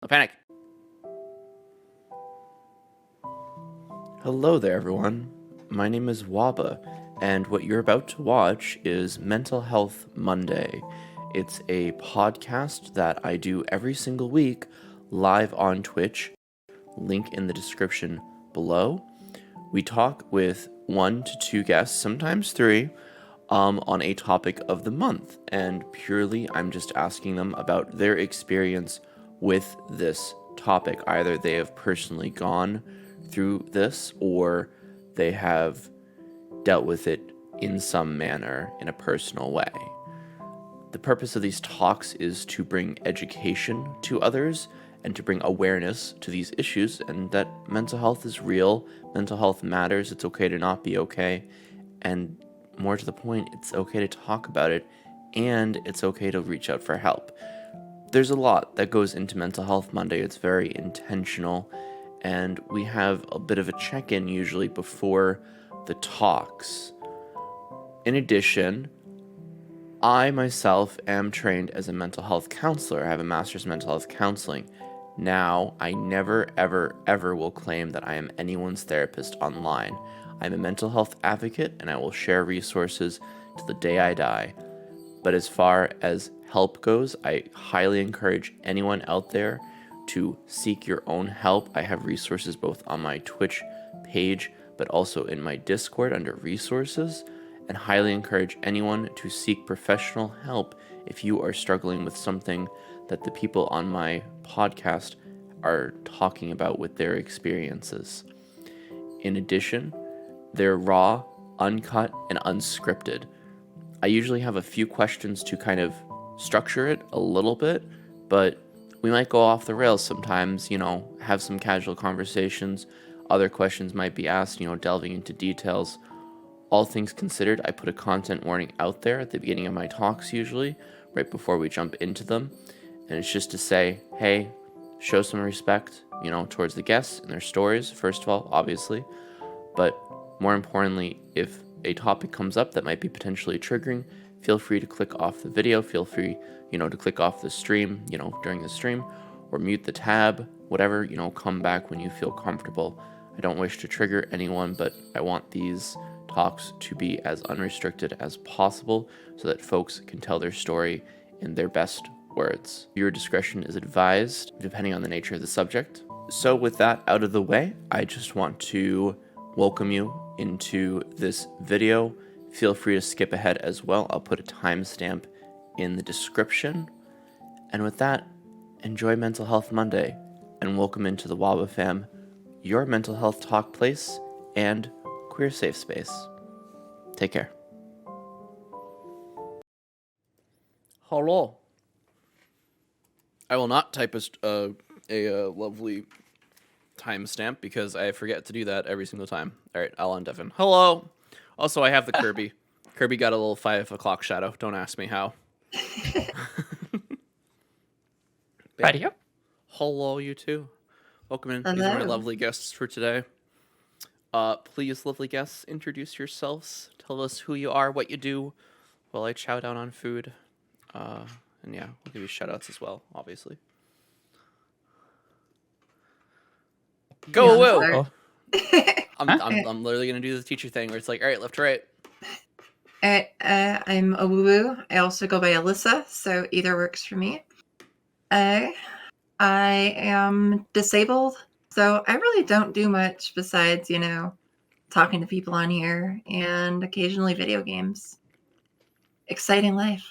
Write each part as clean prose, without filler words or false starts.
panic. Hello there, everyone. My name is Waba, and what you're about to watch is Mental Health Monday. It's a podcast that I do every single week live on Twitch. Link in the description below. We talk with 1 to 2 guests, sometimes 3, on a topic of the month, and purely I'm just asking them about their experience with this topic. Either they have personally gone through this or they have dealt with it in some manner in a personal way. The purpose of these talks is to bring education to others and to bring awareness to these issues, and that mental health is real, mental health matters, it's okay to not be okay, and more to the point, it's okay to talk about it, and it's okay to reach out for help. There's a lot that goes into Mental Health Monday. It's very intentional, and we have a bit of a check-in usually before the talks. In addition, I myself am trained as a mental health counselor. I have a master's in mental health counseling. Now, I never, ever, ever will claim that I am anyone's therapist online. I'm a mental health advocate, and I will share resources to the day I die. But as far as help goes, I highly encourage anyone out there to seek your own help. I have resources both on my Twitch page, but also in my Discord under resources, and highly encourage anyone to seek professional help if you are struggling with something that the people on my podcast are talking about with their experiences. In addition, they're raw, uncut, and unscripted. I usually have a few questions to kind of structure it a little bit, but we might go off the rails sometimes, have some casual conversations. Other questions might be asked, delving into details. All things considered, I put a content warning out there at the beginning of my talks usually, right before we jump into them. And it's just to say, hey, show some respect, towards the guests and their stories, first of all, obviously. But more importantly, if a topic comes up that might be potentially triggering, feel free to click off the video, feel free, to click off the stream, during the stream, or mute the tab, whatever, come back when you feel comfortable. I don't wish to trigger anyone, but I want these talks to be as unrestricted as possible so that folks can tell their story in their best words. Your discretion is advised depending on the nature of the subject. So with that out of the way, I just want to welcome you into this video. Feel free to skip ahead as well. I'll put a timestamp in the description. And with that, enjoy Mental Health Monday and welcome into the Waba fam, your mental health talk place and queer safe space. Take care. Hello. I will not type a lovely timestamp because I forget to do that every single time. All right, I'll undeafen. Hello. Also, I have the Kirby. Kirby got a little 5 o'clock shadow. Don't ask me how. Radio. Hello, you two. Welcome in. Hello. These are my lovely guests for today. Please, lovely guests, introduce yourselves. Tell us who you are, what you do, while I chow down on food. And yeah, we'll give you shout-outs as well, obviously. Go, Woo! I'm literally going to do the teacher thing where it's like, all right, left to right. I'm Awoowoo. I also go by Alyssa, so either works for me. I am disabled, so I really don't do much besides, talking to people on here and occasionally video games. Exciting life.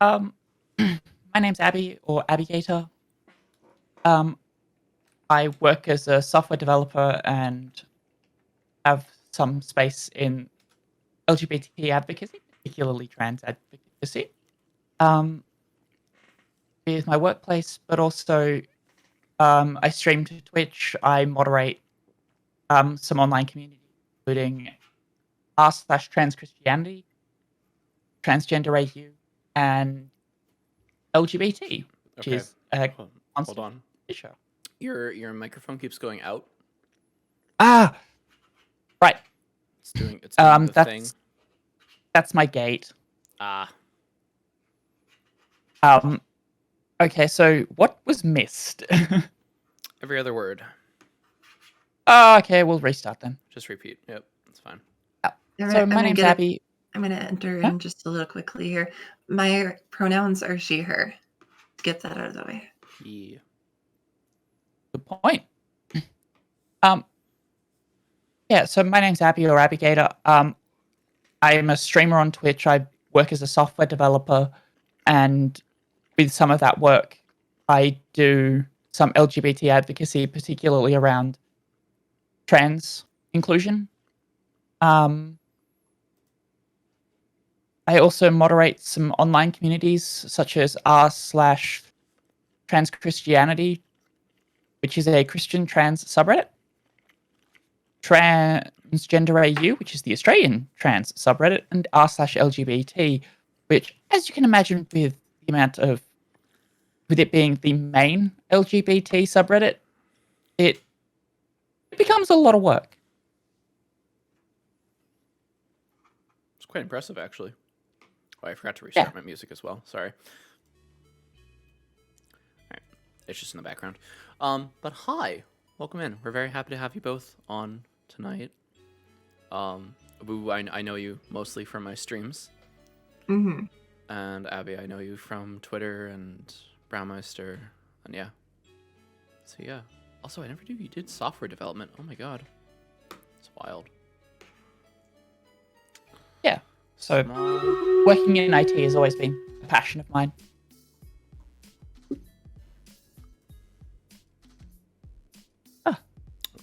My name's Abby, or AbbieGator. I work as a software developer and have some space in LGBT advocacy, particularly trans advocacy, with my workplace, but also I stream to Twitch. I moderate some online communities, including r/trans Christianity, transgender AU, and LGBT, which is a Hold on. issue. Your microphone keeps going out. Right. It's doing the thing. That's my gate. Okay, so what was missed? Every other word. Okay, we'll restart then. Just repeat. Yep, that's fine. So my name's Abby. I'm going to enter Huh? in just a little quickly here. My pronouns are she, her. Get that out of the way. Yeah. Good point. Yeah, so my name's Abby or AbbieGator. I'm a streamer on Twitch. I work as a software developer, and with some of that work, I do some LGBT advocacy, particularly around trans inclusion. I also moderate some online communities such as r/trans Christianity, which is a Christian trans subreddit. Transgender AU, which is the Australian trans subreddit, and r/LGBT, which, as you can imagine, with it being the main LGBT subreddit, it becomes a lot of work. It's quite impressive, actually. Oh, I forgot to restart my music as well. Sorry. All right. It's just in the background. But hi. Welcome in. We're very happy to have you both on tonight. Awoowoo, I know you mostly from my streams. Mm-hmm. And Abby, I know you from Twitter and Brownmeister. And yeah. So yeah. Also, I never knew you did software development. Oh my god. It's wild. Yeah. So working in IT has always been a passion of mine.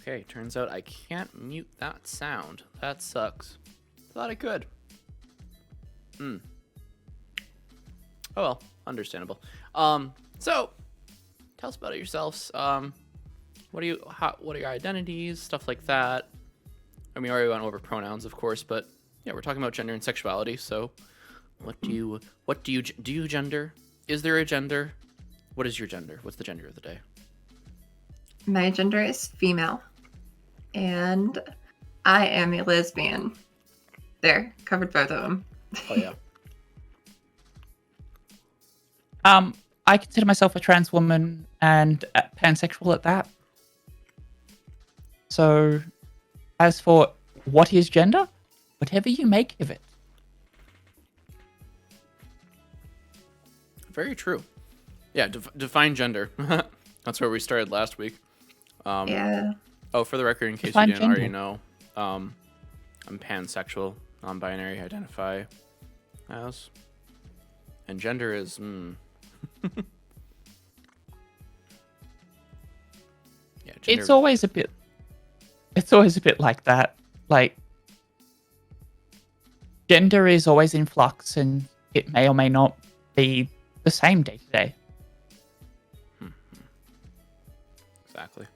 Okay, turns out I can't mute that sound. That sucks. Thought I could. Oh well, understandable. So tell us about it yourselves. What are your identities, stuff like that? I mean, we already went over pronouns, of course, but yeah, we're talking about gender and sexuality. So, do you gender? Is there a gender? What is your gender? What's the gender of the day? My gender is female, and I am a lesbian. There, covered both of them. Oh yeah. I consider myself a trans woman and pansexual at that. So, as for what is gender, whatever you make of it. Very true. Yeah, define gender. That's where we started last week. Yeah. Oh, for the record, in case Define you didn't already gender. know, I'm pansexual, non-binary, identify as, and gender is. Yeah, gender. It's always a bit like that. Like, gender is always in flux, and it may or may not be the same day to day. Exactly.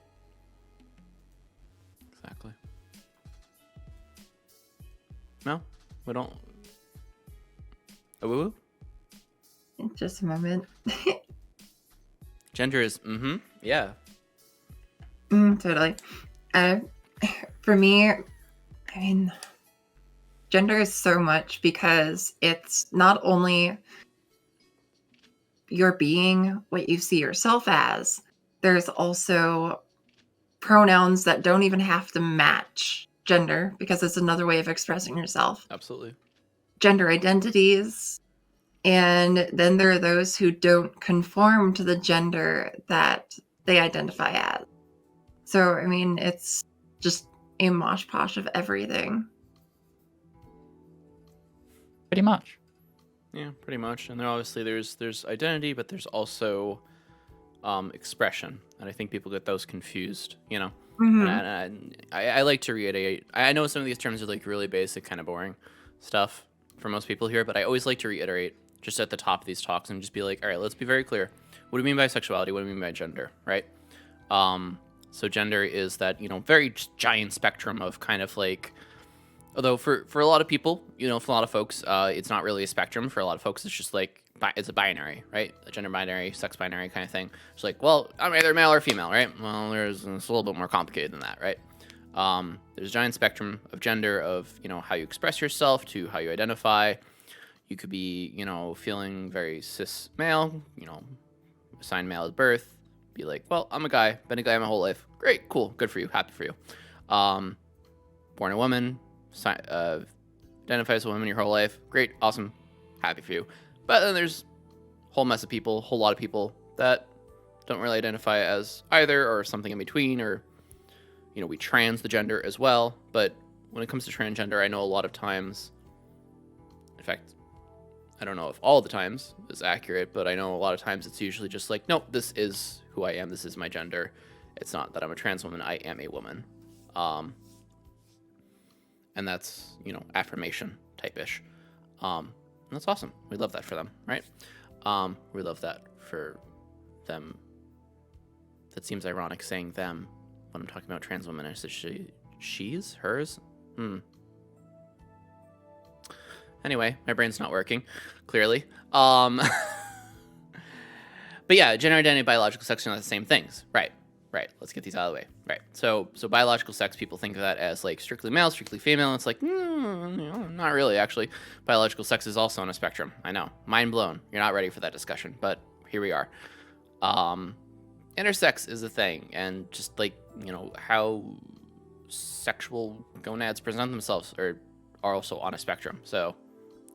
No, we don't. Awoowoo? Just a moment. Gender is. Yeah. Totally. For me, I mean, gender is so much because it's not only your being what you see yourself as, there's also pronouns that don't even have to match gender because it's another way of expressing yourself. Absolutely. Gender identities. And then there are those who don't conform to the gender that they identify as. So, I mean, it's just a mosh posh of everything. Pretty much. Yeah, pretty much. And then obviously there's identity, but there's also expression, and I think people get those confused. You know, Mm-hmm. and I like to reiterate. I know some of these terms are like really basic, kind of boring stuff for most people here, but I always like to reiterate just at the top of these talks and just be like, all right, let's be very clear. What do we mean by sexuality? What do we mean by gender? Right? So gender is that, very giant spectrum of kind of like, although for a lot of people, for a lot of folks, it's not really a spectrum. For a lot of folks, it's just like, it's a binary, right? A gender binary, sex binary kind of thing. It's like, well, I'm either male or female, right? Well, it's a little bit more complicated than that, right? There's a giant spectrum of gender, of, how you express yourself to how you identify. You could be, feeling very cis male, assigned male at birth. Be like, well, I'm a guy, been a guy my whole life. Great, cool, good for you, happy for you. Born a woman, identify as a woman your whole life. Great, awesome, happy for you. But then there's a whole mess of people, whole lot of people that don't really identify as either or something in between, or, we trans the gender as well. But when it comes to transgender, I know a lot of times, in fact, I don't know if all the times is accurate, but I know a lot of times it's usually just like, nope, this is who I am. This is my gender. It's not that I'm a trans woman. I am a woman. And that's, affirmation type-ish. And that's awesome. We love that for them, right? We love that for them. That seems ironic saying them when I'm talking about trans women. I said she's, hers. Anyway, my brain's not working, clearly. But yeah, gender identity, biological sex are not the same things. Right. Let's get these out of the way. Right. So biological sex, people think of that as like strictly male, strictly female. It's like, not really, actually. Biological sex is also on a spectrum. I know. Mind blown. You're not ready for that discussion, but here we are. Intersex is a thing, and just like, how sexual gonads present themselves are also on a spectrum. So,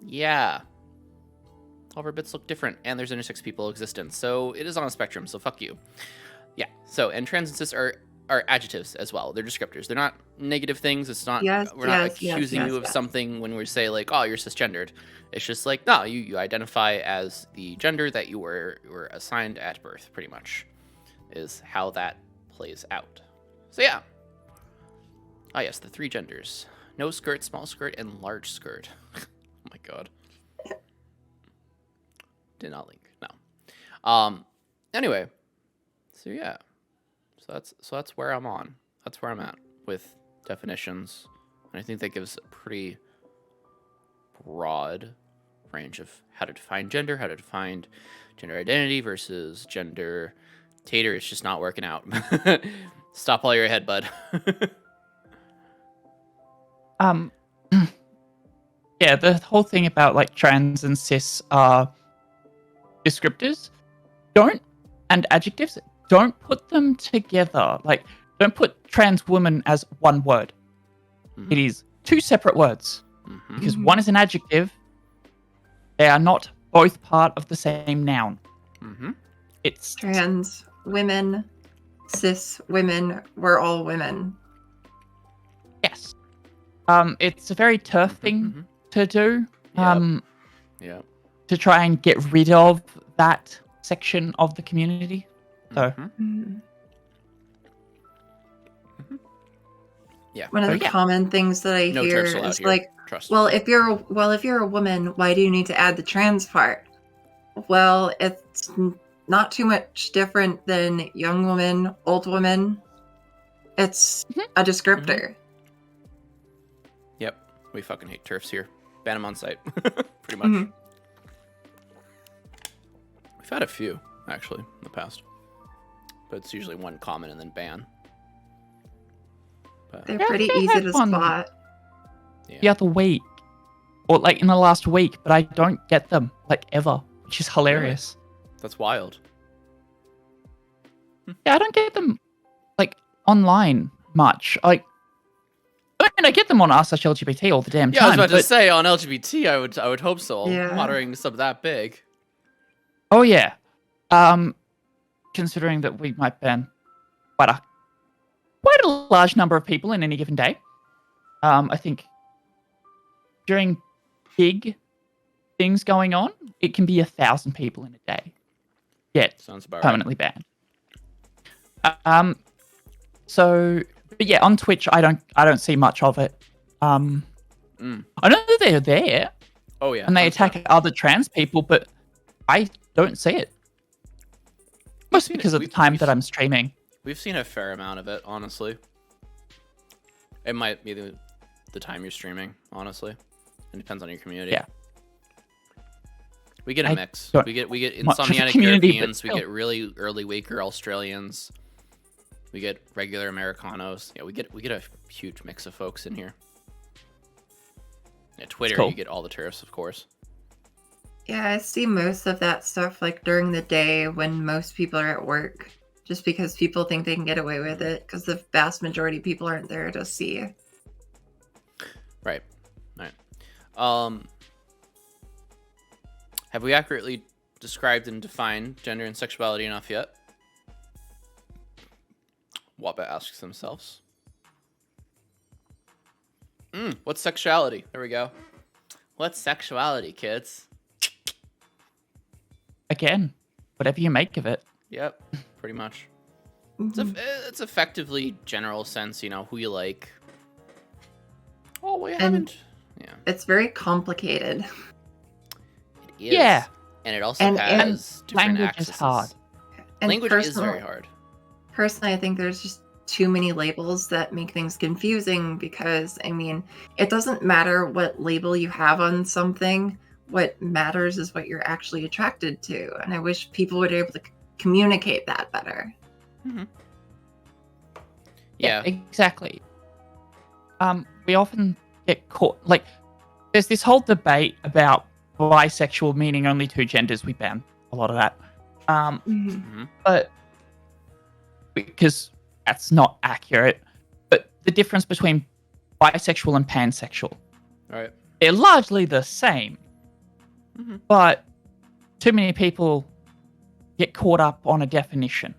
yeah. All of our bits look different, and there's intersex people existence. So it is on a spectrum, so fuck you. Yeah, so, and trans and cis are adjectives as well. They're descriptors. They're not negative things. It's not, we're not accusing you of something when we say like, oh, you're cisgendered. It's just like, no, you identify as the gender that you were assigned at birth, pretty much, is how that plays out. So yeah. Ah, yes, the 3 genders. No skirt, small skirt, and large skirt. Oh my god. Did not link. No. Anyway. So yeah. So that's where I'm on. That's where I'm at with definitions. And I think that gives a pretty broad range of how to define gender, how to define gender identity versus gender. Tater, it's just not working out. Stop while you're ahead, bud. Yeah, the whole thing about like trans and cis descriptors and adjectives, don't put them together. Like, don't put trans woman as one word. It is 2 separate words. Because one is an adjective. They are not both part of the same noun. It's Trans women, cis women, we're all women. Yes. It's a very turf thing to do. Yeah. To try and get rid of that section of the community. So. Yeah. One of the common things that I hear is like, well, if you're a woman, why do you need to add the trans part? Well, it's not too much different than young woman, old woman. It's a descriptor. Yep. We fucking hate TERFs here. Ban them on site. Pretty much. We've had a few, actually, in the past. But it's usually one comment and then ban. But they're pretty easy to spot. The other week. Or like in the last week, but I don't get them, like, ever. Which is hilarious. Really? That's wild. Yeah, I don't get them, like, online much. Like, I mean, I get them on r/LGBT all the damn time. Yeah, I was about to say, on LGBT, I would hope so. Yeah. Moderating sub that big. Oh, yeah. Considering that we might ban quite a large number of people in any given day. I think during big things going on, it can be 1,000 people in a day. Sounds about permanently banned. So, but yeah, on Twitch, I don't see much of it. I know that they're there. Oh yeah, and they attack other trans people, but I don't see it. Mostly because of the time that I'm streaming. We've seen a fair amount of it, honestly. It might be the time you're streaming, honestly. It depends on your community. Yeah. We get a mix. We get insomniac Europeans. We get really early waker Australians. We get regular Americanos. Yeah, we get a huge mix of folks in here. Yeah, Twitter, you get all the TERFs, of course. Yeah, I see most of that stuff like during the day when most people are at work, just because people think they can get away with it because the vast majority of people aren't there to see. Right. Have we accurately described and defined gender and sexuality enough yet? Waba asks themselves. What's sexuality? There we go. What's sexuality, kids? Again, whatever you make of it. Yep, pretty much. Mhm. It's effectively general sense, who you like. Oh, we And- haven't. Yeah, It's very complicated. it is. Yeah. And it also And has different language accesses. is hard. And Language is very hard. Personally, I think there's just too many labels that make things confusing because, I mean, it doesn't matter what label you have on something. What matters is what you're actually attracted to. And I wish people would be able to communicate that better. Mm-hmm. Yeah, exactly. We often get caught, like, there's this whole debate about bisexual meaning only two genders. We ban a lot of that. But because that's not accurate. But the difference between bisexual and pansexual, Right. they're largely the same. Mm-hmm. But too many people get caught up on a definition.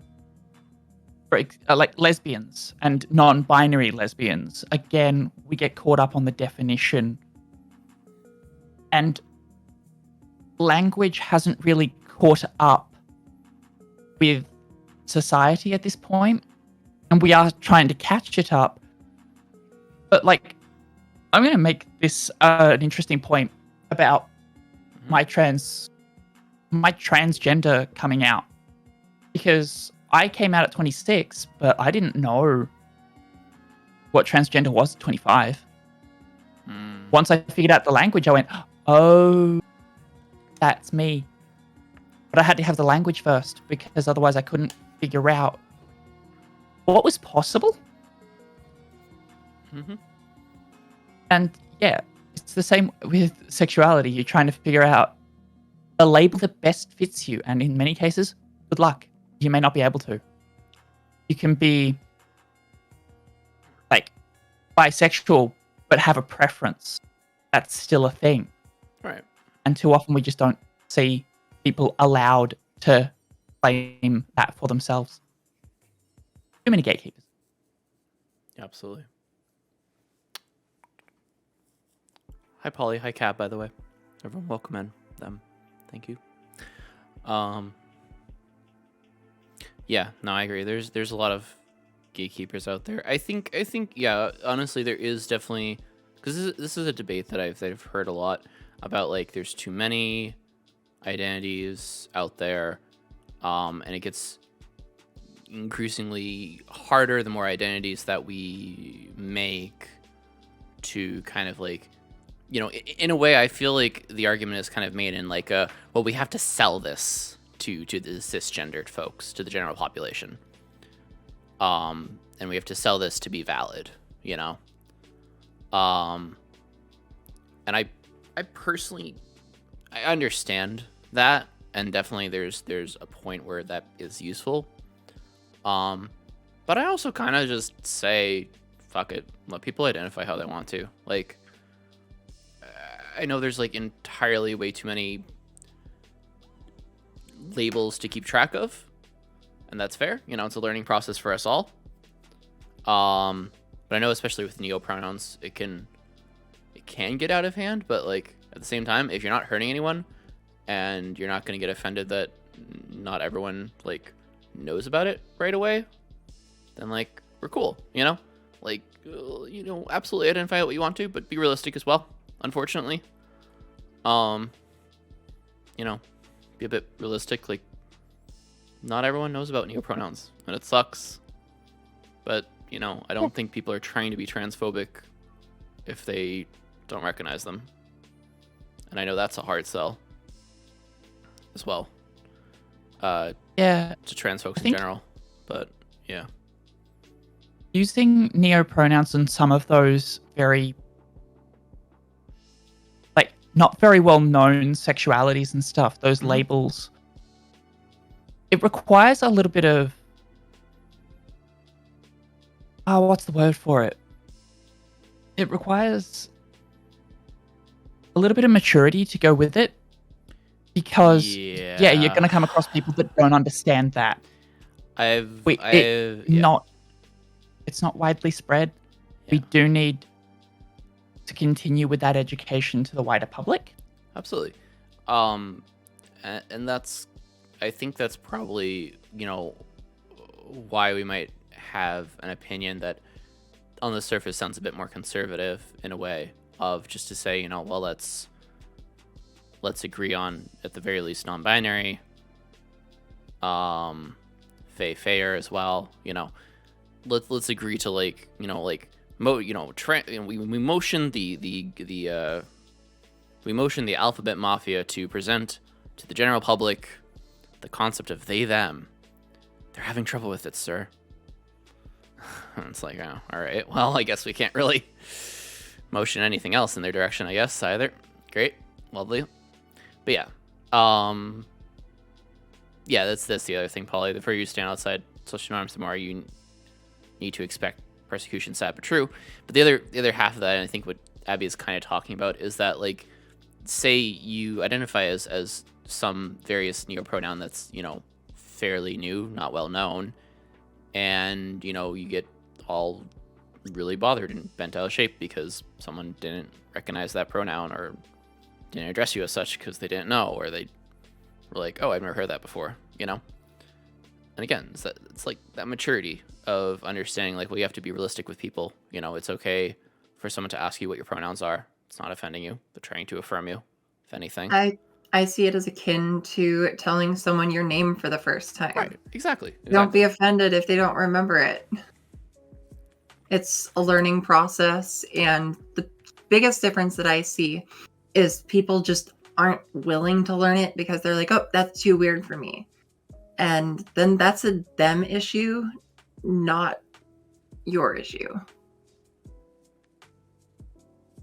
Like lesbians and non-binary lesbians. Again, we get caught up on the definition. And language hasn't really caught up with society at this point. And we are trying to catch it up. But, like, I'm going to make this an interesting point about my transgender coming out. Because I came out at 26, but I didn't know what transgender was at 25. Once I figured out the language, I went, oh, that's me. But I had to have the language first, because otherwise I couldn't figure out what was possible. Mm-hmm. And yeah, it's the same with sexuality. You're trying to figure out a label that best fits you. And in many cases, good luck. You may not be able to. You can be like bisexual, but have a preference. That's still a thing. Right. And too often we just don't see people allowed to claim that for themselves. Too many gatekeepers. Absolutely. Hi, Polly. Hi, Kat, by the way. Everyone welcome in them. Thank you. Yeah, no, I agree. There's a lot of gatekeepers out there. I think yeah, honestly there is definitely, because this is a debate that I've heard a lot about, like there's too many identities out there, and it gets increasingly harder the more identities that we make to kind of like, in a way I feel like the argument is kind of made in like well, we have to sell this to the cisgendered folks, to the general population, and we have to sell this to be valid, and I personally, I understand that, and definitely there's a point where that is useful, but I also kind of just say fuck it, let people identify how they want to. Like, I know there's like entirely way too many labels to keep track of, and that's fair. It's a learning process for us all. But I know especially with neopronouns, it can get out of hand, but like at the same time, if you're not hurting anyone and you're not going to get offended that not everyone like knows about it right away, then like we're cool, like absolutely identify what you want to, but be realistic as well, unfortunately. Be a bit realistic. Like, not everyone knows about neopronouns, and it sucks. But, I don't think people are trying to be transphobic if they don't recognize them. And I know that's a hard sell as well. Yeah. To trans folks in general. But, yeah. Using neopronouns and some of those very, like, not very well known sexualities and stuff, those labels, it requires a little bit of, what's the word for it? It requires a little bit of maturity to go with it, because you're going to come across people that don't understand that. It's not widely spread. We do need to continue with that education to the wider public. Absolutely. And I think that's probably, why we might have an opinion that on the surface sounds a bit more conservative in a way, of just to say, well, let's agree on, at the very least, non-binary, fair as well, let's agree to we motion the alphabet mafia to present to the general public the concept of they them. They're having trouble with it, sir. It's like, oh, all right, well, I guess we can't really motion anything else in their direction, I guess, either. Great, lovely. But yeah, that's the other thing, Polly. The further you stand outside social norms, the more you need to expect persecution. Sad but true. But the other half of that, and I think what Abby is kind of talking about, is that, like, say you identify as some various neopronoun that's fairly new, not well known, and you get all really bothered and bent out of shape because someone didn't recognize that pronoun or didn't address you as such because they didn't know, or they were like, oh, I've never heard that before, And again, it's like that maturity of understanding, like, well, you have to be realistic with people. It's okay for someone to ask you what your pronouns are. It's not offending you. They're trying to affirm you, if anything. I see it as akin to telling someone your name for the first time. Right, exactly. Don't be offended if they don't remember it. It's a learning process, and the biggest difference that I see is people just aren't willing to learn it because they're like, oh, that's too weird for me. And then that's a them issue, not your issue.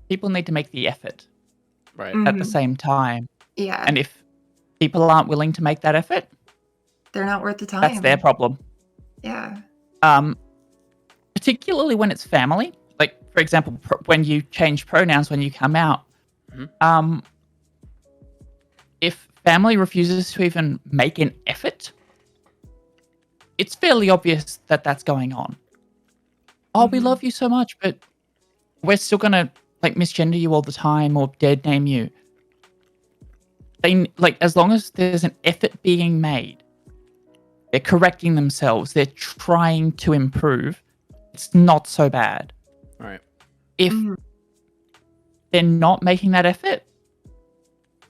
People need to make the effort, right, at the same time. Yeah. And if people aren't willing to make that effort, they're not worth the time. That's their problem. Yeah. Particularly when it's family. Like, for example, when you change pronouns when you come out. If family refuses to even make an effort, it's fairly obvious that that's going on. Oh, we love you so much, but we're still going to, like, misgender you all the time or dead name you. As long as there's an effort being made, they're correcting themselves, they're trying to improve, it's not so bad. Right. If they're not making that effort,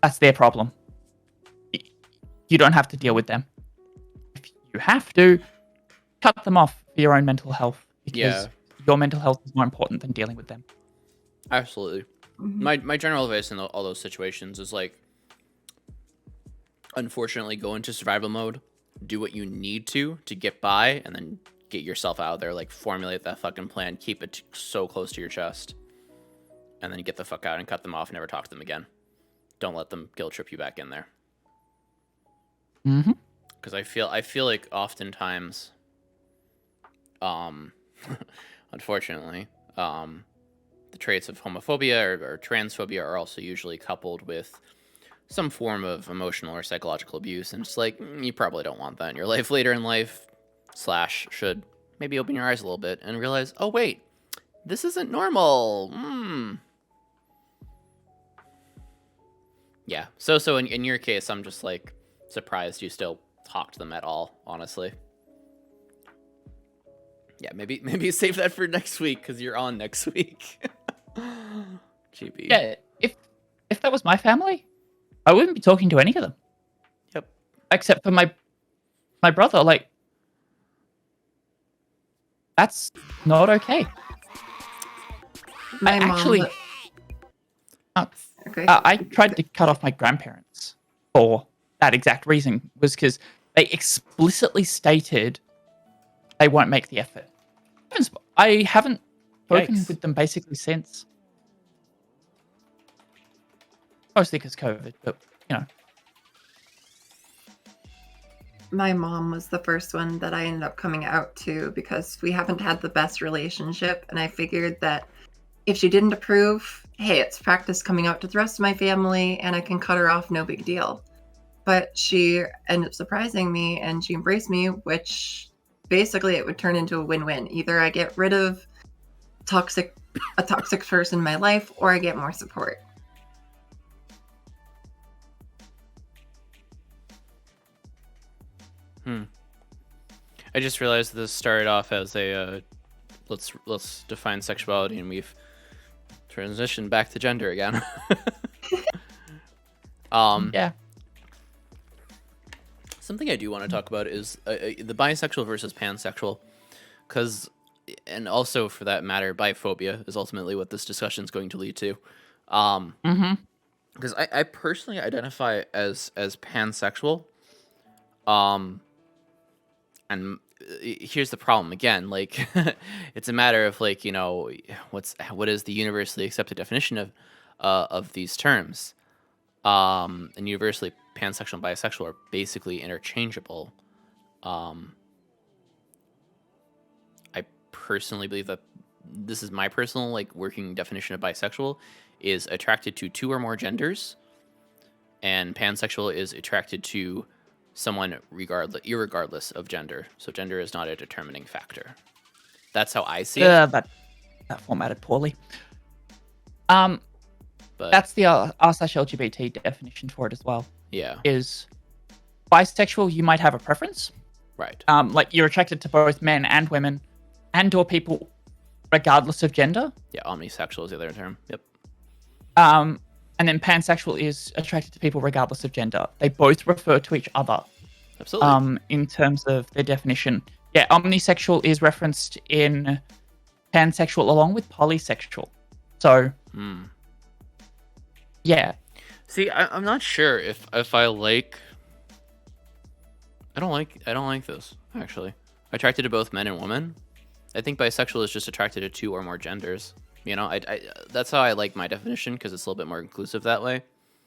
that's their problem. You don't have to deal with them. If you have to, cut them off for your own mental health, because your mental health is more important than dealing with them. Absolutely. My general advice in all those situations is, like, unfortunately, go into survival mode, do what you need to get by, and then get yourself out of there. Like, formulate that fucking plan, keep it so close to your chest, and then get the fuck out and cut them off, never talk to them again. Don't let them guilt trip you back in there. Because I feel like oftentimes, unfortunately, the traits of homophobia or transphobia are also usually coupled with some form of emotional or psychological abuse, and it's like, you probably don't want that in your life later in life, / should maybe open your eyes a little bit and realize, oh wait, this isn't normal. Yeah, so in your case, I'm just, like, surprised you still talk to them at all, honestly. Yeah, maybe save that for next week, because you're on next week. GB. Yeah, if that was my family, I wouldn't be talking to any of them. Yep. Except for my brother. Like, that's not okay. My mom actually, okay. I tried to cut off my grandparents for that exact reason, was because they explicitly stated they won't make the effort. I haven't spoken with them basically since. mostly because COVID, but you know. My mom was the first one that I ended up coming out to because we haven't had the best relationship, and I figured that if she didn't approve, hey, it's practice coming out to the rest of my family, and I can cut her off, no big deal. But she ended up surprising me, and she embraced me, which basically it would turn into a win-win. Either I get rid of a toxic person in my life, or I get more support. I just realized this started off as a let's define sexuality, and we've transitioned back to gender again. Yeah. Something I do want to talk about is the bisexual versus pansexual, because, and also for that matter, biphobia is ultimately what this discussion is going to lead to. Because I personally identify as pansexual. And here's the problem again, like it's a matter of like, you know, what is the universally accepted definition of these terms. And universally pansexual and bisexual are basically interchangeable. I personally believe that this is my personal like working definition of bisexual is attracted to two or more genders, and pansexual is attracted to someone irregardless of gender. So gender is not a determining factor. That's how I see it. That formatted poorly. But That's the r/LGBT definition for it as well. yeah, Is bisexual, you might have a preference. right. Like you're attracted to both men and women and/or people regardless of gender. Yeah, omnisexual is the other term. Yep. And then pansexual is attracted to people regardless of gender. They both refer to each other. Absolutely. In terms of their definition. Yeah, omnisexual is referenced in pansexual along with polysexual. So, yeah. See, I'm not sure if I like. I don't like this actually. Attracted to both men and women. I think bisexual is just attracted to two or more genders. You know, I that's how I like my definition because it's a little bit more inclusive that way.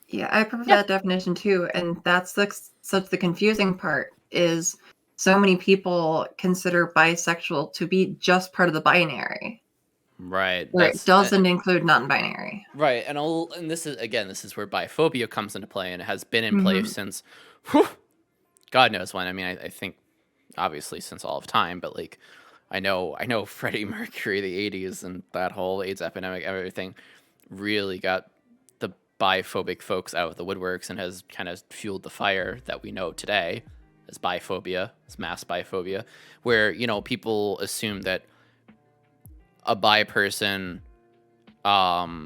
Yeah, I prefer that definition too, and that's such the confusing part is so many people consider bisexual to be just part of the binary, Right. where it doesn't include non-binary. Right, and this is where biphobia comes into play, and it has been in play since, God knows when. I mean, I think obviously since all of time, but like, I know Freddie Mercury, the '80s, and that whole AIDS epidemic, everything really got the biphobic folks out of the woodworks and has kind of fueled the fire that we know today as biphobia, as mass biphobia, where, you know, people assume that a bi person, well,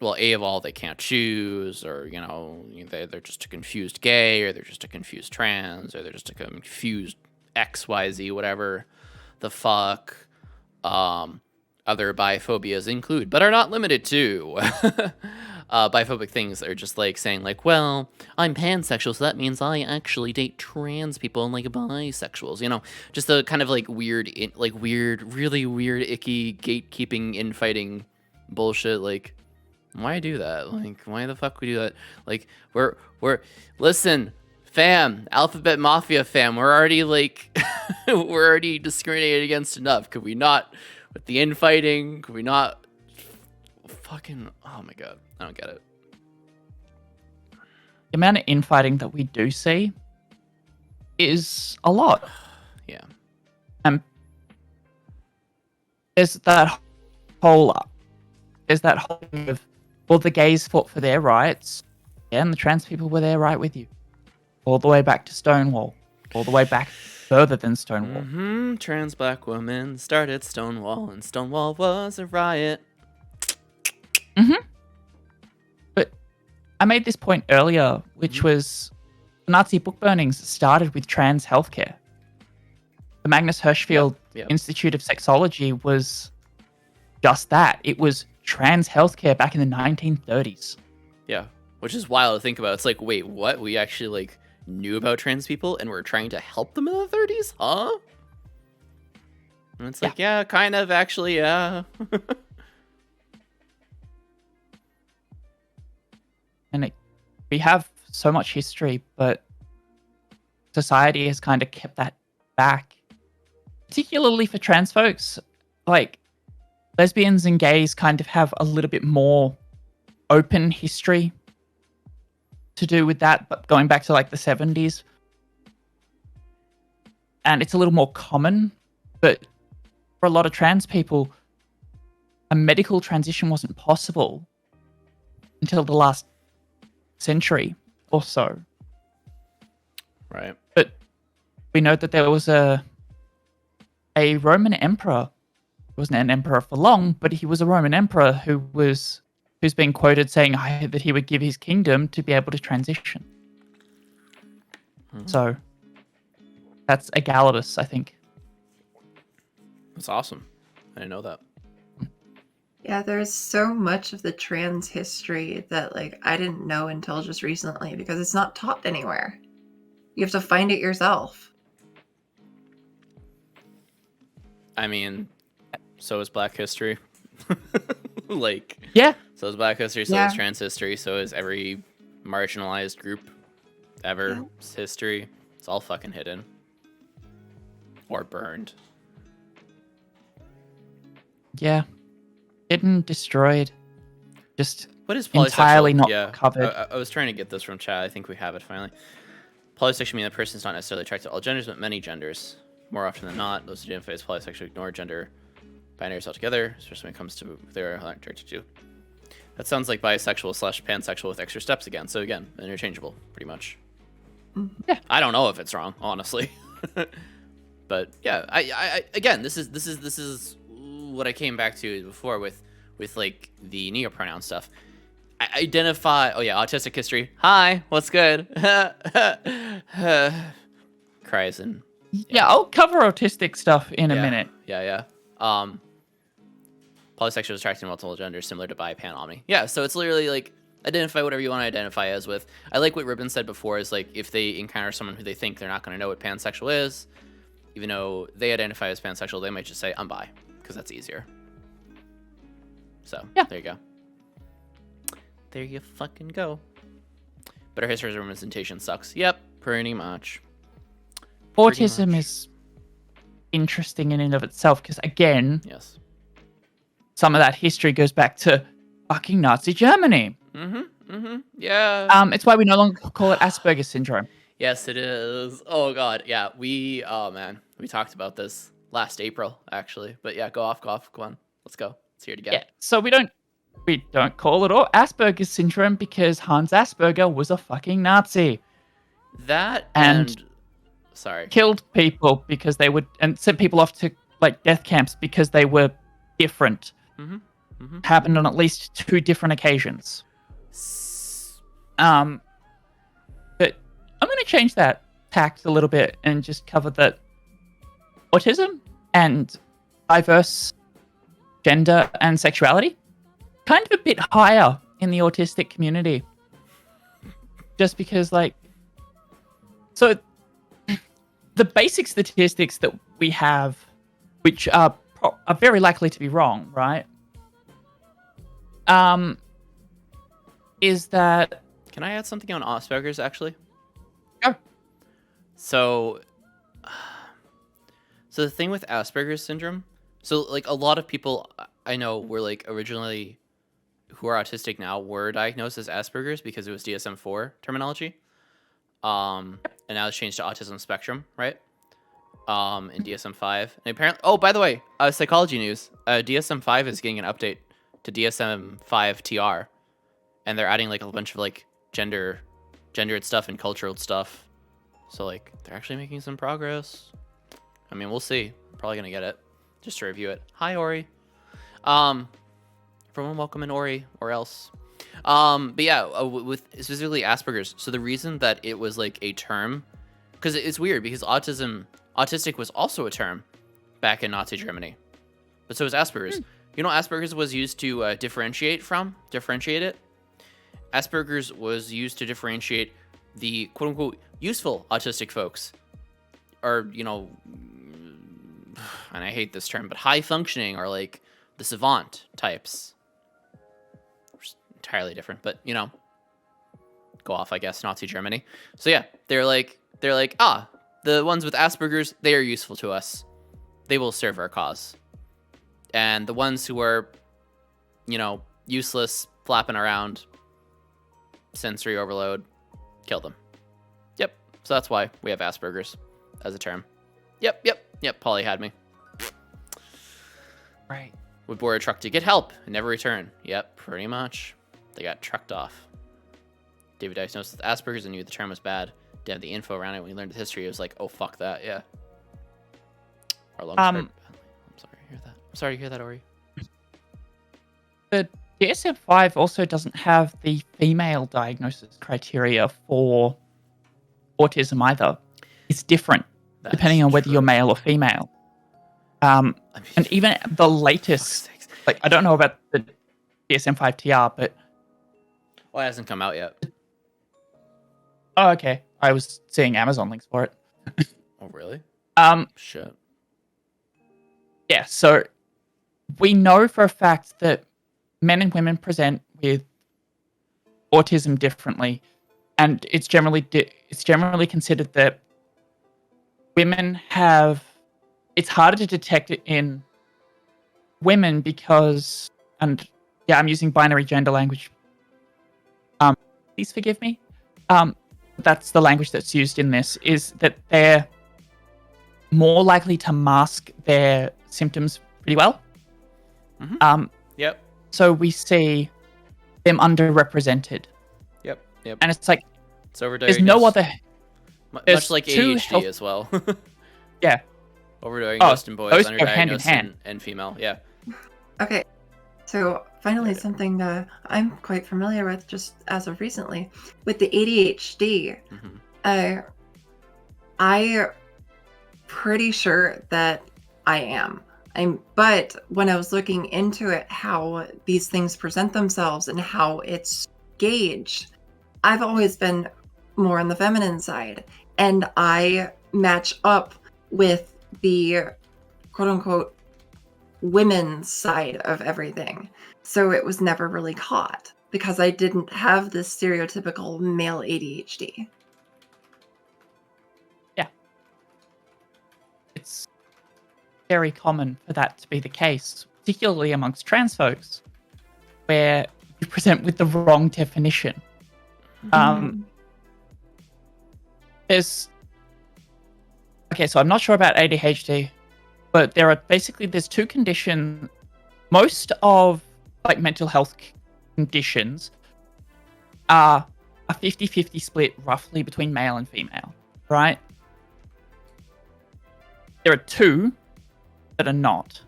of all, they can't choose, or, you know, they're just a confused gay, or they're just a confused trans, or they're just a confused XYZ, whatever the fuck other biphobias include, but are not limited to. Biphobic things that are just like saying like, well, I'm pansexual, so that means I actually date trans people and like bisexuals, you know, just the kind of like weird, really weird, icky gatekeeping, infighting bullshit. Like, why do that? Like, why the fuck we do that? Like, we're listen, fam, Alphabet Mafia fam, we're already like, we're already discriminated against enough. Could we not, with the infighting, could we not fucking, oh my god, I don't get it. The amount of infighting that we do see is a lot. Yeah. There's that whole thing of, well, the gays fought for their rights, and the trans people were there right with you. All the way back to Stonewall. All the way back further than Stonewall. Trans black women started Stonewall, and Stonewall was a riot. But I made this point earlier, which was Nazi book burnings started with trans healthcare. The Magnus Hirschfeld Institute of Sexology was just that. It was trans healthcare back in the 1930s. Yeah, which is wild to think about. It's like, wait, what? We actually like knew about trans people and we're trying to help them in the 30s? Huh? And it's like, yeah, kind of, actually, yeah. And it we have so much history, but society has kind of kept that back, particularly for trans folks. Like, lesbians and gays kind of have a little bit more open history to do with that, but going back to like the 70s. And it's a little more common, but for a lot of trans people, a medical transition wasn't possible until the last century or so. Right. But we know that there was a Roman emperor. He wasn't an emperor for long, but he was a Roman emperor who's been quoted saying that he would give his kingdom to be able to transition. So that's Agalibus, I think. That's awesome. I didn't know that. Yeah, there's so much of the trans history that like I didn't know until just recently because it's not taught anywhere. You have to find it yourself. I mean, so is Black history. Like, Yeah. so is Black history, so Yeah. is trans history, so is every marginalized group ever's history. It's all fucking hidden. Or burned. Yeah. Hidden, destroyed. Just What is polysexual? entirely not covered. I was trying to get this from chat. I think we have it finally. Polysexual means a person's not necessarily attracted to all genders, but many genders. More often than not, those who identify as polysexual ignore gender binaries altogether, especially when it comes to what they're attracted to. That sounds like bisexual / pansexual with extra steps again. So again, interchangeable, pretty much. Yeah. I don't know if it's wrong, honestly. But yeah, I again, this is what I came back to before with like the neopronoun stuff. I identify. Oh yeah, autistic history. Hi, what's good? Cries and Yeah, I'll cover autistic stuff in a minute. Yeah. Polysexual is attracted to multiple genders, similar to bi, pan, omni. Yeah, so it's literally like identify whatever you want to identify as with. I like what Ribbon said before is like if they encounter someone who they think they're not going to know what pansexual is, even though they identify as pansexual, they might just say I'm bi because that's easier. So yeah, there you go. There you fucking go. But our history of representation sucks. Yep, pretty much. Autism is interesting in and of itself because, again, yes, some of that history goes back to fucking Nazi Germany. Yeah. It's why we no longer call it Asperger syndrome. Yes, it is. Oh god, yeah. We talked about this last April actually. But yeah, go on. Let's go. Let's hear it again. Yeah. So we don't call it all Asperger syndrome because Hans Asperger was a fucking Nazi. That and sorry. Killed people because they would and sent people off to like death camps because they were different. Happened on at least 2 different occasions. But I'm going to change that tact a little bit and just cover that autism and diverse gender and sexuality kind of a bit higher in the autistic community. Just because, like, so the basic statistics that we have, which are very likely to be wrong, right? Is that... Can I add something on Asperger's, actually? Sure. So the thing with Asperger's syndrome, so, like, a lot of people I know were, like, originally, who are autistic now, were diagnosed as Asperger's because it was DSM-4 terminology. And now it's changed to autism spectrum, right? In DSM-5. And apparently... Oh, by the way, psychology news. DSM-5 is getting an update to DSM-5 TR. And they're adding, like, a bunch of, like, gendered stuff and cultural stuff. So, like, they're actually making some progress. I mean, we'll see. I'm probably gonna get it. Just to review it. Hi, Ori. Everyone welcome in Ori, or else. But yeah, with specifically Asperger's. So the reason that it was, like, a term... Because it's weird, because autistic was also a term back in Nazi Germany. But so was Asperger's. You know Asperger's was used to differentiate it? Asperger's was used to differentiate the quote-unquote useful autistic folks. Or, you know, and I hate this term, but high-functioning or, like, the savant types. Which is entirely different, but, you know. go off, I guess, Nazi Germany. So yeah, they're like, the ones with Asperger's, they are useful to us. They will serve our cause. And the ones who are, useless, flapping around, sensory overload, kill them. Yep. So that's why we have Asperger's as a term. Yep. Polly had me. Right. Would board a truck to get help and never return. Yep, pretty much. They got trucked off. David diagnosed with Asperger's and knew the term was bad. Didn't have the info around it. When he learned the history, it was like, oh, fuck that, yeah. Our lungs hurt. I'm sorry to hear that. I'm sorry to hear that, Ori. The DSM-5 also doesn't have the female diagnosis criteria for autism either. It's different depending on whether you're male or female. And even the latest, like, I don't know about the DSM-5 TR, but... Well, it hasn't come out yet. Oh, okay. I was seeing Amazon links for it. Oh, really? Shit. Yeah, so we know for a fact that men and women present with autism differently, and it's generally considered that women have... It's harder to detect it in women because, and yeah, I'm using binary gender language. Please forgive me. That's the language that's used in this, is that they're more likely to mask their symptoms pretty well. Mm-hmm. Yep. So we see them underrepresented. Yep. And it's like, it's overdiagnosed. There's no other... Much like ADHD as well. Yeah. Overdiagnosed in boys, those go hand in underdiagnosed hand. in female. Yeah. Okay. So finally, something I'm quite familiar with just as of recently. With the ADHD, I'm pretty sure that I am. But when I was looking into it, how these things present themselves and how it's gauged, I've always been more on the feminine side. And I match up with the quote-unquote women's side of everything. So it was never really caught because I didn't have this stereotypical male ADHD. Yeah. It's very common for that to be the case, particularly amongst trans folks, where you present with the wrong definition. Okay, so I'm not sure about ADHD, but there's two conditions. Most of like mental health conditions are a 50-50 split roughly between male and female, right? There are two that are not.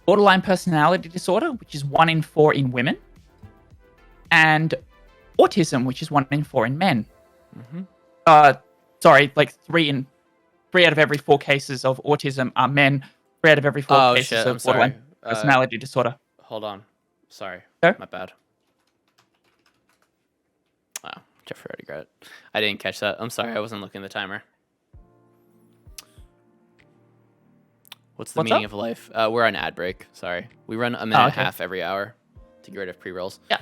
Borderline personality disorder, which is 1 in 4 in women, and autism, which is 1 in 4 in men. Like 3 out of every 4 cases of autism are men. 3 out of every 4 cases of borderline personality disorder. Hold on. Sorry. Okay. My bad. Oh, Jeffrey already got it. I didn't catch that. I'm sorry. I wasn't looking at the timer. What's the meaning of life? We're on ad break. Sorry. We run a minute and a half every hour to get rid of pre-rolls. Yeah.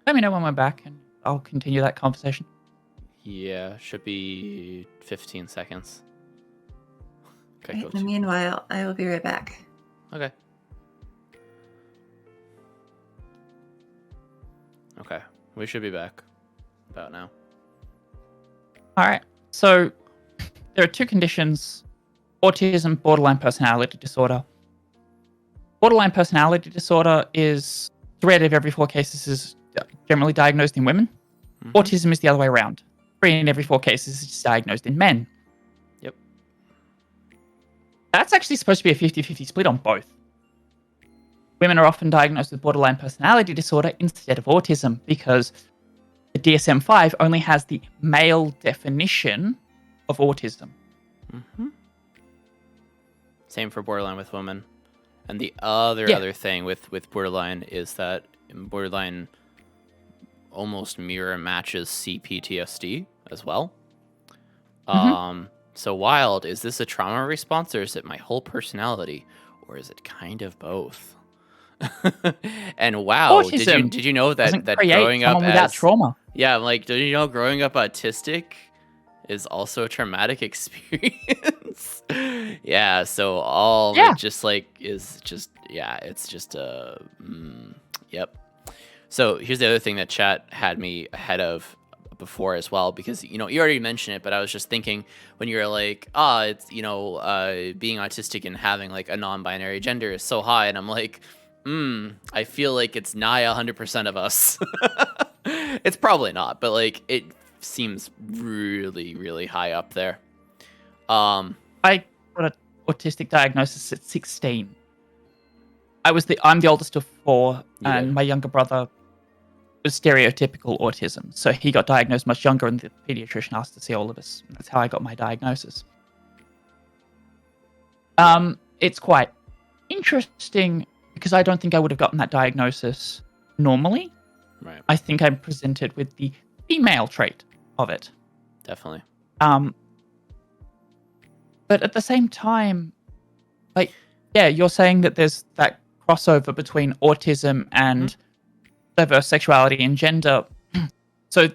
Let me know when we're back and I'll continue that conversation. Yeah, should be 15 seconds. Okay, Right, in the meanwhile, I will be right back. Okay. Okay, we should be back about now. All right. So there are 2 conditions: autism, borderline personality disorder. Borderline personality disorder is 3 out of every 4 cases is generally diagnosed in women. Autism is the other way around. 3 in every 4 cases is diagnosed in men. Yep. That's actually supposed to be a 50-50 split on both. Women are often diagnosed with borderline personality disorder instead of autism because the DSM-5 only has the male definition of autism. Same for borderline with women. And the other thing with borderline is that borderline almost mirror matches CPTSD as well. So wild, is this a trauma response or is it my whole personality? Or is it kind of both? And wow, Autism did you know doesn't that create growing up someone without as trauma. yeah, I'm like, did you know growing up autistic is also a traumatic experience? Yeah, so all of Yeah. it just like is just yeah, it's just yep. So here's the other thing that chat had me ahead of before as well, because you already mentioned it, but I was just thinking when you were like, it's being autistic and having like a non-binary gender is so high, and I'm like, I feel like it's nigh 100% of us. It's probably not, but like it seems really, really high up there. I got an autistic diagnosis at 16. I'm the oldest of four, and my younger brother was stereotypical autism. So he got diagnosed much younger, and the pediatrician asked to see all of us. That's how I got my diagnosis. It's quite interesting because I don't think I would have gotten that diagnosis normally. Right. I think I'm presented with the female trait of it. Definitely. But at the same time, like, yeah, you're saying that there's that crossover between autism and diverse sexuality and gender. So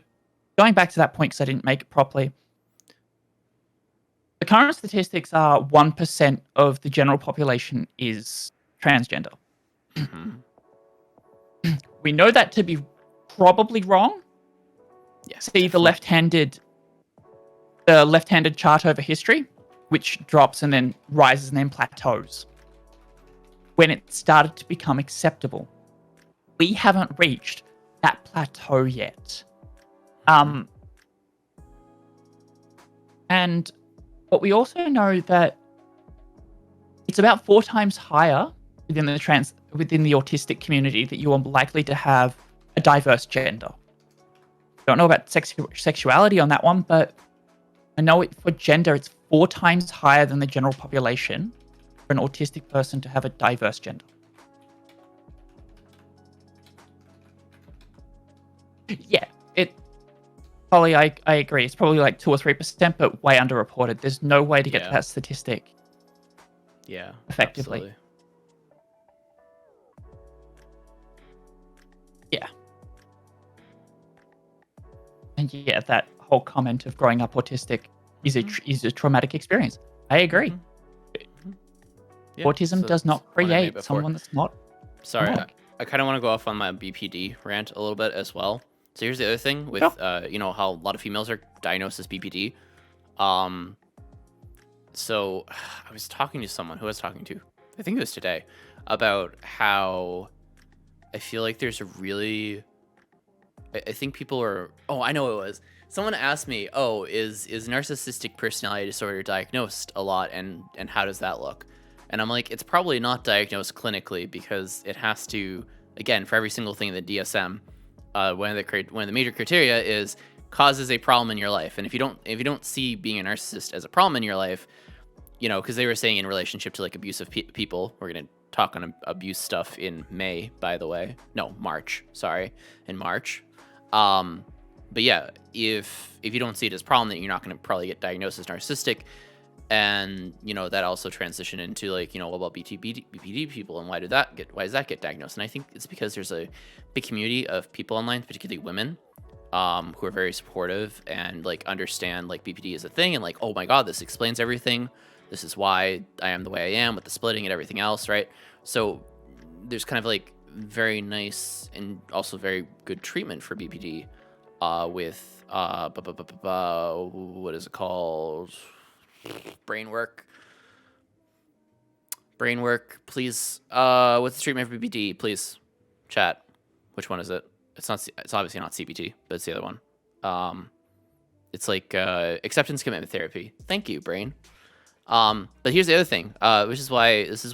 going back to that point, because I didn't make it properly, the current statistics are 1% of the general population is transgender. We know that to be probably wrong. Yes. See the left-handed chart over history, which drops and then rises and then plateaus. When it started to become acceptable, we haven't reached that plateau yet. And but we also know that it's about 4 times higher within the autistic community that you are likely to have a diverse gender. Don't know about sexuality on that one, but I know for gender, it's 4 times higher than the general population for an autistic person to have a diverse gender. Yeah, it probably, I agree. It's probably like 2 or 3%, but way underreported. There's no way to get to that statistic. Yeah, effectively. Absolutely. Yeah. And yeah, that whole comment of growing up autistic is a traumatic experience. I agree. Yeah, Autism does not create someone that's not. Sorry, I kind of want to go off on my BPD rant a little bit as well. So here's the other thing with how a lot of females are diagnosed as BPD. So I was talking to someone who I was talking to, I think it was today, about how I feel like there's a really, I think people are, I know it was. Someone asked me, is narcissistic personality disorder diagnosed a lot, and how does that look? And I'm like, it's probably not diagnosed clinically, because it has to, again, for every single thing in the DSM, one of the major criteria is causes a problem in your life. And if you don't see being a narcissist as a problem in your life, because they were saying in relationship to like abusive people, we're gonna talk on abuse stuff in May, by the way. No, March. Sorry, in March. But yeah, if you don't see it as a problem, then you're not going to probably get diagnosed as narcissistic. And, that also transition into like, what about BPD people, and why does that get diagnosed? And I think it's because there's a big community of people online, particularly women, who are very supportive and like understand like BPD is a thing, and like, oh my God, this explains everything. This is why I am the way I am with the splitting and everything else, right? So there's kind of like very nice and also very good treatment for BPD with what is it called? Brain work, please. What's the treatment for BPD? Please, chat. Which one is it? It's obviously not CBT, but it's the other one. It's like acceptance commitment therapy. Thank you, brain. But here's the other thing, this is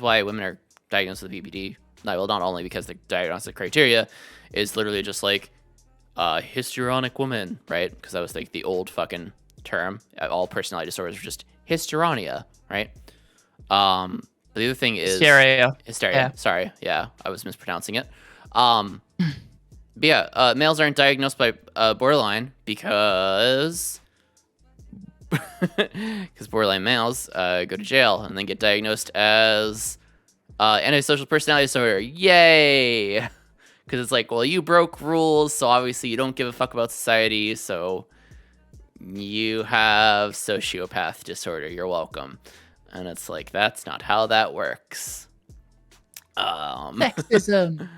why women are diagnosed with BPD. Well, not only because the diagnostic criteria is literally just like histrionic woman, right? Because that was like the old fucking term. All personality disorders are just histrionia, right? But the other thing is hysteria. Yeah. Sorry, yeah, I was mispronouncing it. But yeah, males aren't diagnosed by borderline because borderline males go to jail and then get diagnosed as Antisocial personality disorder. Yay! Because it's like, well, you broke rules, so obviously you don't give a fuck about society, so you have sociopath disorder. You're welcome. And it's like, that's not how that works. Sexism.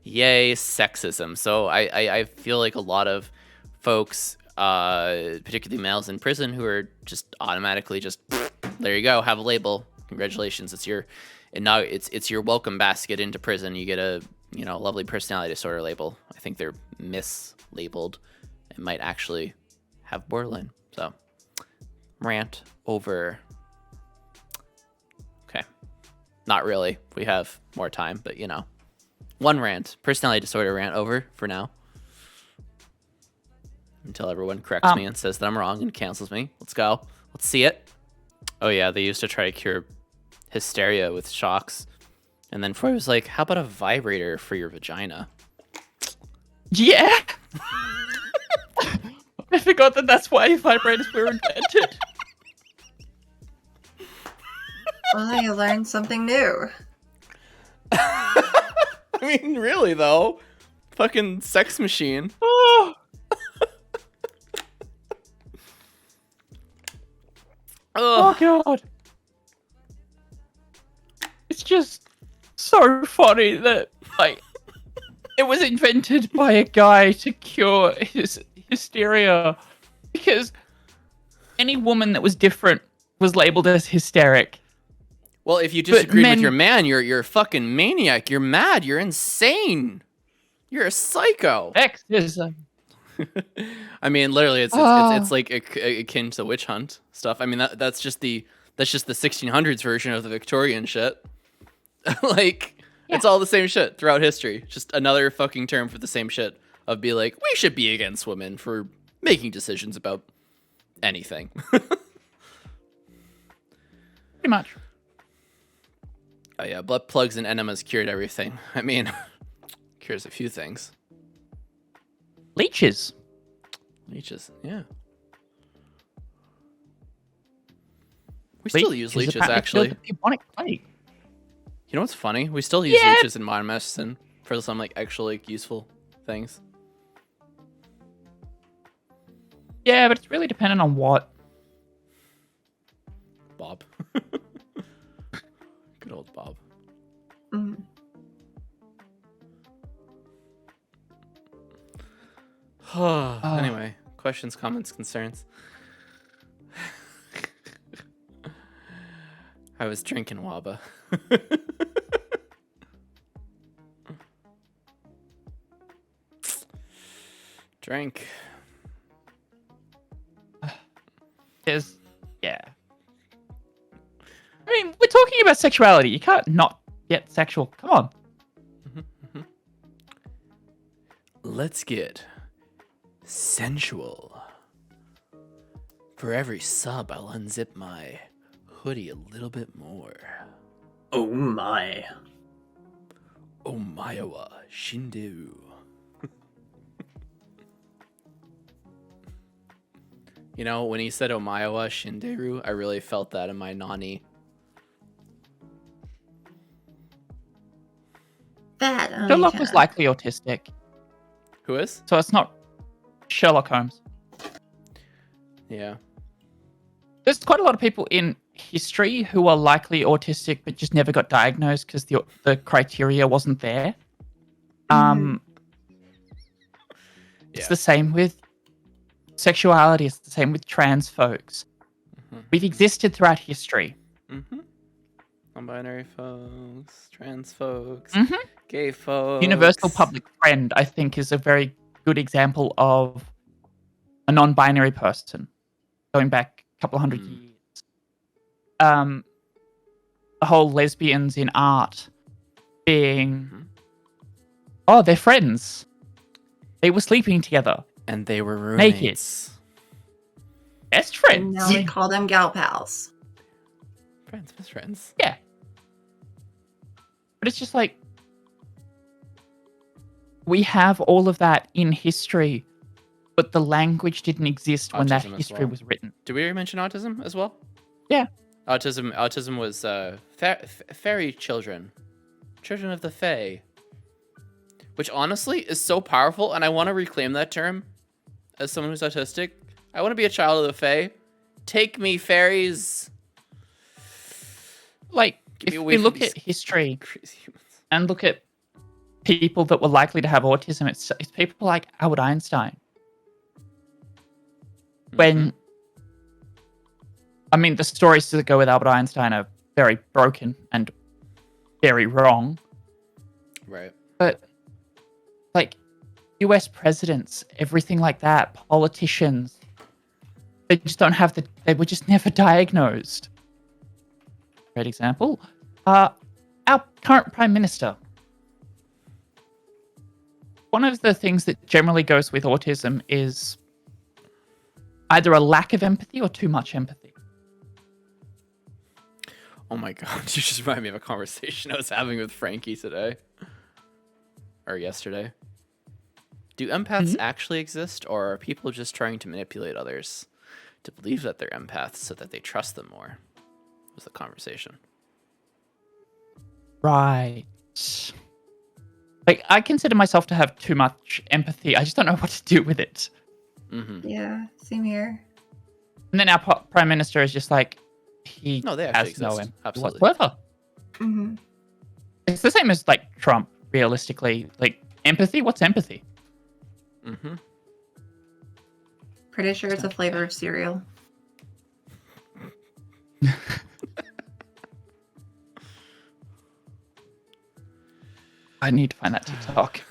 Yay, sexism. So I feel like a lot of folks, particularly males in prison, who are just automatically just, there you go, have a label. Congratulations, it's your welcome basket into prison. You get a lovely personality disorder label. I think they're mislabeled. It might actually have borderline. So, rant over. Okay, not really. We have more time, but one rant, personality disorder rant over for now. Until everyone corrects me and says that I'm wrong and cancels me. Let's go. Let's see it. Oh yeah, they used to try to cure hysteria with shocks. And then Freud was like, how about a vibrator for your vagina? Yeah. I forgot that that's why vibrators were invented. Well, you learned something new. I mean, really though. Fucking sex machine. Oh. Oh god. It's just so funny that it was invented by a guy to cure his hysteria, because any woman that was different was labeled as hysteric. Well, if you disagreed with your man, you're a fucking maniac. You're mad. You're insane. You're a psycho. Sexism. I mean, literally, it's like akin to witch hunt stuff. I mean, that's just the 1600s version of the Victorian shit. It's all the same shit throughout history. Just another fucking term for the same shit of be like, we should be against women for making decisions about anything. Pretty much. Oh yeah, blood plugs and enemas cured everything. I mean, cures a few things. Leeches, yeah. We still use leeches, actually. The bubonic plague. You know what's funny? We still use leeches in modern medicine for some actually useful things. Yeah, but it's really dependent on what. Bob. Good old Bob. Mm. Anyway, questions, comments, concerns. I was drinking Waba. Drink. Yeah. I mean, we're talking about sexuality. You can't not get sexual. Come on. Let's get sensual. For every sub, I'll unzip my hoodie a little bit more. Oh my. Omayawa Shinderu. You know, when he said Omayawa Shinderu, I really felt that in my nani. Sherlock was likely autistic. Who is? So it's not Sherlock Holmes. Yeah. There's quite a lot of people in history who are likely autistic but just never got diagnosed because the criteria wasn't there. It's the same with sexuality. It's the same with trans folks. We've existed throughout history. Non-binary folks, trans folks, gay folks. Universal public friend, I think, is a very good example of a non-binary person going back a couple of hundred years. The whole lesbians in art being, they're friends. They were sleeping together. And they were roommates. Naked. Best friends. And now we call them gal pals. Friends, best friends. Yeah. But it's just like, we have all of that in history, but the language didn't exist when that Autism as history well. was written. Did we already mention autism as well? Yeah. Autism was fairy children of the fae, which honestly is so powerful, and I want to reclaim that term as someone who's autistic. I want to be a child of the fae. Take me, fairies. Like, if we look at history and look at people that were likely to have autism, it's people like Albert Einstein. When, I mean, the stories that go with Albert Einstein are very broken and very wrong. Right. But, like, US presidents, everything like that, politicians, they just don't have they were just never diagnosed. Great example. Our current Prime Minister. One of the things that generally goes with autism is either a lack of empathy or too much empathy. Oh my god, you just remind me of a conversation I was having with Frankie today. Or yesterday. Do empaths actually exist, or are people just trying to manipulate others to believe that they're empaths so that they trust them more? Was the conversation. Right. Like, I consider myself to have too much empathy. I just don't know what to do with it. Yeah, same here. And then our Prime Minister is just like, they actually has exist. no empathy Absolutely. whatsoever. It's the same as, like, Trump, realistically. Like, empathy? What's empathy? Pretty sure it's a flavor of cereal. I need to find that TikTok.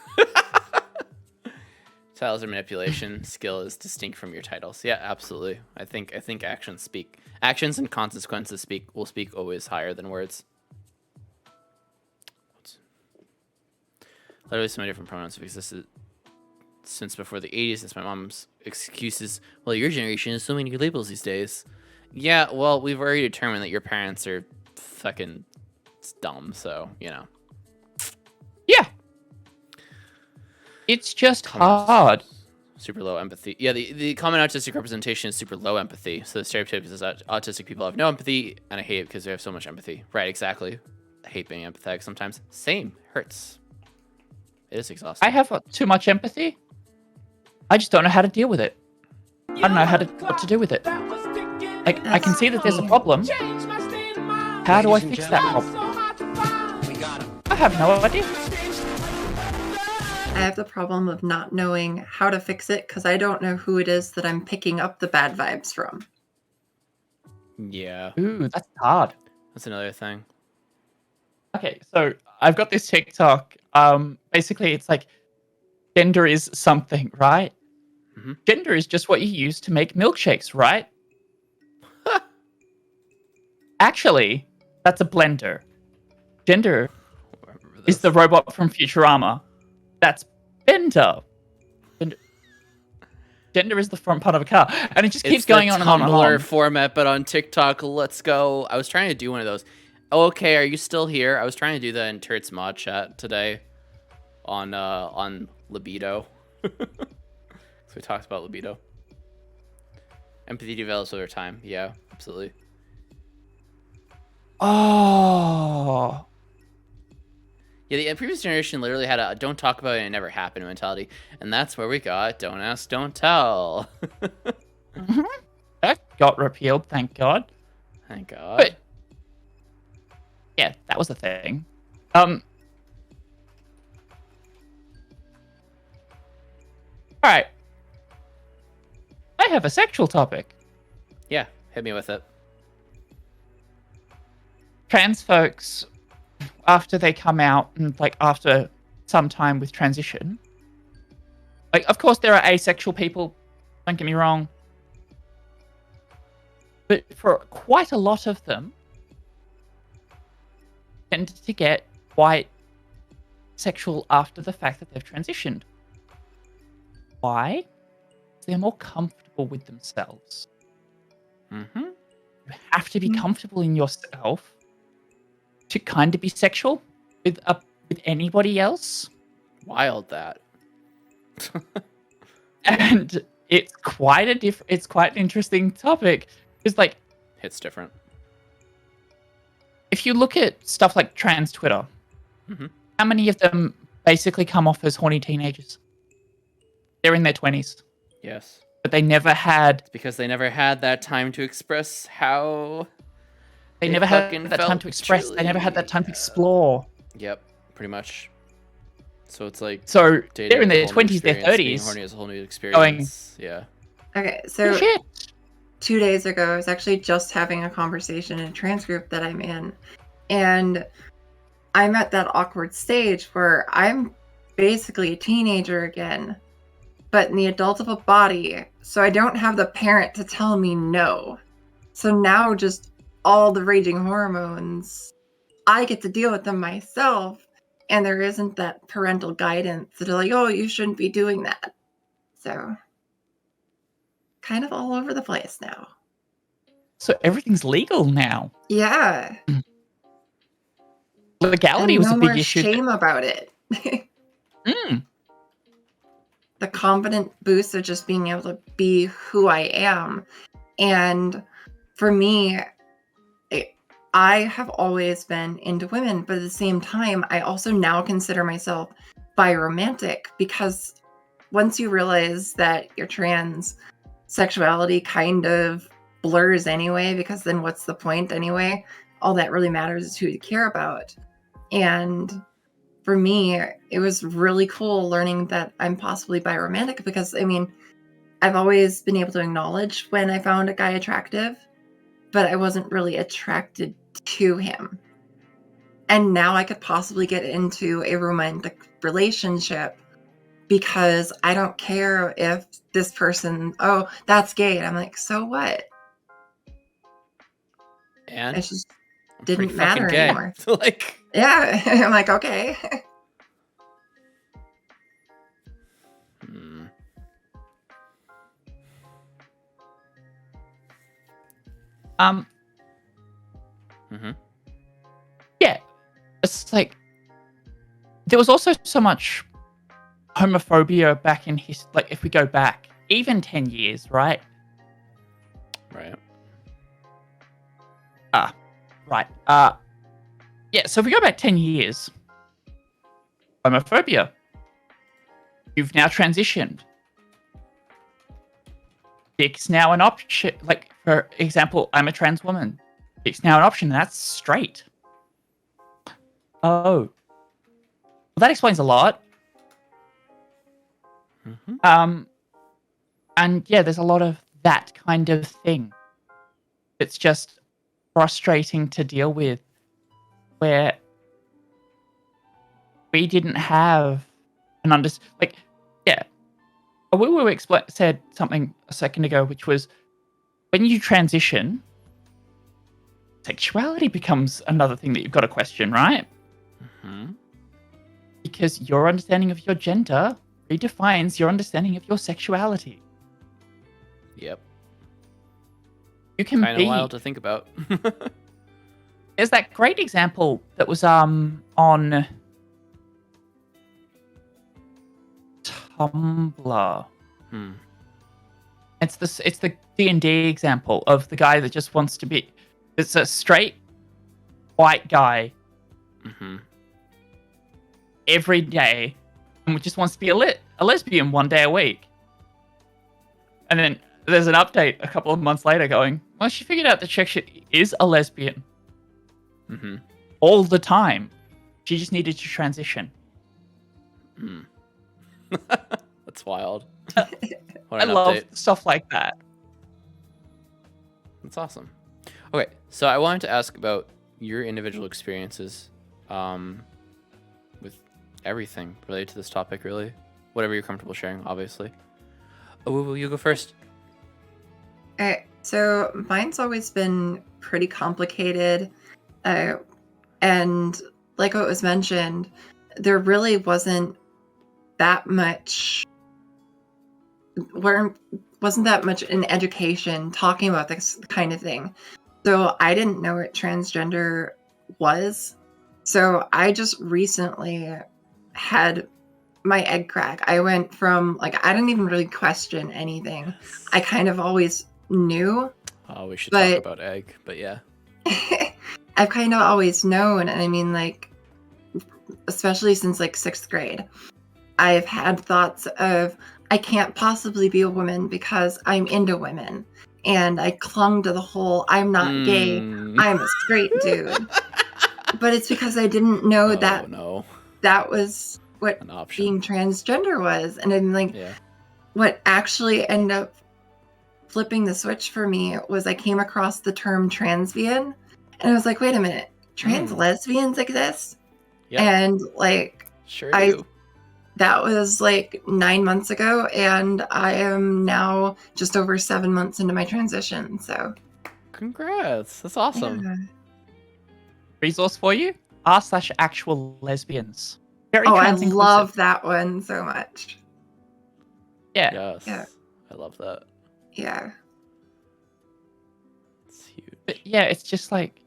Titles are manipulation. Skill is distinct from your titles. Yeah, absolutely. I think actions and consequences will speak always higher than words. Literally, so many different pronouns have existed since before the 80s. Since my mom's excuses, well, your generation has so many labels these days. Yeah, well, we've already determined that your parents are fucking dumb, so, you know. Yeah. It's just hard. Super low empathy. Yeah, the common autistic representation is super low empathy. So the stereotype is that autistic people have no empathy, and I hate it because they have so much empathy. Right, exactly. I hate being empathetic sometimes. Same. Hurts. It is exhausting. I have too much empathy. I just don't know how to deal with it. I don't know what to do with it. I can see that there's a problem. How do I fix that problem? I have no idea. I have the problem of not knowing how to fix it because I don't know who it is that I'm picking up the bad vibes from. Yeah. Ooh, that's hard. That's another thing. Okay, so I've got this TikTok. Basically, it's like gender is something, right? Gender is just what you use to make milkshakes, right? Actually, that's a blender. Gender is the robot from Futurama. That's Bender. Gender is the front part of a car. And it just keeps going on and on and on. Tumblr format, but on TikTok. Let's go. I was trying to do one of those. Okay, are you still here? I was trying to do that in Turt's mod chat today on libido. So we talked about libido. Empathy develops over time. Yeah, absolutely. Oh. Yeah, the previous generation literally had a don't talk about it and it never happened mentality. And that's where we got don't ask, don't tell. That got repealed, thank God. Thank God. But, yeah, that was the thing. Alright. I have a sexual topic. Yeah, hit me with it. Trans folks, after they come out and like after some time with transition, like of course there are asexual people, don't get me wrong, but for quite a lot of them tend to get quite sexual after the fact that they've transitioned. Why? They're more comfortable with themselves. You have to be comfortable in yourself to kind of be sexual with anybody else. Wild that. And it's quite an interesting topic. It's like hits different. if you look at stuff like trans Twitter, Mhm. how many of them basically come off as horny teenagers? They're in their 20s, Yes. but they never had It's because they never had that time to express how they they never fucking had that time felt to express. They never had that time to truly. explore. Yep, pretty much. So it's like So dating they're in is a their whole new 20s, their experience, being 30s, horny is a whole new experience. Yeah. Okay, oh, so shit. 2 days ago, I was actually just having a conversation in a trans group that I'm in, and I'm at that awkward stage where I'm basically a teenager again, but in the adult of a body, so I don't have the parent to tell me no. So now just all the raging hormones, I get to deal with them myself, and there isn't that parental guidance that are like, oh, you shouldn't be doing that. So kind of all over the place now. So everything's legal now. Yeah. Legality And was no a big more issue. shame about it. Mm. The confident boost of just being able to be who I am. And for me, I have always been into women, but at the same time, I also now consider myself biromantic, because once you realize that you're trans, sexuality kind of blurs anyway, because then what's the point anyway? All that really matters is who you care about. And for me, it was really cool learning that I'm possibly biromantic, because I mean, I've always been able to acknowledge when I found a guy attractive, but I wasn't really attracted to him. And now I could possibly get into a romantic relationship because I don't care if this person, oh, that's gay. And I'm like, so what? And It just I'm pretty didn't matter fucking gay. anymore. Like, Yeah. I'm like, okay. hmm. Mhm. Yeah, it's like there was also so much homophobia back in his, like, if we go back even 10 years, right? Right. Right. Yeah, so if we go back 10 years, homophobia. You've now transitioned. Dick's now an option. Like, for example, I'm a trans woman. Dick's now an option, and that's straight. Oh. Well, that explains a lot. Mhm. And yeah, there's a lot of that kind of thing. It's just frustrating to deal with, where we didn't have an like, yeah. Awoowoo said something a second ago, which was when you transition, sexuality becomes another thing that you've got to question, right? Mhm. Because your understanding of your gender redefines your understanding of your sexuality. Yep. You can Kind of be. wild to think about. There's that great example that was on Tumblr. Hmm. It's the D&D example of the guy that just wants to be. It's a straight white guy Mhm. every day, and just wants to be a lesbian one day a week. And then there's an update a couple of months later going, well, she figured out that she is a lesbian Mhm. all the time. She just needed to transition. Hmm. That's wild. What I an love update. stuff like that. That's awesome. Okay, so I wanted to ask about your individual experiences with everything related to this topic, really. Whatever you're comfortable sharing, obviously. Awoowoo, you go first. Okay, so mine's always been pretty complicated. And like what was mentioned, there really wasn't that much wasn't that much in education talking about this kind of thing. So I didn't know what transgender was. So I just recently had my egg crack. I went from, like, I didn't even really question anything. I kind of always knew. Oh, we should But- talk about egg, but yeah. I've kind of always known, and I mean, like, especially since like 6th grade, I've had thoughts of I can't possibly be a woman because I'm into women. And I clung to the whole I'm not gay, I'm a straight dude. But it's because I didn't know that that was what An option. being transgender was. And then like Yeah. what actually ended up flipping the switch for me was I came across the term transvian, and I was like, wait a minute, trans lesbians exist? Yep. And like Sure do. that was like 9 months ago, and I am now just over 7 months into my transition. So Congrats. That's awesome. yeah. Resource for you: r/actual lesbians. Very Oh, I trans inclusive. love that one so much. Yeah. Yes. Yeah. I love that. Yeah. It's huge. But yeah, it's just like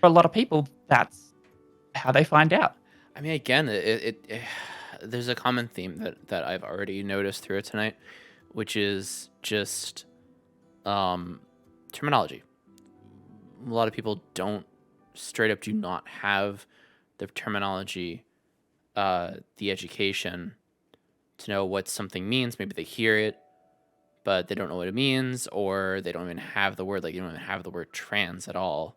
for a lot of people, that's how they find out. I mean, again, it there's a common theme that I've already noticed through it tonight, which is just terminology. A lot of people straight up do not have the terminology, the education to know what something means. Maybe they hear it, but they don't know what it means, or they don't even have the word, like, you don't even have the word trans at all.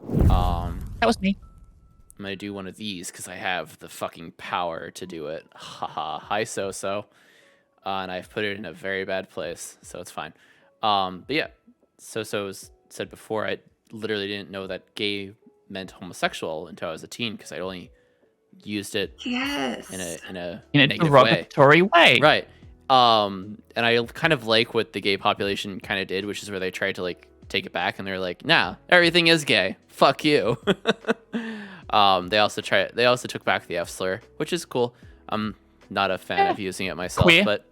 That was me. I'm gonna do one of these because I have the fucking power to do it. Haha. Hi, so. And I've put it in a very bad place, so it's fine. But yeah, so said before, I literally didn't know that gay meant homosexual until I was a teen because I only used it Yes. in a In a negative way. derogatory way. Right. And I kind of like what the gay population kind of did, which is where they tried to like take it back, and they're like, nah, everything is gay. Fuck you. They also took back the F slur, which is cool. I'm not a fan of using it myself, Queer. but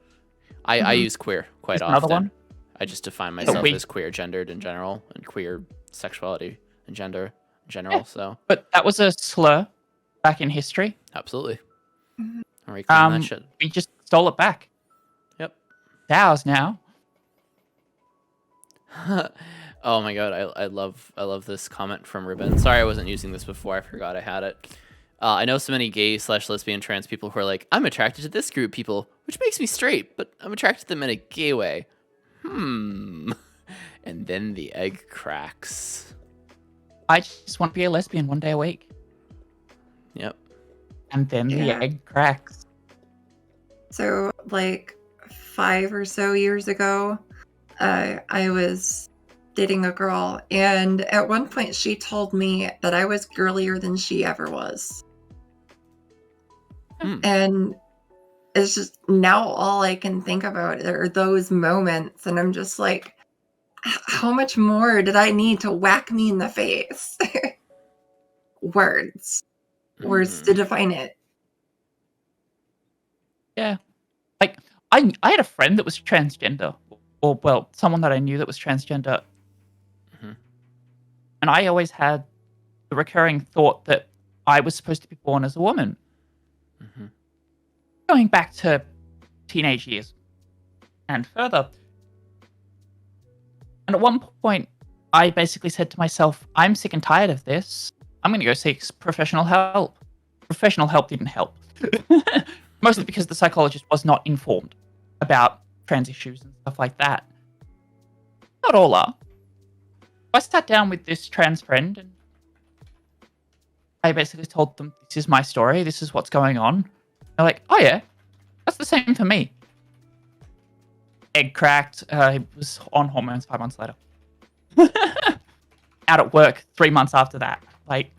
I use queer quite Is often. another one? I just define myself we- as queer gendered in general and queer sexuality and gender in general. Yeah. So But that was a slur back in history. absolutely. Mhm. I'll reclaim that shit. We just stole it back. Yep. It's ours now. Oh my god, I love this comment from Ribbon. Sorry I wasn't using this before. I forgot I had it. I know so many gay/lesbian trans people who are like, I'm attracted to this group of people, which makes me straight, but I'm attracted to them in a gay way. And then the egg cracks. I just want to be a lesbian one day a week. Yep. And then the Yeah. egg cracks. So like 5 or so years ago, I was dating a girl, and at one point she told me that I was girlier than she ever was. And it's just now all I can think about are those moments, and I'm just like, how much more did I need to whack me in the face? Words to define it. Yeah. Like, I had a friend that was transgender. Or, well, someone that I knew that was transgender. Mhm. And I always had the recurring thought that I was supposed to be born as a woman. Mhm. Going back to teenage years and further. And at one point, I basically said to myself, I'm sick and tired of this. I'm going to go seek professional help. Professional help didn't help. Mostly because the psychologist was not informed about trans issues and stuff like that. Not all are. I sat down with this trans friend and I basically told them, this is my story, this is what's going on. They're like, oh yeah, that's the same for me. Egg cracked, he was on hormones 5 months later. Out at work 3 months after that. Like,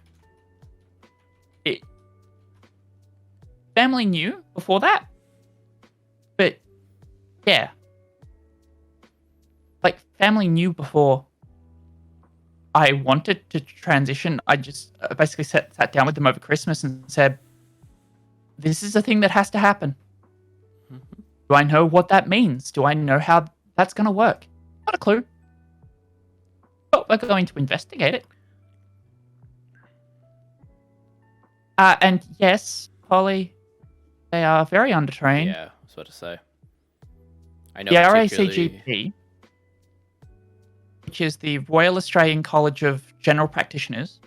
family knew before that. But, yeah. Like, family knew before I wanted to transition. I just basically sat down with them over Christmas and said, this is a thing that has to happen. Mm-hmm. Do I know what that means? Do I know how that's going to work? Not a clue. But we're going to investigate it. And yes, Polly, they are very undertrained. Yeah, I was about to say. I know The particularly... RACGP, which is the Royal Australian College of General Practitioners,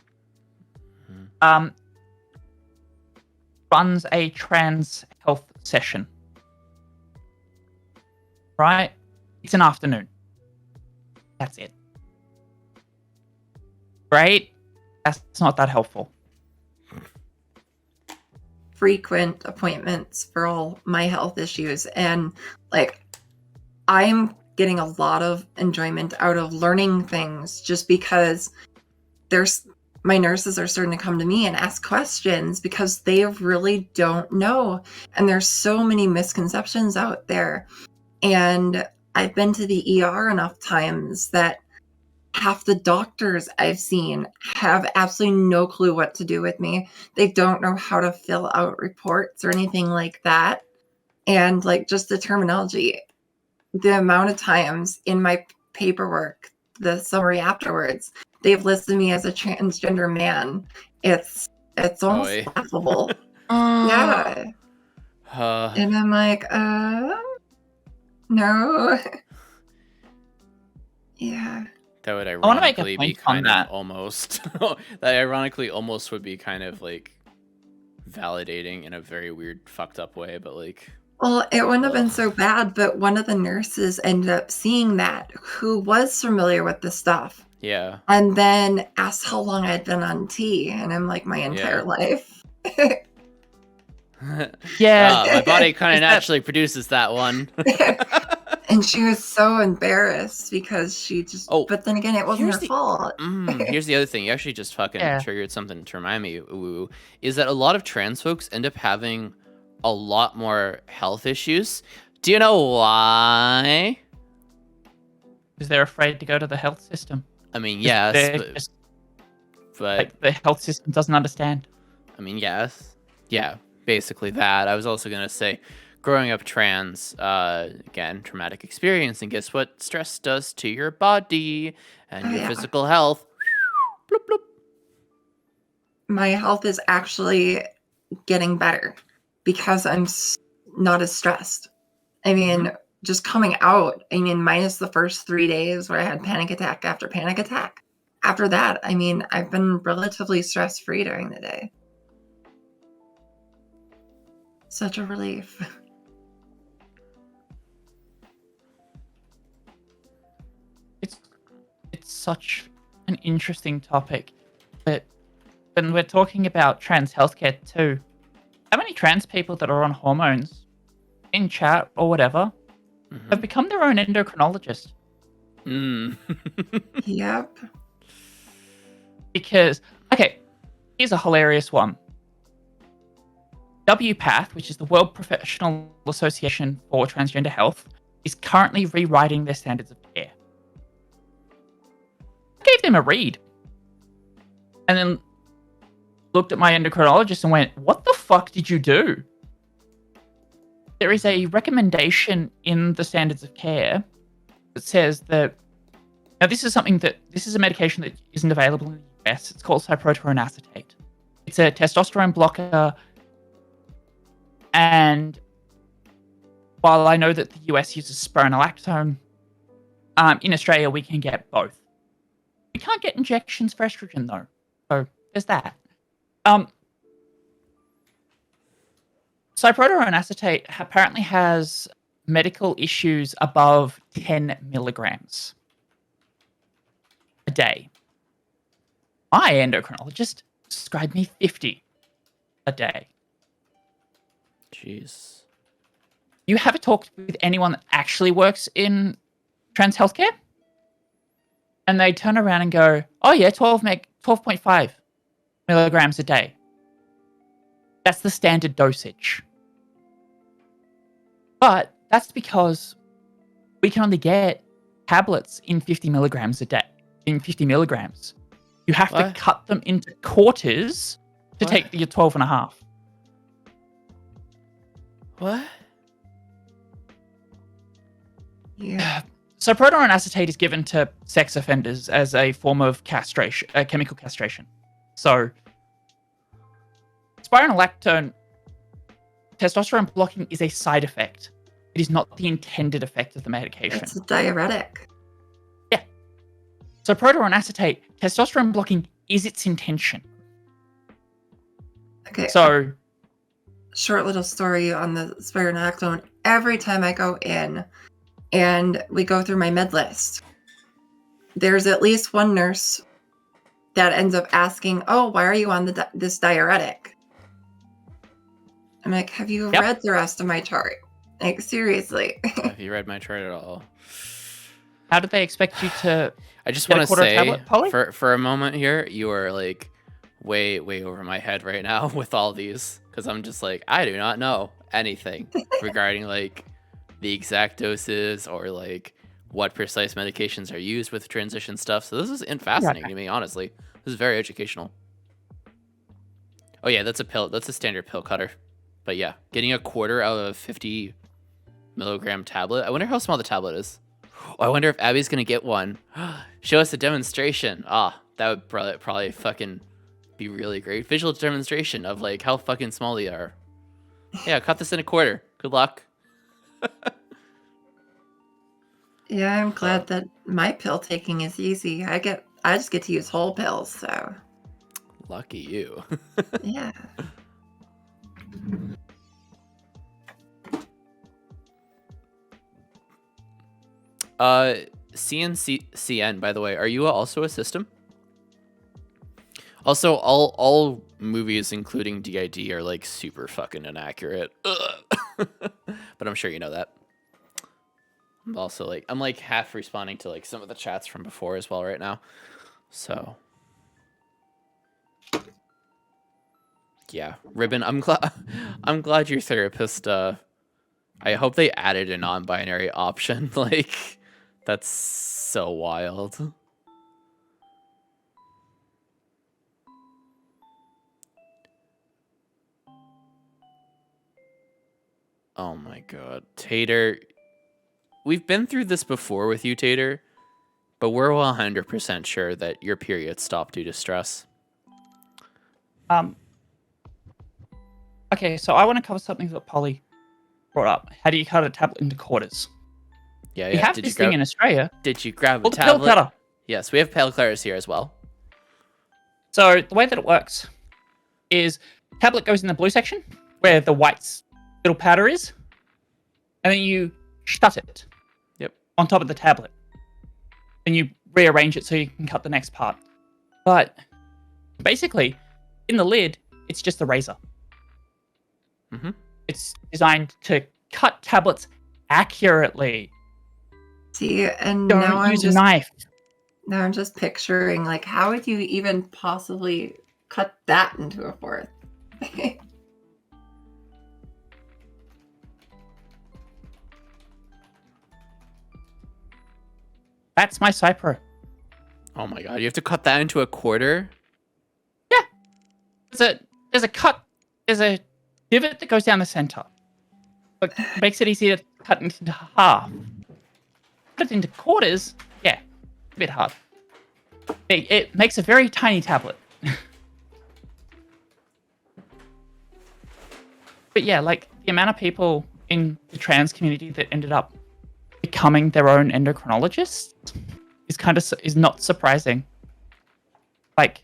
runs a trans health session. Right? It's an afternoon. That's it. Great. That's not that helpful. Frequent appointments for all my health issues. And like, I'm getting a lot of enjoyment out of learning things just because my nurses are starting to come to me and ask questions because they really don't know. And there's so many misconceptions out there. And I've been to the ER enough times that half the doctors I've seen have absolutely no clue what to do with me. They don't know how to fill out reports or anything like that. And like just the terminology, the amount of times in my paperwork, the summary afterwards, they've listed me as a transgender man. It's almost laughable. Yeah. And I'm like, no. Yeah. That would I wanna make a ironically be point on kind that. of almost that ironically almost would be kind of like validating in a very weird fucked up way, but like, Well, it wouldn't have been so bad, but one of the nurses ended up seeing that who was familiar with the stuff. yeah. And then asked how long I'd been on T, and I'm like, my entire life. Yeah. My body kind Is of that- naturally produces that one. And she was so embarrassed because she just. Oh, But then again, it wasn't here's her the- fault. Here's the other thing. You actually just fucking Yeah. triggered something to remind me, Awoowoo, is that a lot of trans folks end up having a lot more health issues. Do you know why? Because they're afraid to go to the health system. I mean, 'Cause yes, they're just, but like, the health system doesn't understand. I mean, yes. Yeah, basically that. I was also going to say, growing up trans, again, traumatic experience. And guess what stress does to your body and Oh, your yeah. physical health? Bloop, bloop. My health is actually getting better because I'm not as stressed. I mean, just coming out, I mean, minus the first 3 days where I had panic attack after panic attack. After that, I mean, I've been relatively stress-free during the day. Such a relief. It's such an interesting topic, but when we're talking about trans healthcare too, how many trans people that are on hormones in chat or whatever have become their own endocrinologist? Yep. Because, okay, here's a hilarious one. WPATH, which is the World Professional Association for Transgender Health, is currently rewriting their standards of care. I gave them a read. And then looked at my endocrinologist and went, what the fuck did you do? There is a recommendation in the standards of care that says that, now this is a medication that isn't available in the US. It's called cyproterone acetate. It's a testosterone blocker. And while I know that the US uses spironolactone, in Australia we can get both. We can't get injections for estrogen though. So there's that. Cyproterone acetate apparently has medical issues above 10 milligrams a day. My endocrinologist prescribed me 50 a day. Jeez. You have talked with anyone that actually works in trans healthcare? And they turn around and go, oh yeah, 12.5 milligrams a day. That's the standard dosage. But that's because we can only get tablets in 50 milligrams a day. In 50 milligrams. You have to cut them into quarters to take your 12.5. What? Yeah. Cyproterone acetate is given to sex offenders as a form of castration, chemical castration. So, spironolactone, testosterone blocking is a side effect. It is not the intended effect of the medication. It's a diuretic. Yeah. So proteron acetate, testosterone blocking is its intention. Okay. So Short little story on the spironolactone. Every time I go in and we go through my med list, there's at least one nurse that ends up asking, "Oh, why are you on this diuretic?" I'm like, "Have you read the rest of my chart? Like, seriously." Have you read my chart at all? how did they expect you to? I just Get a want to quarter say, tablet, Polly? for a moment here, you are like way over my head right now with all these, because I'm just like, I do not know anything regarding like the exact doses or like what precise medications are used with transition stuff. So this is fascinating to me, honestly. This is very educational. Oh yeah, that's a pill. That's a standard pill cutter. But yeah, getting a quarter out of a 50 milligram tablet. I wonder how small the tablet is. Oh, I wonder if Abby's gonna get one. Show us a demonstration. That would probably fucking be really great. Visual demonstration of like how fucking small they are. Yeah, cut this in a quarter. Good luck. Yeah, I'm glad that my pill taking is easy. I just get to use whole pills, so Lucky you. yeah. CN, by the way, are you also a system? Also, all movies, including DID, are like super fucking inaccurate. But I'm sure you know that. I'm also like, I'm like half responding to like some of the chats from before as well right now. So yeah, Ribbon, I'm glad your therapist, I hope they added a non-binary option. Like, that's so wild. Oh my god. Tater, we've been through this before with you, Tater, but we're 100% sure that your period stopped due to stress. Okay, so I want to cover something that Polly brought up. How do you cut a tablet into quarters? Yeah, We have this thing in Australia. Did you grab a called the tablet? pill cutter. Yes, we have pill cutters here as well. So the way that it works is tablet goes in the blue section where the white little powder is, and then you shut it. Yep. On top of the tablet, and you rearrange it so you can cut the next part. But basically, in the lid, it's just a razor. Mm-hmm. It's designed to cut tablets accurately. See, and Don't now use a knife. Now I'm just picturing, like, how would you even possibly cut that into a fourth? That's my Cypro. Oh my god, you have to cut that into a quarter? Yeah. There's a divot that goes down the center. But makes it easier to cut it into half. Cut it into quarters, yeah, a bit hard. It makes a very tiny tablet. But yeah, like the amount of people in the trans community that ended up becoming their own endocrinologists is not surprising. Like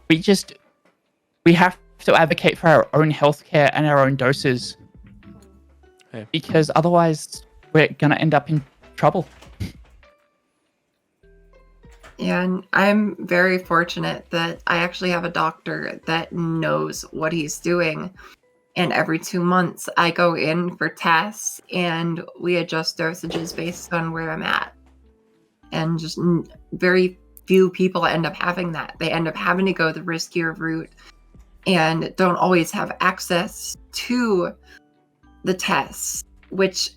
we have to advocate for our own healthcare and our own doses. Okay. Because otherwise we're gonna end up in trouble. Yeah, and I'm very fortunate that I actually have a doctor that knows what he's doing. And every 2 months, I go in for tests and we adjust dosages based on where I'm at. And just very few people end up having that. They end up having to go the riskier route and don't always have access to the tests, which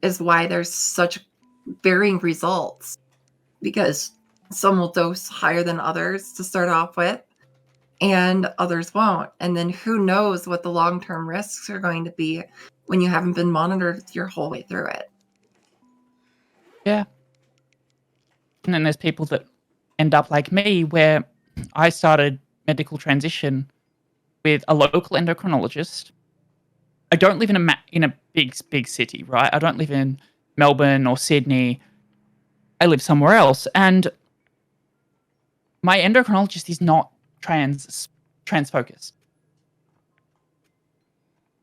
is why there's such varying results, because some will dose higher than others to start off with, and others won't. And then who knows what the long-term risks are going to be when you haven't been monitored your whole way through it. Yeah. And then there's people that end up like me, where I started medical transition with a local endocrinologist. I don't live in a big city, right? I don't live in Melbourne or Sydney. I live somewhere else. And my endocrinologist is not trans focused.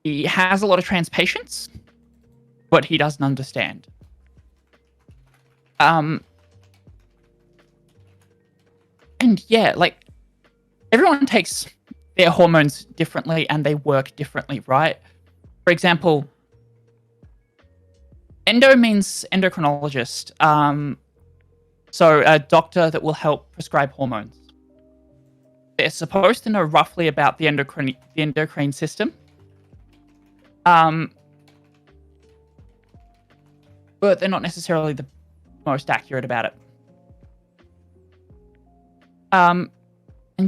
He has a lot of trans patients, but he doesn't understand. And yeah, like everyone takes their hormones differently and they work differently, right? For example, endo means endocrinologist. So a doctor that will help prescribe hormones. They're supposed to know roughly about the endocrine system. But they're not necessarily the most accurate about it. And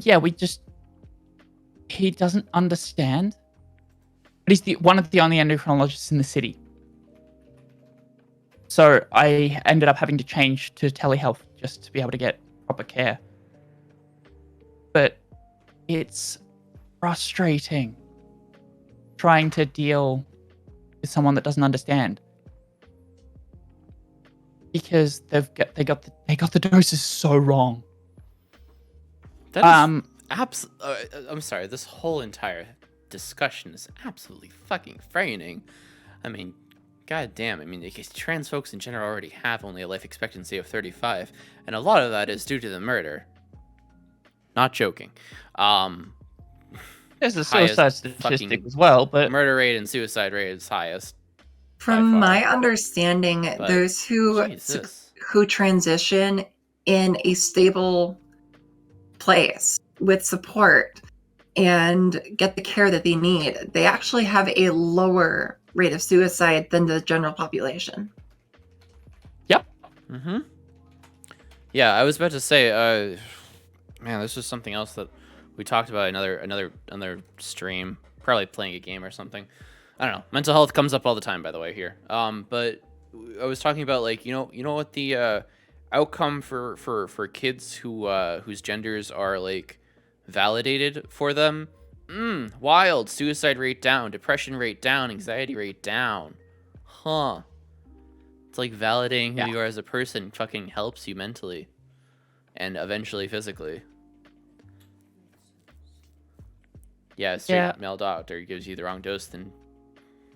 yeah, he doesn't understand. But he's one of the only endocrinologists in the city. So I ended up having to change to telehealth just to be able to get proper care. But it's frustrating trying to deal with someone that doesn't understand. Because they got the doses so wrong. That is I'm sorry, this whole entire discussion is absolutely fucking frightening. I mean, god damn, I mean, because trans folks in general already have only a life expectancy of 35, and a lot of that is due to the murder. Not joking. There's a suicide statistic as well, but murder rate and suicide rate is highest. From my understanding, But those who transition in a stable place with support and get the care that they need, they actually have a lower rate of suicide than the general population. Yep. Mm-hmm. Yeah, I was about to say, man, this was something else that we talked about another stream, probably playing a game or something. I don't know. Mental health comes up all the time, by the way, here. But I was talking about, like, you know what the outcome for kids whose genders are like validated for them. Wild. Suicide rate down, depression rate down, anxiety rate down. Huh. It's like validating who you are as a person fucking helps you mentally and eventually physically. Yeah, straight male doctor gives you the wrong dose, then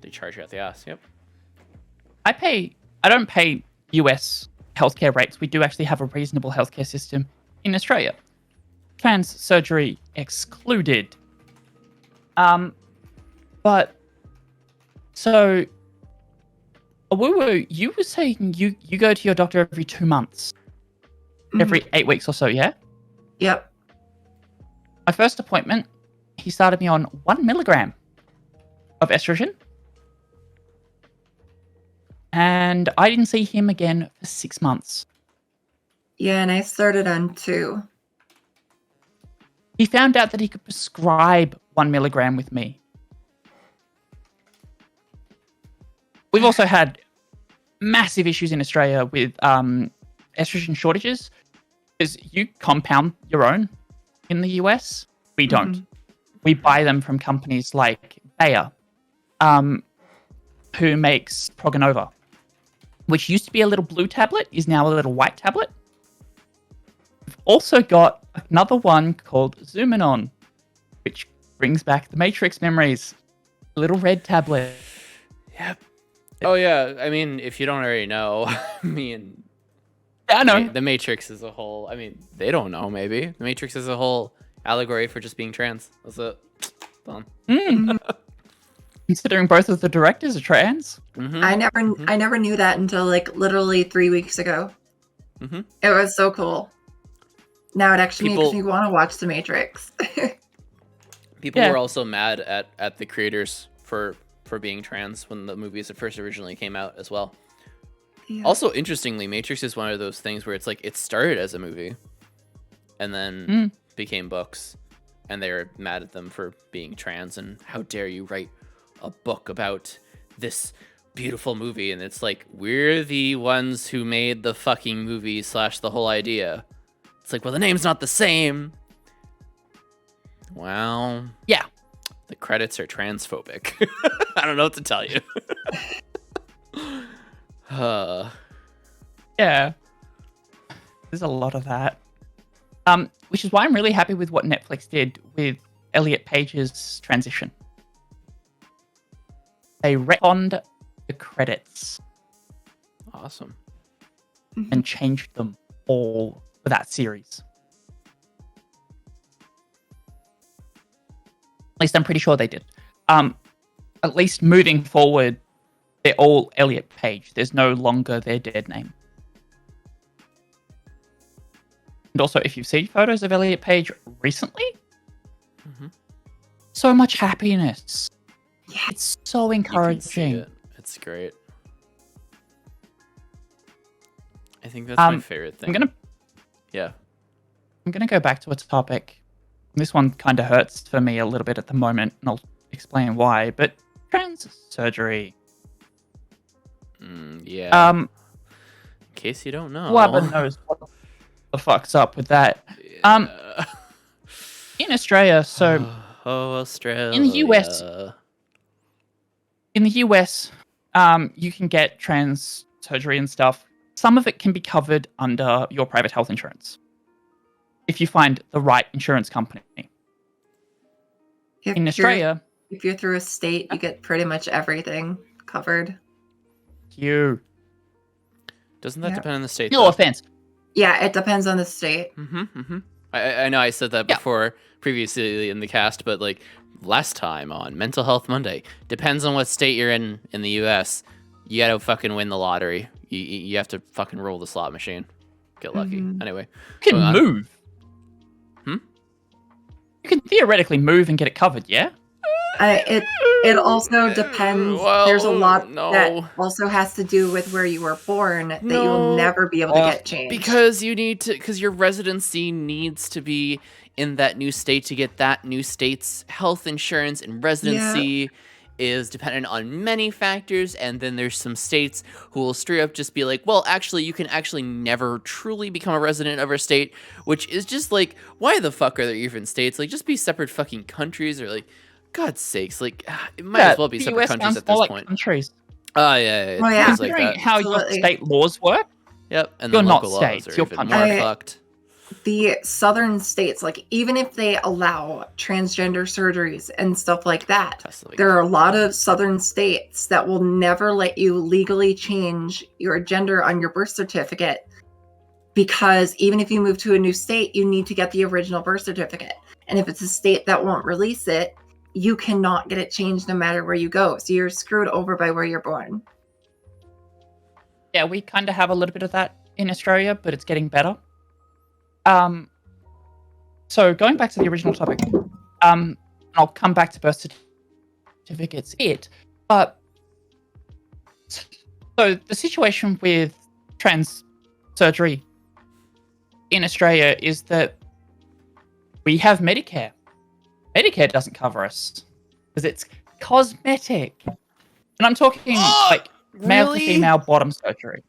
they charge you out the ass. Yep. I don't pay US healthcare rates. We do actually have a reasonable healthcare system in Australia. Trans surgery excluded. But so Awoowoo, you were saying you go to your doctor every 2 months, every 8 weeks or so, yeah? Yep. My first appointment, he started me on 1 milligram of estrogen. And I didn't see him again for 6 months. Yeah, and I started on 2. He found out that he could prescribe 1 milligram with me. We've also had massive issues in Australia with estrogen shortages because you compound your own in the US. We don't. Mm-hmm. We buy them from companies like Bayer, who makes Proganova, which used to be a little blue tablet, is now a little white tablet. We've also got another one called Zoominon, which brings back the Matrix memories. A little red tablet. Yep. Oh yeah, I mean, if you don't already know, me and I know the Matrix as a whole. I mean, they don't know. Maybe the Matrix as a whole allegory for just being trans. That's it. Done. Considering both of the directors are trans. Mm-hmm. I never knew that until like literally 3 weeks ago. Mm-hmm. It was so cool. Now it actually makes me want to watch The Matrix. People were also mad at the creators for being trans when the movies first originally came out as well. Yeah. Also, interestingly, Matrix is one of those things where it's like it started as a movie and then became books, and they were mad at them for being trans and how dare you write a book about this beautiful movie. And it's like, we're the ones who made the fucking movie / the whole idea. It's like, well, the name's not the same. Well, yeah, the credits are transphobic. I don't know what to tell you. Yeah, there's a lot of that. Which is why I'm really happy with what Netflix did with Elliot Page's transition. They retconned the credits Awesome. and changed them all for that series. At least I'm pretty sure they did. At least moving forward, they're all Elliot Page. There's no longer their dead name. And also, if you've seen photos of Elliot Page recently, so much happiness. Yeah. It's so You can see encouraging. it. It's great. I think that's my favorite thing. I'm gonna go back to a topic. This one kind of hurts for me a little bit at the moment, and I'll explain why. But trans surgery. Yeah. In case you don't know. Waba knows what the fuck's up with that. Yeah. In Australia, so Australia. in the US, you can get trans surgery and stuff. Some of it can be covered under your private health insurance if you find the right insurance company. In Australia, if you're through a state, you get pretty much everything covered. Doesn't that depend on the state? No offense. Yeah, it depends on the state. I know I said that before previously in the cast, but like last time on Mental Health Monday, depends on what state you're in the US. You gotta fucking win the lottery. You have to fucking roll the slot machine. Get lucky. Anyway. You can move. You can theoretically move and get it covered, yeah? It also depends. Well, There's a lot no. that also has to do with where you were born that you'll never be able to get changed. Because your residency needs to be in that new state to get that new state's health insurance, and residency is dependent on many factors, and then there's some states who will straight up just be like, well, actually, you can actually never truly become a resident of our state, which is just like, why the fuck are there even states? Like, just be separate fucking countries, or like, God's sakes, like, it might as well be separate countries at this point. Countries. Yeah. Well, yeah. Things like Considering that. how your state laws work, Yep, and you're the not local laws states, are you're even more countries. fucked. The southern states, like even if they allow transgender surgeries and stuff like that, there are a lot of southern states that will never let you legally change your gender on your birth certificate, because even if you move to a new state, you need to get the original birth certificate. And if it's a state that won't release it, you cannot get it changed no matter where you go. So you're screwed over by where you're born. yeah, we kind of have a little bit of that in Australia, but it's getting better. So going back to the original topic, I'll come back to birth certificates. But so the situation with trans surgery in Australia is that we have Medicare. Medicare doesn't cover us because it's cosmetic, and I'm talking like male to female bottom surgery.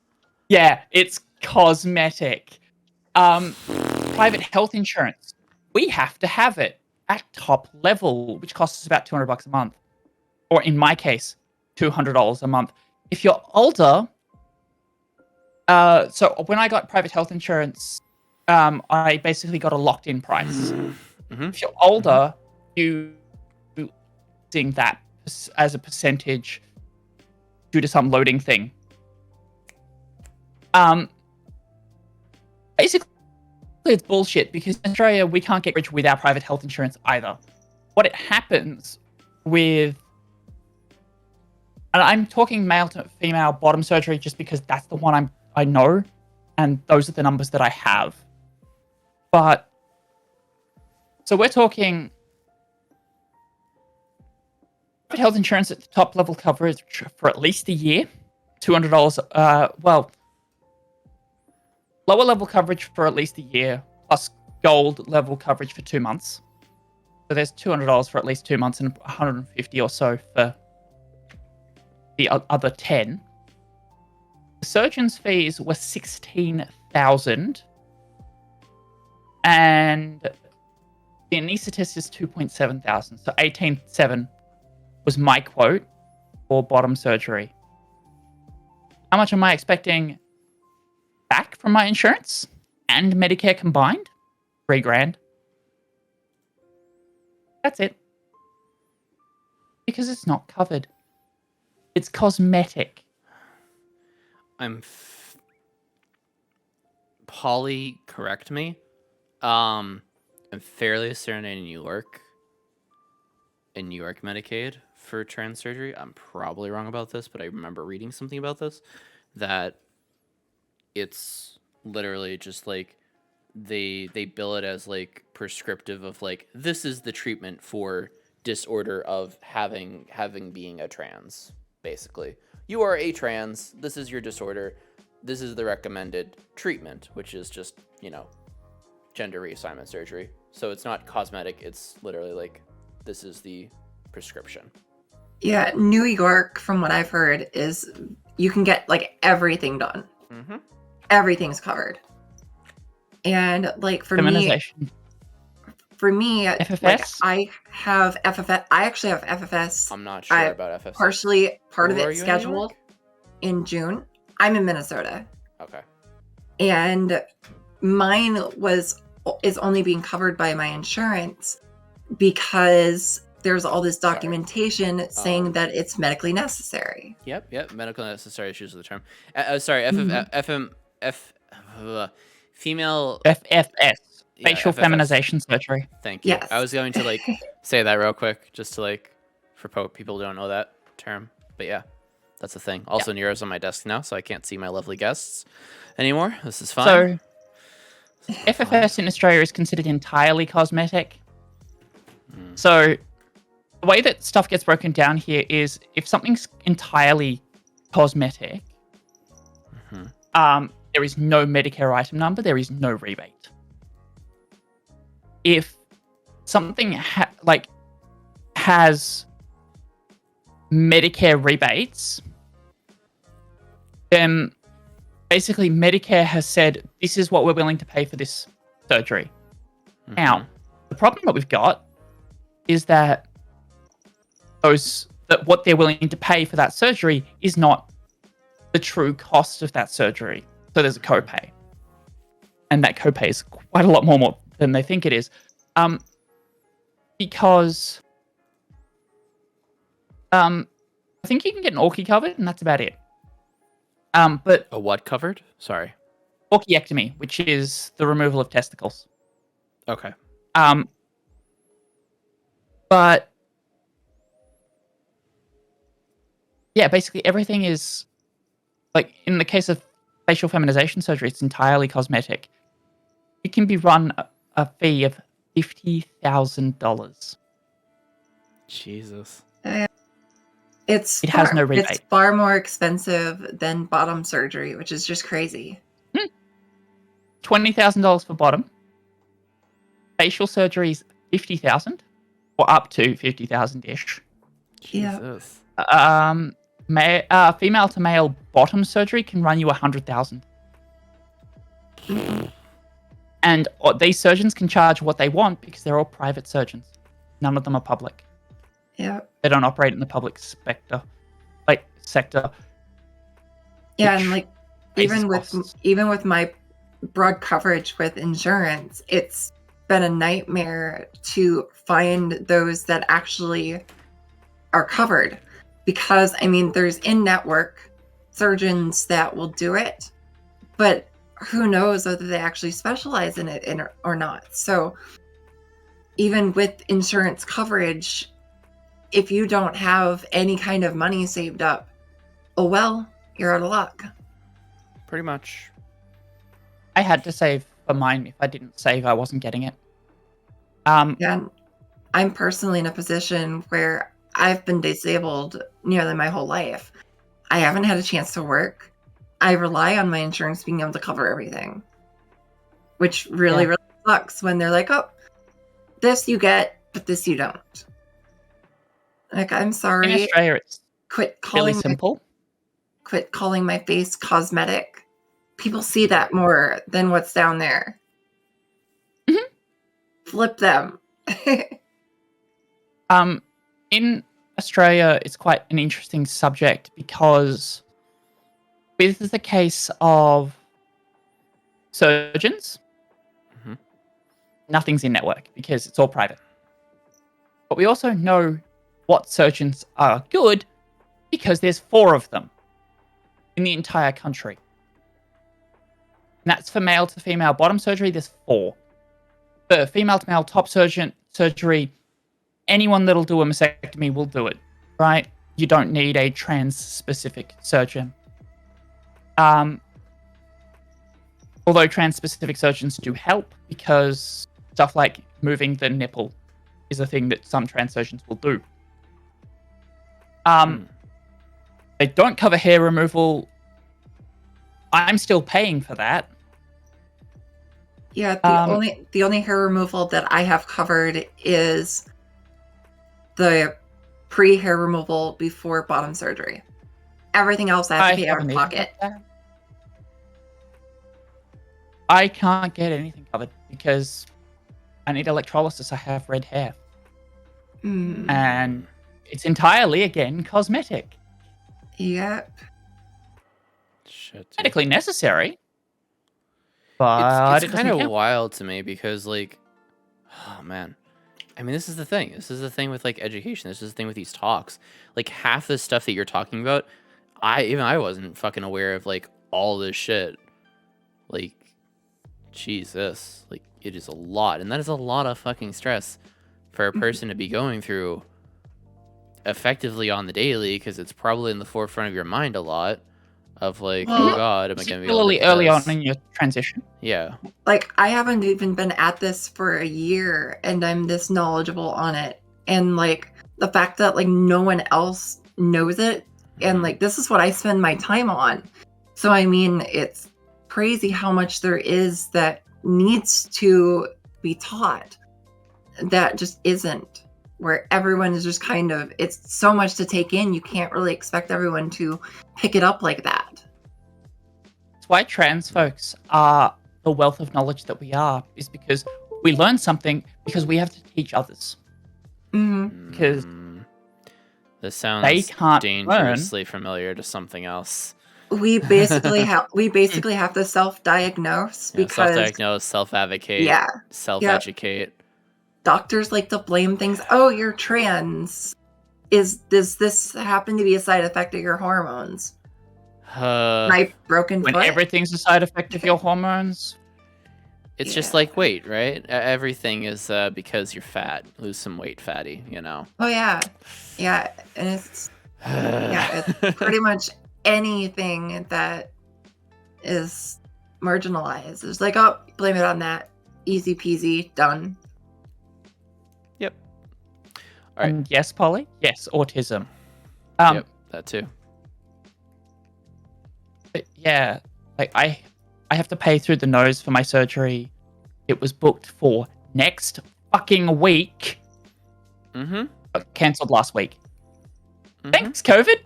Yeah, it's cosmetic. Private health insurance, we have to have it at top level, which costs us about $200 a month, or in my case, $200 a month. If you're older, so when I got private health insurance, I basically got a locked-in price. If you're older, you using that as a percentage due to some loading thing. Basically, it's bullshit because in Australia, we can't get rich with our private health insurance either. What it happens with, and I'm talking male to female bottom surgery just because that's the one I know, and those are the numbers that I have. But, so we're talking private health insurance at the top level coverage for at least a year, $200, lower level coverage for at least a year, plus gold level coverage for 2 months. So there's $200 for at least 2 months and $150 or so for the other 10. The surgeon's fees were $16,000, and the anaesthetist is $2,700. So $18,700 was my quote for bottom surgery. How much am I expecting back from my insurance and Medicare combined $3,000. That's it. Because it's not covered. It's cosmetic. Polly, correct me. I'm fairly certain in New York Medicaid for trans surgery, I'm probably wrong about this, but I remember reading something about this, that it's literally just like they bill it as like prescriptive of like, this is the treatment for disorder of having being a trans, basically. You are a trans, this is your disorder, this is the recommended treatment, which is just, gender reassignment surgery. So it's not cosmetic, it's literally like, this is the prescription. Yeah, New York, from what I've heard, is you can get like everything done. Mm-hmm. Everything's covered. And like for me, FFS? like I have FFS. I actually have FFS. I'm not sure about FFS. Partially, part of Where are it you in New scheduled York? in June. I'm in Minnesota. Okay. And mine is only being covered by my insurance because there's all this documentation saying that it's medically necessary. Yep. Medical necessary issues with the term. Female FFS. Facial FFS. feminization surgery. Thank you. Yes. I was going to say that real quick, just to for people who don't know that term. But yeah, that's the thing. Also, Nero's on my desk now, so I can't see my lovely guests anymore. This is fine. So, FFS in Australia is considered entirely cosmetic. So, the way that stuff gets broken down here is if something's entirely cosmetic, there is no Medicare item number, there is no rebate. If something has Medicare rebates, then basically Medicare has said, this is what we're willing to pay for this surgery. Now, the problem that we've got is that what they're willing to pay for that surgery is not the true cost of that surgery. So there's a copay. And that copay is quite a lot more than they think it is. Because I think you can get an Orchie covered, and that's about it. But A what covered? Sorry. Orchiectomy, which is the removal of testicles. Okay. But yeah, basically everything is like in the case of facial feminization surgery, it's entirely cosmetic. It can be run a fee of $50,000. Jesus. It has no rebate. It's far more expensive than bottom surgery, which is just crazy. $20,000 for bottom. Facial surgery is $50,000, or up to $50,000-ish. Jesus. Female to male bottom surgery can run you $100,000. And these surgeons can charge what they want because they're all private surgeons. None of them are public. Yeah. They don't operate in the public sector. Yeah, and even with my broad coverage with insurance, it's been a nightmare to find those that actually are covered. Because, there's in-network surgeons that will do it, but who knows whether they actually specialize in it or not. So even with insurance coverage, if you don't have any kind of money saved up, oh well, you're out of luck. Pretty much. I had to save for mine. If I didn't save, I wasn't getting it. Yeah, I'm personally in a position where I've been disabled nearly my whole life. I haven't had a chance to work. I rely on my insurance being able to cover everything, which really sucks when they're like, oh, this you get, but this you don't. I'm sorry. In Australia, it's Quit calling my face cosmetic. People see that more than what's down there. Flip them. In Australia, it's quite an interesting subject because with the case of surgeons, nothing's in network because it's all private. But we also know what surgeons are good because there's 4 of them in the entire country. And that's for male to female bottom surgery, there's 4. For female to male top surgery, anyone that'll do a mastectomy will do it, right? You don't need a trans-specific surgeon. Although trans-specific surgeons do help because stuff like moving the nipple is a thing that some trans surgeons will do. They don't cover hair removal. I'm still paying for that. Yeah, the only hair removal that I have covered is the pre-hair removal before bottom surgery. Everything else I have to pay out of pocket. I can't get anything covered because I need electrolysis. I have red hair. And it's entirely, again, cosmetic. Yep. Shit. Dude. Medically necessary. But it's kind of wild to me because, like, oh man. I mean, this is the thing. This is the thing with, like, education. This is the thing with these talks. Like, half the stuff that you're talking about, I wasn't fucking aware of, like, all this shit. Like, Jesus. Like, it is a lot. And that is a lot of fucking stress for a person to be going through effectively on the daily, because it's probably in the forefront of your mind a lot of, like, oh God, am I going to be able to do early this? on in your transition. Yeah. Like, I haven't even been at this for a year and I'm this knowledgeable on it. And, like, the fact that, like, no one else knows it and, like, this is what I spend my time on. So, I mean, it's crazy how much there is that needs to be taught that just isn't, where everyone is just kind of, it's so much to take in, you can't really expect everyone to pick it up like that. That's why trans folks are the wealth of knowledge that we are, is because we learn something because we have to teach others. Because this sounds they can't dangerously familiar to something else. We basically have to self-diagnose because self-diagnose, self-advocate, self-educate. Doctors like to blame things. Oh, you're trans. Does this happen to be a side effect of your hormones? My broken when foot. Everything's a side effect of your hormones. It's just like weight, right? Everything is because you're fat. Lose some weight, fatty, you know? Oh, yeah. Yeah, and it's pretty much anything that is marginalized. It's like, oh, blame it on that. Easy peasy, done. Yep. All right. And yes, Polly? Yes, autism. Yep, that too. But yeah, like I have to pay through the nose for my surgery. It was booked for next fucking week. Cancelled last week. Thanks, COVID.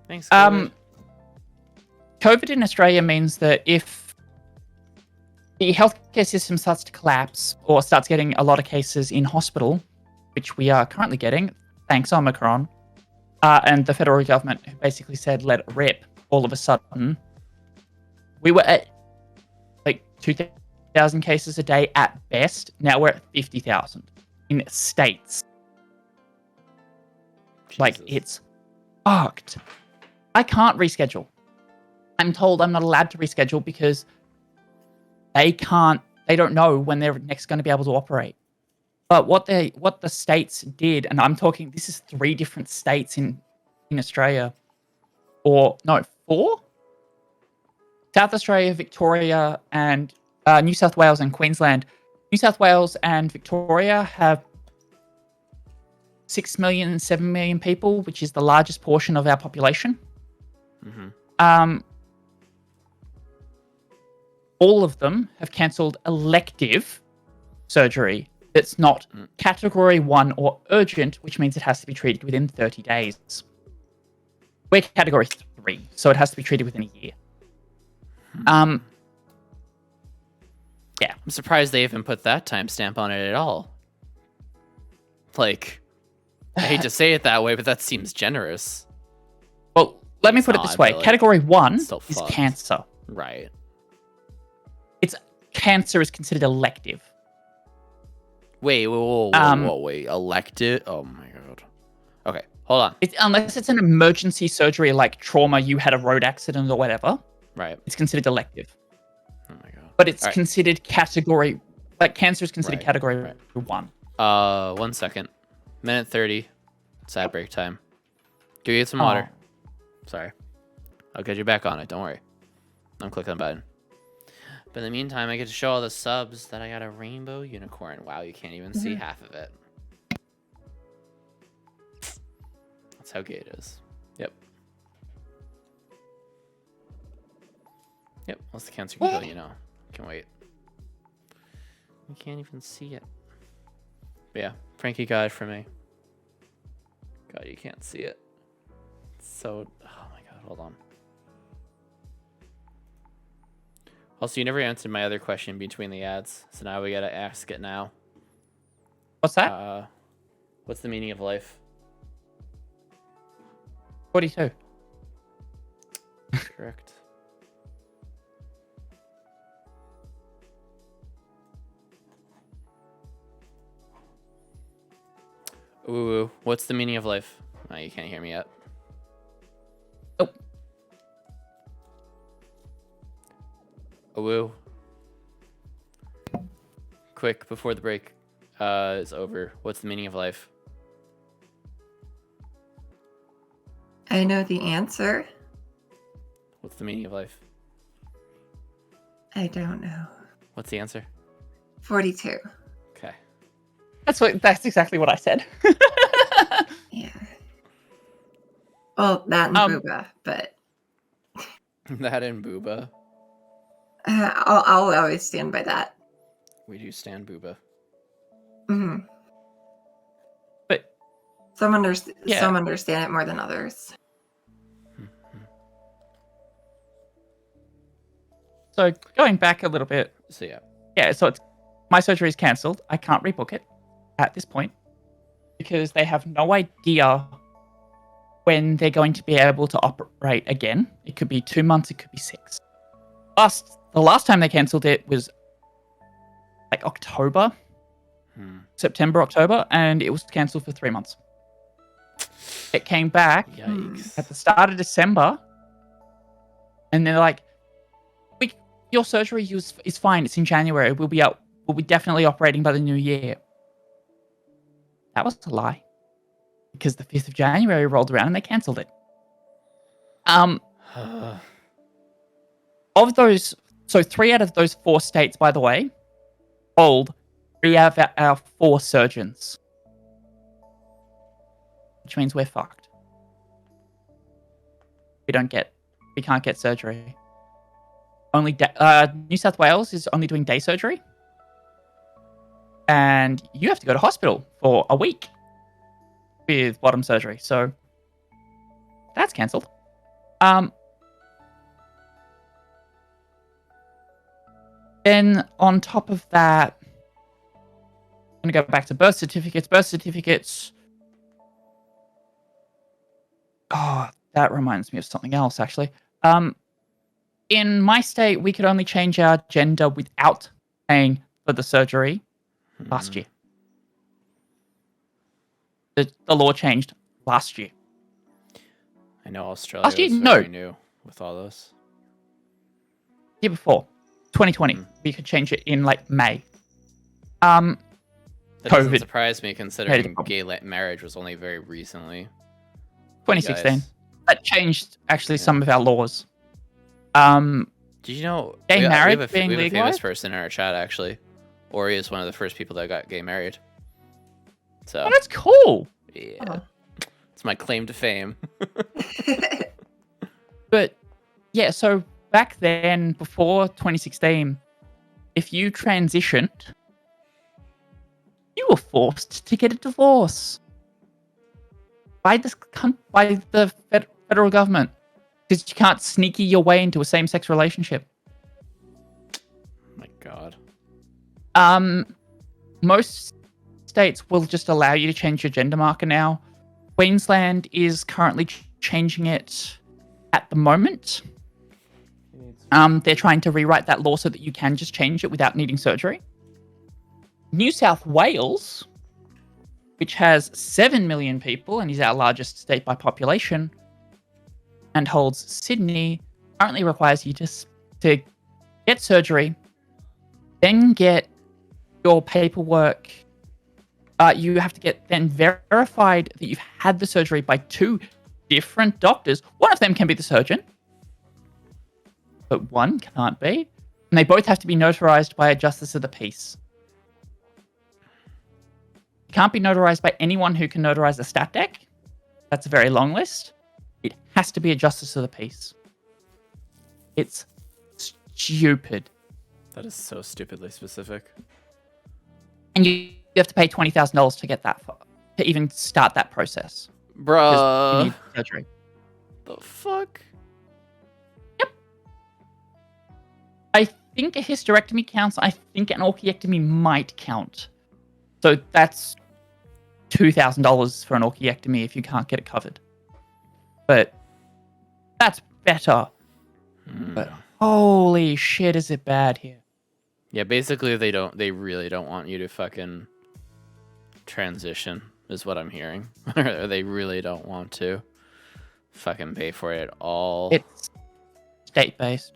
Thanks, COVID. COVID in Australia means that if the healthcare system starts to collapse or starts getting a lot of cases in hospital, which we are currently getting, thanks Omicron, and the federal government basically said, let it rip, all of a sudden, we were at like 2,000 cases a day at best. Now we're at 50,000 in states. Jesus. Like, it's fucked. I can't reschedule. I'm told I'm not allowed to reschedule because they don't know when they're next going to be able to operate. But what the states did, and I'm talking, this is 3 different states in Australia, or no, 4? South Australia, Victoria, and New South Wales and Queensland. New South Wales and Victoria have 6 million and 7 million people, which is the largest portion of our population. All of them have cancelled elective surgery that's not category 1 or urgent, which means it has to be treated within 30 days. We're category 3, so it has to be treated within a year. Yeah. I'm surprised they even put that timestamp on it at all. Like, I hate to say it that way, but that seems generous. Well, let me put it this way. Category 1 is fucked. cancer. Right. It's cancer is considered elective. Wait, wait. Elected? Oh my god. Okay, hold on. Unless it's an emergency surgery like trauma, you had a road accident or whatever, Right. it's considered elective. Oh my god. But it's All right. considered category, like cancer is considered category 1. 1 second. Minute 30. It's ad break time. Go get some water. Sorry. I'll get you back on it. Don't worry. I'm clicking the button. But in the meantime, I get to show all the subs that I got a rainbow unicorn. Wow, you can't even see half of it. That's how gay it is. Yep. Yep, what's the cancer kill, you know. Can wait. You can't even see it. But yeah, Frankie got it for me. God, you can't see it. So, oh my god, hold on. Also, you never answered my other question between the ads, so now we gotta ask it now. What's that? What's the meaning of life? 42. Correct. Ooh, what's the meaning of life? Oh, you can't hear me yet. Nope. Awoo. Quick, before the break is over, what's the meaning of life? I know the answer. What's the meaning of life? I don't know. What's the answer? 42. Okay. That's exactly what I said. Yeah. Well, that and booba, but That and booba. I'll always stand by that. We do stand booba. Hmm. But some understand it more than others. So going back a little bit. So So it's my surgery is cancelled. I can't rebook it at this point because they have no idea when they're going to be able to operate again. It could be 2 months, it could be 6. The last time they cancelled it was like October, September, October, and it was cancelled for 3 months. It came back at the start of December, and they're like, your surgery is fine. It's in January. We'll be definitely operating by the new year. That was a lie, because the 5th of January rolled around and they cancelled it. Of those, so 3 out of those 4 states, by the way, hold 3 out of our 4 surgeons, which means we're fucked. We can't get surgery. Only New South Wales is only doing day surgery, and you have to go to hospital for a week with bottom surgery. So that's cancelled. Then on top of that, I'm going to go back to birth certificates. Birth certificates. Oh, that reminds me of something else, actually. In my state, we could only change our gender without paying for the surgery last year. The law changed last year. I know Australia was very new with all this. Year before, 2020, we could change it in like May. That doesn't surprise me, considering gay marriage was only very recently. 2016. That changed actually some of our laws. Did you know gay marriage we have a famous person in our chat, actually. Ori is one of the first people that got gay married. So that's cool. Yeah. It's my claim to fame. But yeah, so back then, before 2016, if you transitioned, you were forced to get a divorce by the federal government, because you can't sneaky your way into a same-sex relationship. Oh my god. Most states will just allow you to change your gender marker now. Queensland is currently changing it at the moment. They're trying to rewrite that law so that you can just change it without needing surgery. New South Wales, which has 7 million people and is our largest state by population, and holds Sydney, currently requires you to get surgery, then get your paperwork. You have to get then verified that you've had the surgery by 2 different doctors. One of them can be the surgeon, but one can't be. And they both have to be notarized by a justice of the peace. It can't be notarized by anyone who can notarize a stat deck. That's a very long list. It has to be a justice of the peace. It's stupid. That is so stupidly specific. And you have to pay $20,000 to get that far, to even start that process. Bruh. You need surgery. The fuck? Yep. I think a hysterectomy counts. I think an orchiectomy might count. So that's $2,000 for an orchiectomy if you can't get it covered. But that's better. But holy shit, is it bad here? Yeah, basically they really don't want you to fucking transition, is what I'm hearing. Or they really don't want to fucking pay for it all. It's state-based.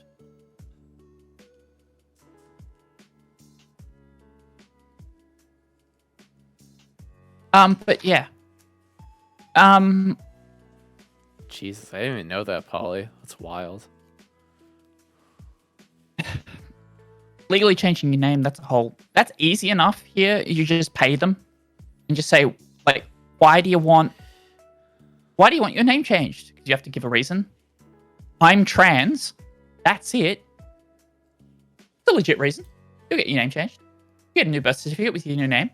But yeah. Jesus, I didn't even know that, Polly. That's wild. Legally changing your name, that's easy enough here. You just pay them and just say, like, why do you want your name changed? Because you have to give a reason. I'm trans. That's it. It's a legit reason. You'll get your name changed. You get a new birth certificate with your new name.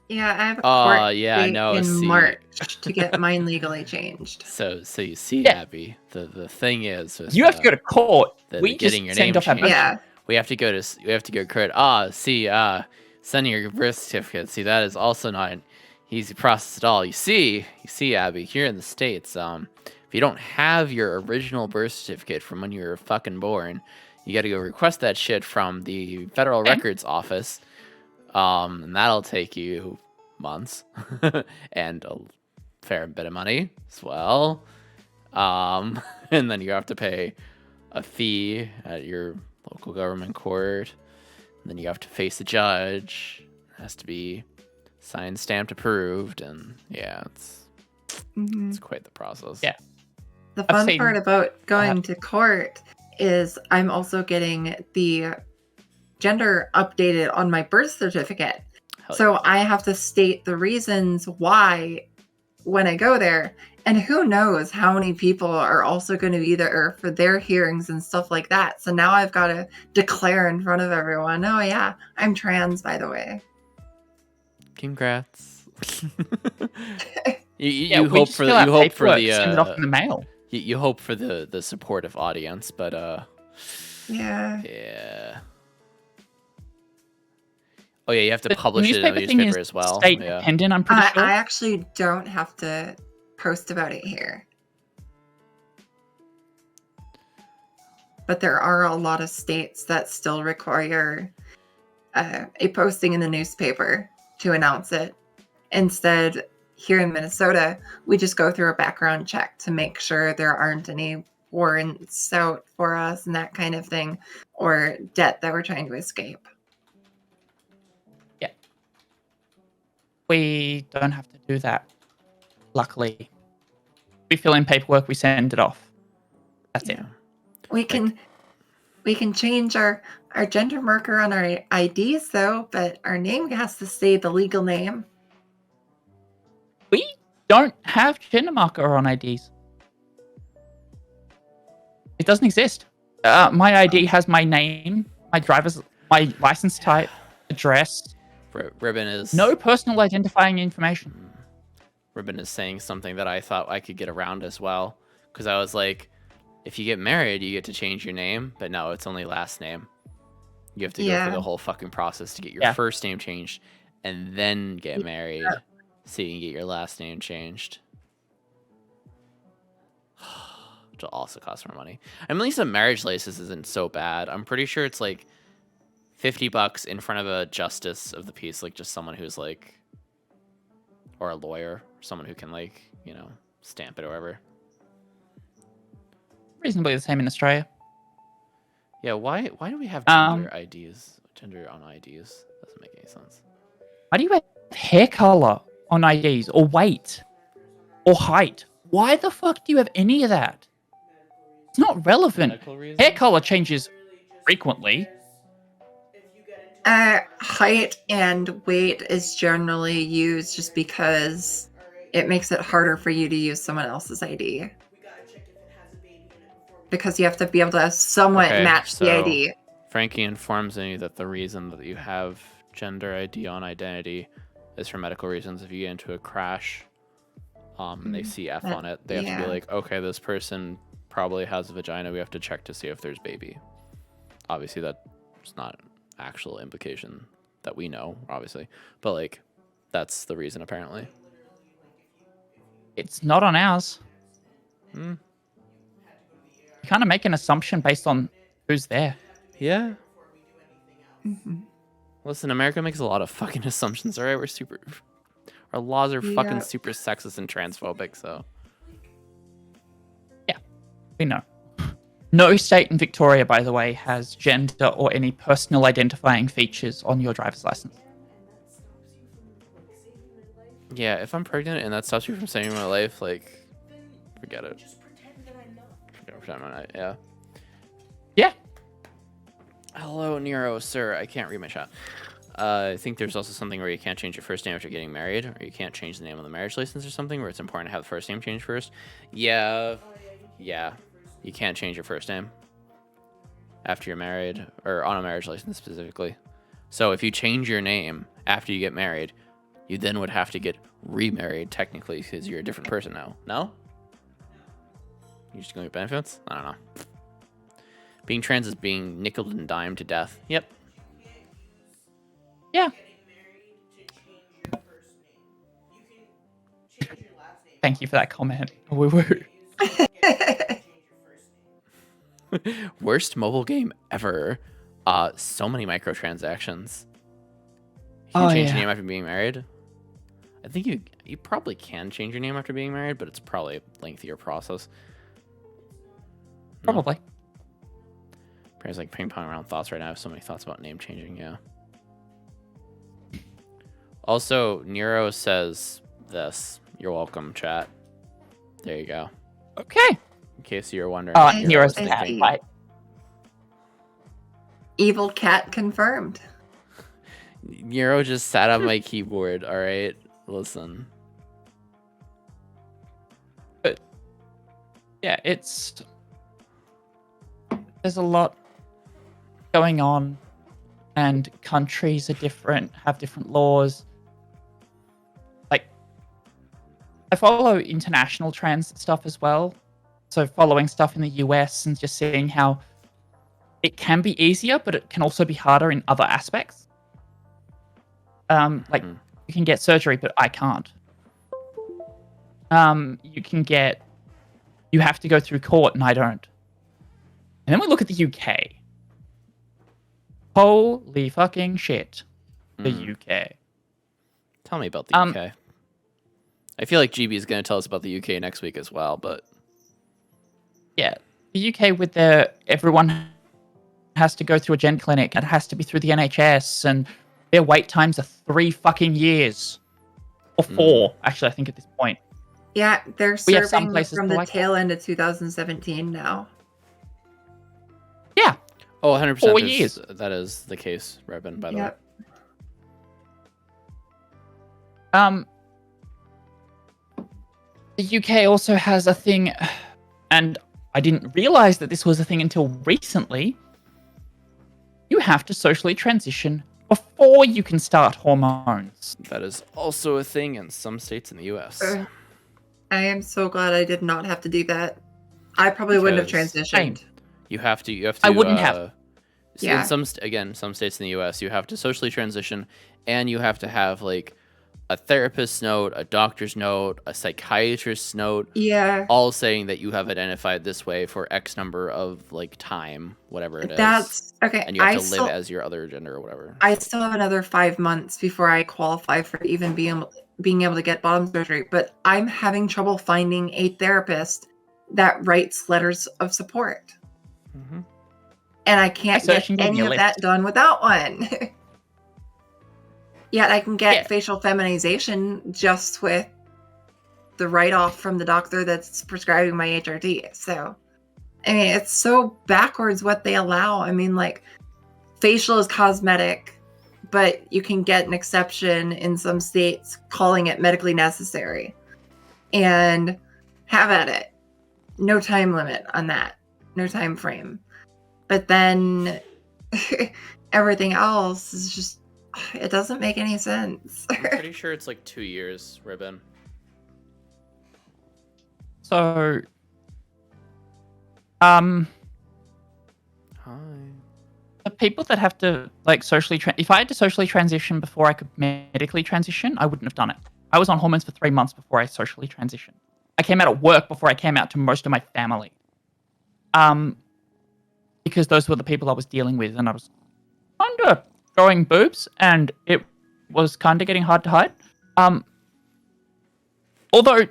Yeah, I have a court date in March to get mine legally changed. So you see, Abby, the thing is, with, you have to go to court. We just getting your name changed. Yeah. We have to go to court. Sending your birth certificate. See, that is also not an easy process at all. You see, Abby, here in the States, if you don't have your original birth certificate from when you were fucking born, you got to go request that shit from the Federal Records Office. And that'll take you months and a fair bit of money as well. And then you have to pay a fee at your local government court. And then you have to face a judge. It has to be signed, stamped, approved. And yeah, it's quite the process. Yeah. The fun part about going to court is I'm also getting the gender updated on my birth certificate. So I have to state the reasons why when I go there. And who knows how many people are also going to be there for their hearings and stuff like that. So now I've got to declare in front of everyone, oh yeah, I'm trans, by the way. Congrats. you hope for the send it off in the mail. You hope for the supportive audience, but yeah. Oh yeah, you have to publish it in the newspaper as well. State dependent, I'm pretty sure. I actually don't have to post about it here. But there are a lot of states that still require a posting in the newspaper to announce it. Instead, here in Minnesota, we just go through a background check to make sure there aren't any warrants out for us and that kind of thing, or debt that we're trying to escape. Yeah. We don't have to do that, luckily. We fill in paperwork, we send it off. That's it. We can change our gender marker on our IDs though, but our name has to stay the legal name. We don't have gender marker on IDs. It doesn't exist. My ID has my name, my license type, address. Ribbon is no personal identifying information. Ribbon is saying something that I thought I could get around as well, because I was like, if you get married, you get to change your name, but no, it's only last name. You have to go through the whole fucking process to get your first name changed, and then get married, so you can get your last name changed. which will also cost more money. At least a marriage license isn't so bad. I'm pretty sure it's like $50 in front of a justice of the peace, like just someone who's like, or a lawyer, someone who can like, stamp it or whatever. Reasonably the same in Australia. Yeah, why do we have gender IDs? Gender on IDs doesn't make any sense. Why do you have hair color on IDs, or weight, or height? Why the fuck do you have any of that? It's not relevant. Hair color changes frequently. Height and weight is generally used just because it makes it harder for you to use someone else's ID. Because you have to be able to somewhat match the ID. Frankie informs me that the reason that you have gender ID on identity is for medical reasons. If you get into a crash, and they see F on it, they have to be like, okay, this person probably has a vagina. We have to check to see if there's baby. Obviously, that's not an actual implication that we know, obviously. But, like, that's the reason, apparently. It's not on ours. You kind of make an assumption based on who's there. Yeah. Listen, America makes a lot of fucking assumptions, all right? Our laws are fucking super sexist and transphobic, so. Yeah, we know. No state in Victoria, by the way, has gender or any personal identifying features on your driver's license. Yeah, if I'm pregnant and that stops you from saving my life, like, forget it. Yeah. Yeah. Hello, Nero, sir. I can't read my chat. I think there's also something where you can't change your first name after getting married, or you can't change the name on the marriage license or something, where it's important to have the first name changed first. Yeah. You can't change your first name after you're married, or on a marriage license specifically. So if you change your name after you get married, you then would have to get remarried technically because you're a different person now. No? You just going to get benefits? I don't know. Being trans is being nickeled and dimed to death. Yep. Yeah. Thank you for that comment. Woo-woo. Worst mobile game ever. So many microtransactions. You can change your name after being married. I think you probably can change your name after being married, but it's probably a lengthier process. Probably. Parents like ping pong around thoughts right now. I have so many thoughts about name changing. Yeah. Also, Nero says this. You're welcome, chat. There you go. Okay. In case you're wondering. Nero's cat, right? Evil cat confirmed. Nero just sat on my keyboard. All right, listen. But yeah, there's a lot going on, and countries are have different laws. Like, I follow international trans stuff as well, so following stuff in the US and just seeing how it can be easier, but it can also be harder in other aspects. Like, you can get surgery, but I can't. You have to go through court, and I don't. And then we look at the UK. Holy fucking shit. The UK. Tell me about the UK. I feel like GB is going to tell us about the UK next week as well, but... Yeah, the UK with everyone has to go through a gen clinic. It has to be through the NHS, and their wait times are 3 fucking years. Or 4, actually, I think at this point. Yeah, they're serving from the tail end of 2017 now. Yeah. Oh, 100%. 4 years. That is the case, Rebin, by the way. The UK also has a thing, and I didn't realize that this was a thing until recently. You have to socially transition before you can start hormones. That is also a thing in some states in the US. I am so glad I did not have to do that. I probably wouldn't have transitioned. You have to. I wouldn't have. Yeah. In some states in the US, you have to socially transition, and you have to have like a therapist's note, a doctor's note, a psychiatrist's note, Yeah. all saying that you have identified this way for X number of like time, whatever it is. That's okay. And you have to live as your other gender or whatever. I still have another 5 months before I qualify for even being able to get bottom surgery, but I'm having trouble finding a therapist that writes letters of support. Mm-hmm. And I can't get any of that done without one. Yet I can get facial feminization just with the write-off from the doctor that's prescribing my HRT. So, I mean, it's so backwards what they allow. I mean, like, facial is cosmetic, but you can get an exception in some states calling it medically necessary. And have at it. No time limit on that. No time frame. But then everything else is just, it doesn't make any sense. I'm pretty sure it's like 2 years, Ribbon. So, Hi. the people that have to like socially, if I had to socially transition before I could medically transition, I wouldn't have done it. I was on hormones for 3 months before I socially transitioned. I came out at work before I came out to most of my family. Because those were the people I was dealing with, and I was kind of growing boobs, and it was kind of getting hard to hide. Although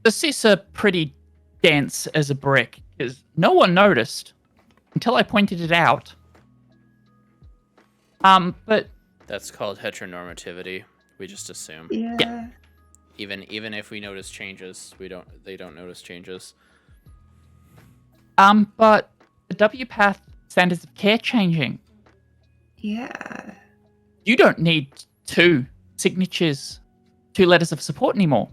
the cysts are pretty dense as a brick, because no one noticed until I pointed it out. But that's called heteronormativity. We just assume. Yeah. Even if we notice changes, they don't notice changes. But the WPATH standards of care changing. Yeah. You don't need 2 signatures, 2 letters of support anymore.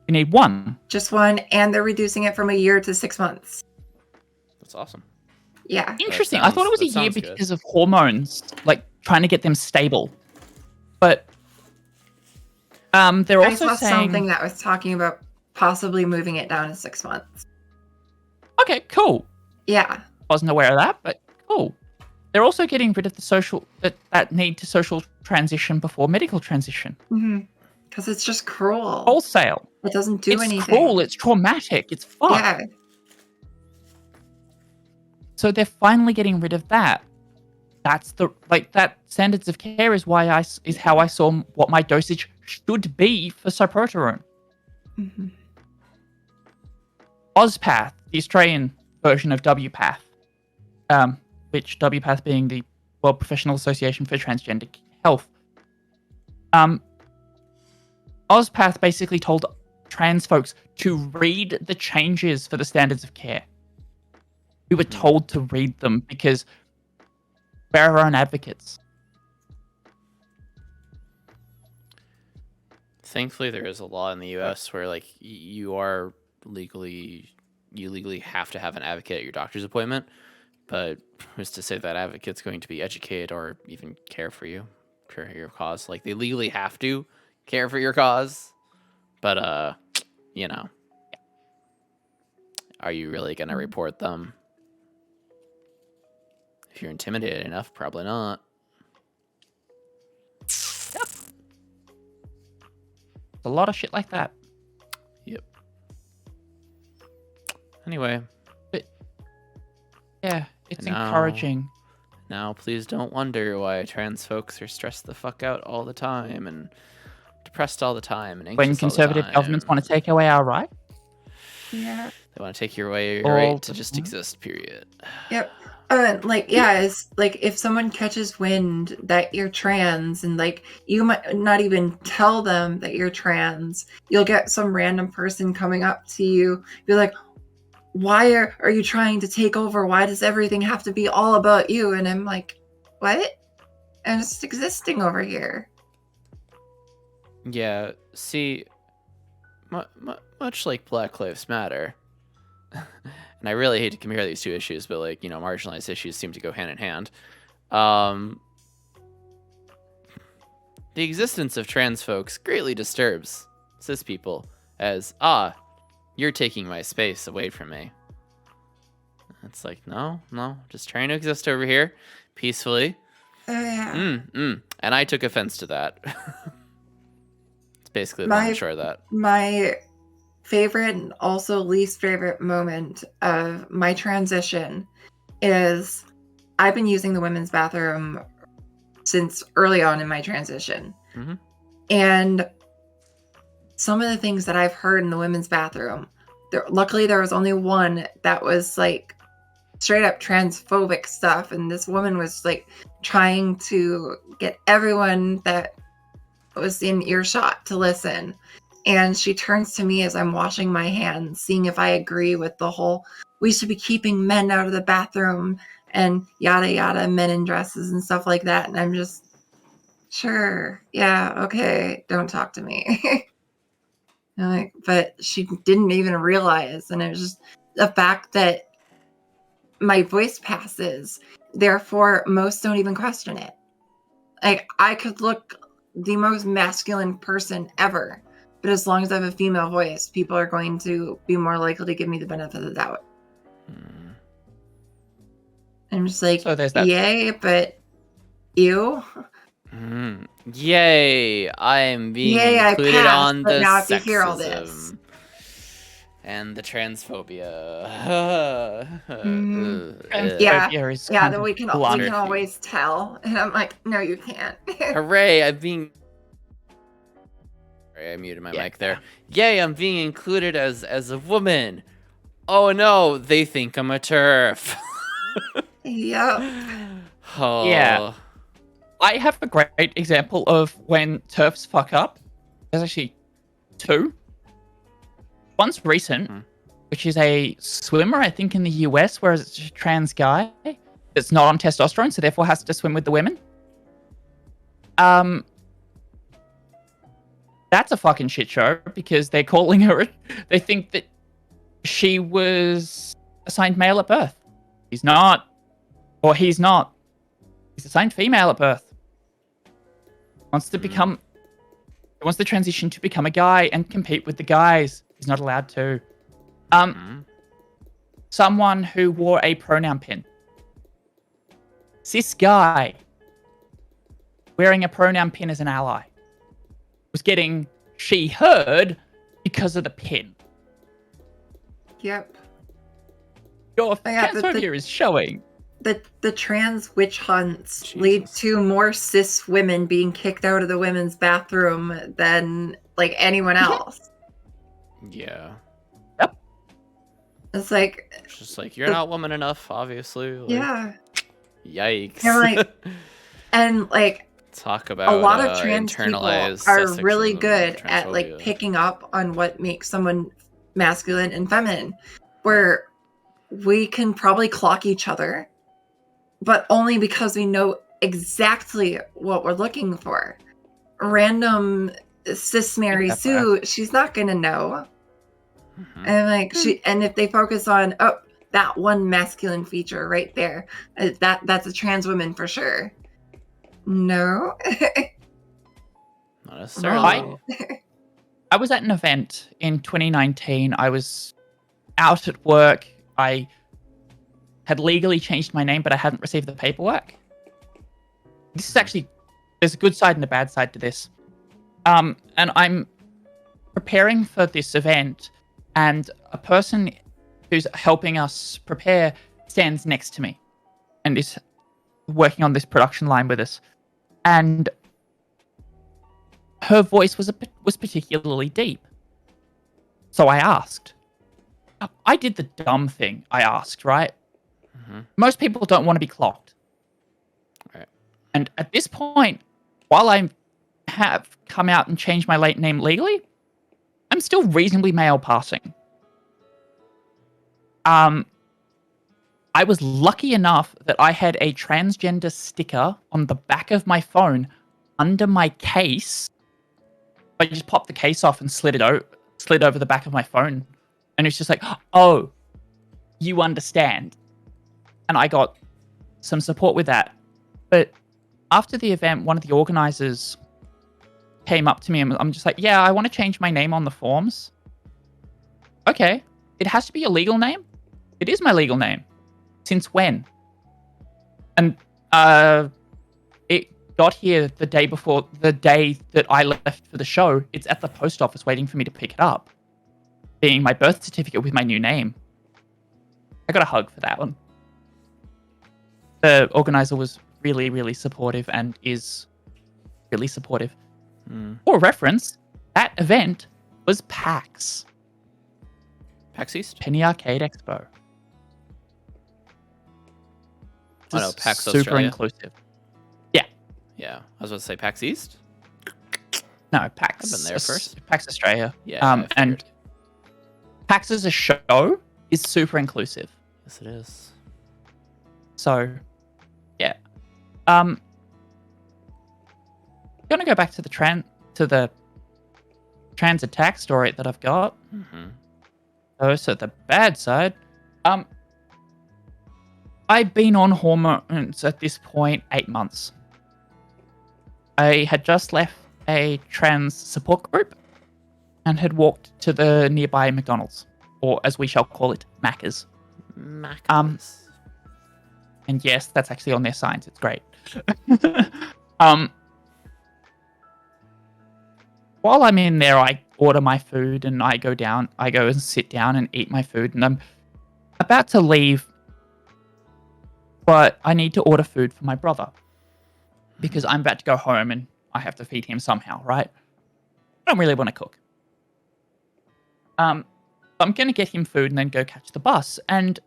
You need 1. Just 1, and they're reducing it from a year to 6 months. That's awesome. Yeah. Interesting. I thought it was a year because of hormones, like trying to get them stable. But they're also I saw saying something that was talking about possibly moving it down to 6 months. Okay, cool. Yeah. Wasn't aware of that, but cool. They're also getting rid of the that need to social transition before medical transition. Because it's just cruel. Wholesale. It doesn't do anything. It's cruel. It's traumatic. It's fucked. Yeah. So they're finally getting rid of that. That's that standards of care is how I saw what my dosage should be for cyproterone. OzPath, the Australian version of WPATH, which WPATH being the World Professional Association for Transgender Health. OzPath basically told trans folks to read the changes for the standards of care. We were told to read them because we're our own advocates. Thankfully, there is a law in the U.S. where, like, you legally have to have an advocate at your doctor's appointment, but who's to say that advocate's going to be educated or even care for your cause? Like, they legally have to care for your cause, but you know, are you really gonna report them? If you're intimidated enough, probably not. Yep. A lot of shit like that. Yep. Anyway. But yeah, it's encouraging. Now, please don't wonder why trans folks are stressed the fuck out all the time and depressed all the time and anxious when conservative all the time. governments want to take away our right. Yeah. They want to take away your right to just exist, period. Yep. It's like if someone catches wind that you're trans and like you might not even tell them that you're trans, you'll get some random person coming up to you, be like, why are you trying to take over? Why does everything have to be all about you? And I'm like, what? I'm just existing over here. Yeah, see, much like Black Lives Matter, and I really hate to compare these two issues, but like, you know, marginalized issues seem to go hand in hand. The existence of trans folks greatly disturbs cis people as, you're taking my space away from me. It's like, no, just trying to exist over here peacefully. Oh, yeah. And I took offense to that. basically the long and short of that. My favorite and also least favorite moment of my transition is I've been using the women's bathroom since early on in my transition. Mm-hmm. And some of the things that I've heard in the women's bathroom, luckily there was only one that was like straight up transphobic stuff. And this woman was like trying to get everyone that was in earshot to listen. And she turns to me as I'm washing my hands, seeing if I agree with the whole, we should be keeping men out of the bathroom and yada yada, men in dresses and stuff like that. And I'm just, sure, yeah, okay, don't talk to me. Like, but she didn't even realize. And it was just the fact that my voice passes, therefore most don't even question it. Like, I could look the most masculine person ever, but as long as I have a female voice, people are going to be more likely to give me the benefit of the doubt. I'm just like, So there's that. yay, but ew. Yay, I'm being Yay, I included passed, on but the now I have to hear all this. sexism and the transphobia. Transphobia is Yeah, kind then of we can blunt. always tell. And I'm like, no, you can't. Hooray, I'm being... Sorry, I muted my mic there. Yay, I'm being included as a woman. Oh no, they think I'm a TERF. Yep. Oh. Yeah. I have a great example of when TERFs fuck up. There's actually two. One's recent, which is a swimmer, I think, in the US, where it's a trans guy that's not on testosterone, so therefore has to swim with the women. That's a fucking shit show because they're calling her. They think that she was assigned male at birth. He's not, or he's not. He's assigned female at birth. Wants to transition to become a guy and compete with the guys. He's not allowed to. Someone who wore a pronoun pin. Cis guy wearing a pronoun pin as an ally was getting she heard because of the pin. Yep. Your transphobia is showing. The trans witch hunts lead to more cis women being kicked out of the women's bathroom than like anyone else. Yeah. Yep. It's like, it's just like, you're not woman enough, obviously. Like, yeah. Yikes. And like, talk about a lot of trans people are really good at like transphobia. picking up on what makes someone masculine and feminine, where we can probably clock each other, but only because we know exactly what we're looking for. Random cis Mary Sue, she's not gonna know. And like and if they focus on that one masculine feature right there, that's a trans woman for sure. No. Not necessarily. I was at an event in 2019. I was out at work. I had legally changed my name, but I hadn't received the paperwork. This is actually, there's a good side and a bad side to this. And I'm preparing for this event, and a person who's helping us prepare stands next to me and is working on this production line with us. And her voice was particularly deep. So I asked. I did the dumb thing. I asked, right? Most people don't want to be clocked. Right. And at this point, while I have come out and changed my late name legally, I'm still reasonably male passing. I was lucky enough that I had a transgender sticker on the back of my phone under my case. I just popped the case off and slid over the back of my phone. And it's just like, oh, you understand. And I got some support with that. But after the event, one of the organizers came up to me and I'm just like, yeah, I want to change my name on the forms. Okay. It has to be a legal name? It is my legal name. Since when? And it got here the day that I left for the show. It's at the post office waiting for me to pick it up, being my birth certificate with my new name. I got a hug for that one. The organizer was really, really supportive and is really supportive. For reference, that event was PAX. PAX East? Penny Arcade Expo. Oh no, PAX super Australia. inclusive. Yeah, I was about to say PAX East. No, PAX. I've been there first. PAX Australia. Yeah, I and figured. PAX as a show is super inclusive. Yes, it is. So, yeah. Gonna go back to the trans attack story that I've got. So the bad side. I've been on hormones at this point 8 months. I had just left a trans support group and had walked to the nearby McDonald's, or as we shall call it, Macca's. Macca's. And yes, that's actually on their signs. It's great. While I'm in there, I order my food and I go and sit down and eat my food. And I'm about to leave, but I need to order food for my brother because I'm about to go home and I have to feed him somehow, right? I don't really want to cook. I'm going to get him food and then go catch the bus. And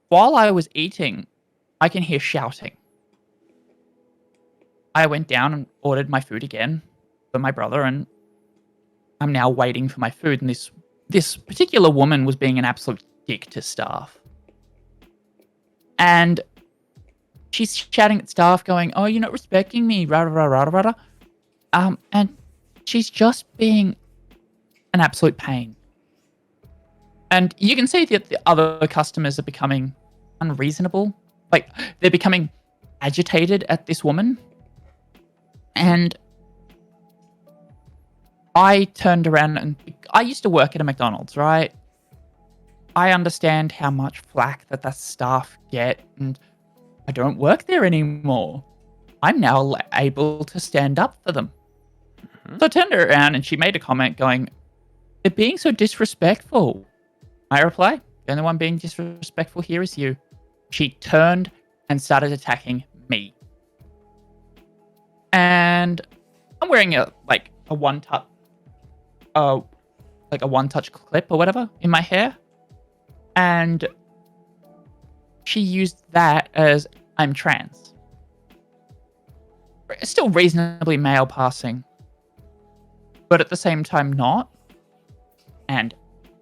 while I was eating, I can hear shouting. I went down and ordered my food again for my brother, and I'm now waiting for my food. And this particular woman was being an absolute dick to staff. And she's shouting at staff going, "Oh, you're not respecting me, rah, rah, rah, rah, rah." And she's just being an absolute pain. And you can see that the other customers are becoming unreasonable. Like, they're becoming agitated at this woman. And I turned around and I used to work at a McDonald's, right? I understand how much flack that the staff get, and I don't work there anymore. I'm now able to stand up for them. So I turned her around and she made a comment going, "They're being so disrespectful." I reply, "The only one being disrespectful here is you." She turned and started attacking me. And I'm wearing a one-touch clip or whatever in my hair. And she used that as I'm trans. It's still reasonably male passing, but at the same time not. And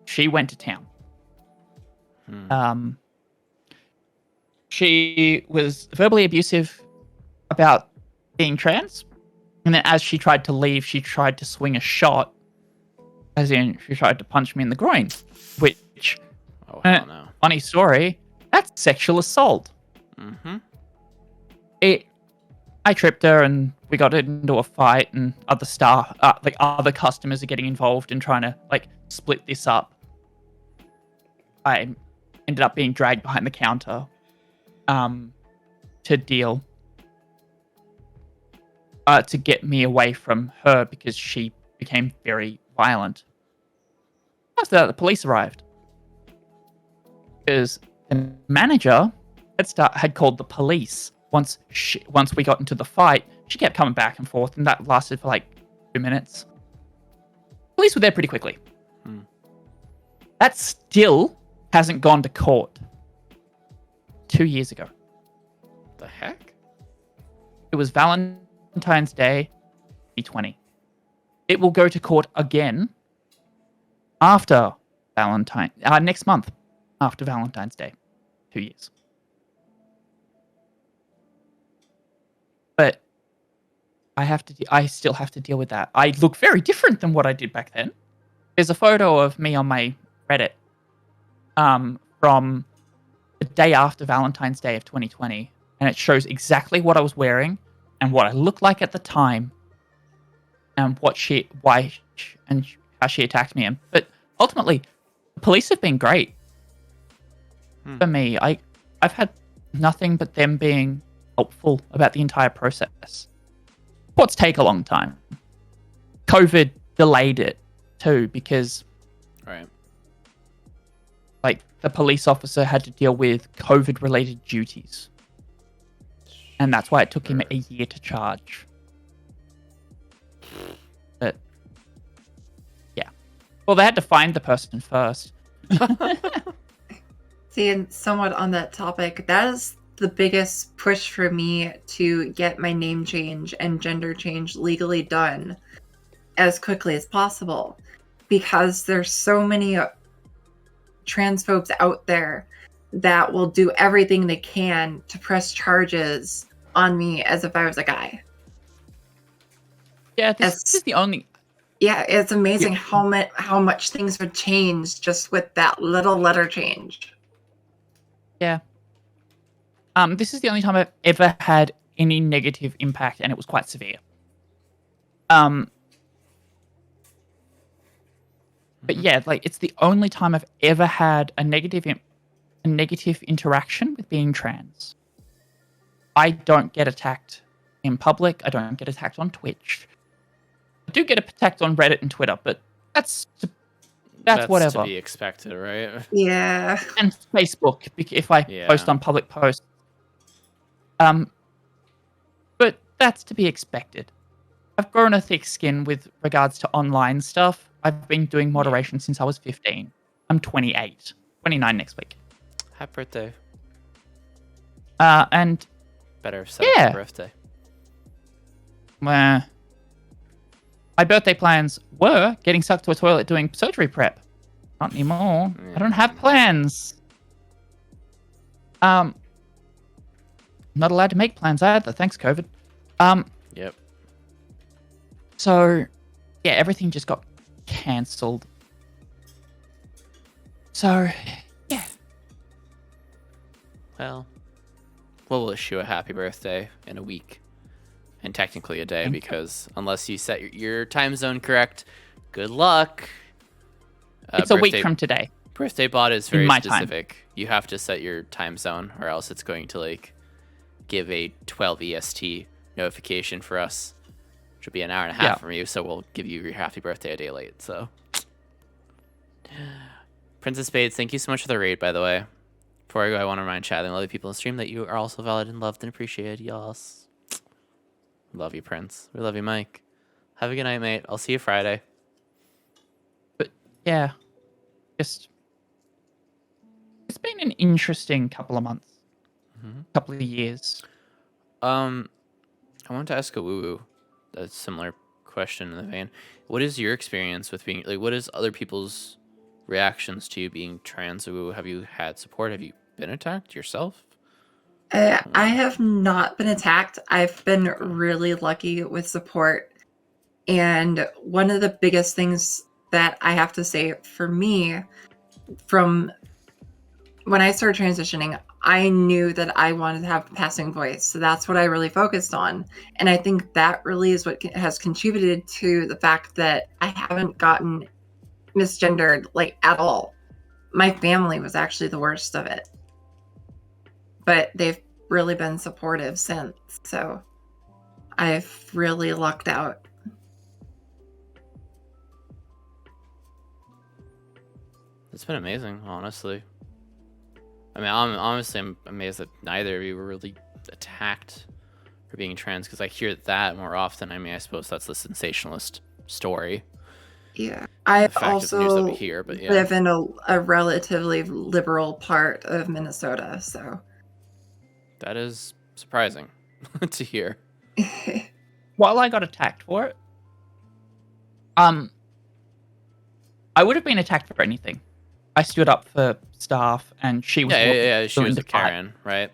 she went to town. She was verbally abusive about being trans. And then as she tried to leave, she tried to swing a shot. As in, she tried to punch me in the groin. Which, Oh, hell no. funny story, that's sexual assault. I tripped her and we got into a fight, and other staff, other customers are getting involved in trying to split this up. I ended up being dragged behind the counter to deal to get me away from her because she became very violent. After that, the police arrived because the manager had called the police. Once we got into the fight, she kept coming back and forth, and that lasted for 2 minutes. Police were there pretty quickly. That still hasn't gone to court. 2 years ago. The heck? It was Valentine's Day 2020. It will go to court again after next month after Valentine's Day. 2 years. But I still have to deal with that. I look very different than what I did back then. There's a photo of me on my Reddit from the day after Valentine's Day of 2020, and it shows exactly what I was wearing and what I looked like at the time, and how she attacked me. But ultimately, the police have been great for me. I've had nothing but them being helpful about the entire process. Courts take a long time. COVID delayed it too because Right. like the police officer had to deal with COVID related duties. And that's why it took him Sure. a year to charge. But yeah. Well, they had to find the person first. See, and somewhat on that topic, that is the biggest push for me to get my name change and gender change legally done as quickly as possible. Because there's so many transphobes out there that will do everything they can to press charges on me as if I was a guy. Yeah, this is the only... Yeah, it's amazing Yeah. how much things would change just with that little letter change. Yeah. This is the only time I've ever had any negative impact, and it was quite severe. But yeah, like it's the only time I've ever had a negative interaction with being trans. I don't get attacked in public. I don't get attacked on Twitch. I do get attacked on Reddit and Twitter, but that's whatever. To be expected, right? Yeah. And Facebook if I Yeah. post on public posts. But that's to be expected. I've grown a thick skin with regards to online stuff. I've been doing moderation since I was 15. I'm 28. 29 next week. Happy birthday. And Better set Yeah. up for birthday. my birthday plans were getting sucked to a toilet doing surgery prep. Not anymore. I don't have plans. Not allowed to make plans either. Thanks, COVID. Yep. So, yeah, everything just got cancelled. So, yeah. Well, we'll wish you a happy birthday in a week. And technically a day, Thank you. because unless you set your time zone correct, good luck. It's a week from today. Birthday bot is very my time. specific. You have to set your time zone, or else it's going to like give a 12 EST notification for us, which will be an hour and a half Yeah. from you. So we'll give you your happy birthday a day late. So, Princess Spades, thank you so much for the raid, by the way. Before I go, I want to remind chat and other people in stream that you are also valid and loved and appreciated. Yes. Love you, Prince. We love you, Mike. Have a good night, mate. I'll see you Friday. But, yeah. Just... It's been an interesting couple of months. Couple of years. I wanted to ask Awoowoo a similar question in the vein. What is your experience with being, like, what is other people's reactions to you being trans, Awoowoo? Have you had support? Have you been attacked yourself? I have not been attacked. I've been really lucky with support. And one of the biggest things that I have to say for me, from when I started transitioning, I knew that I wanted to have a passing voice. So that's what I really focused on. And I think that really is what has contributed to the fact that I haven't gotten misgendered like at all. My family was actually the worst of it. But they've really been supportive since. So I've really lucked out. It's been amazing, honestly. I mean, I'm amazed that neither of you were really attacked for being trans, because I hear that more often. I mean, I suppose that's the sensationalist story. Yeah. I fact of the news that we also hear, but yeah. live in a relatively liberal part of Minnesota, so. That is surprising to hear. While I got attacked for it, I would have been attacked for anything. I stood up for staff, and she was She willing was to a fight. Karen, right?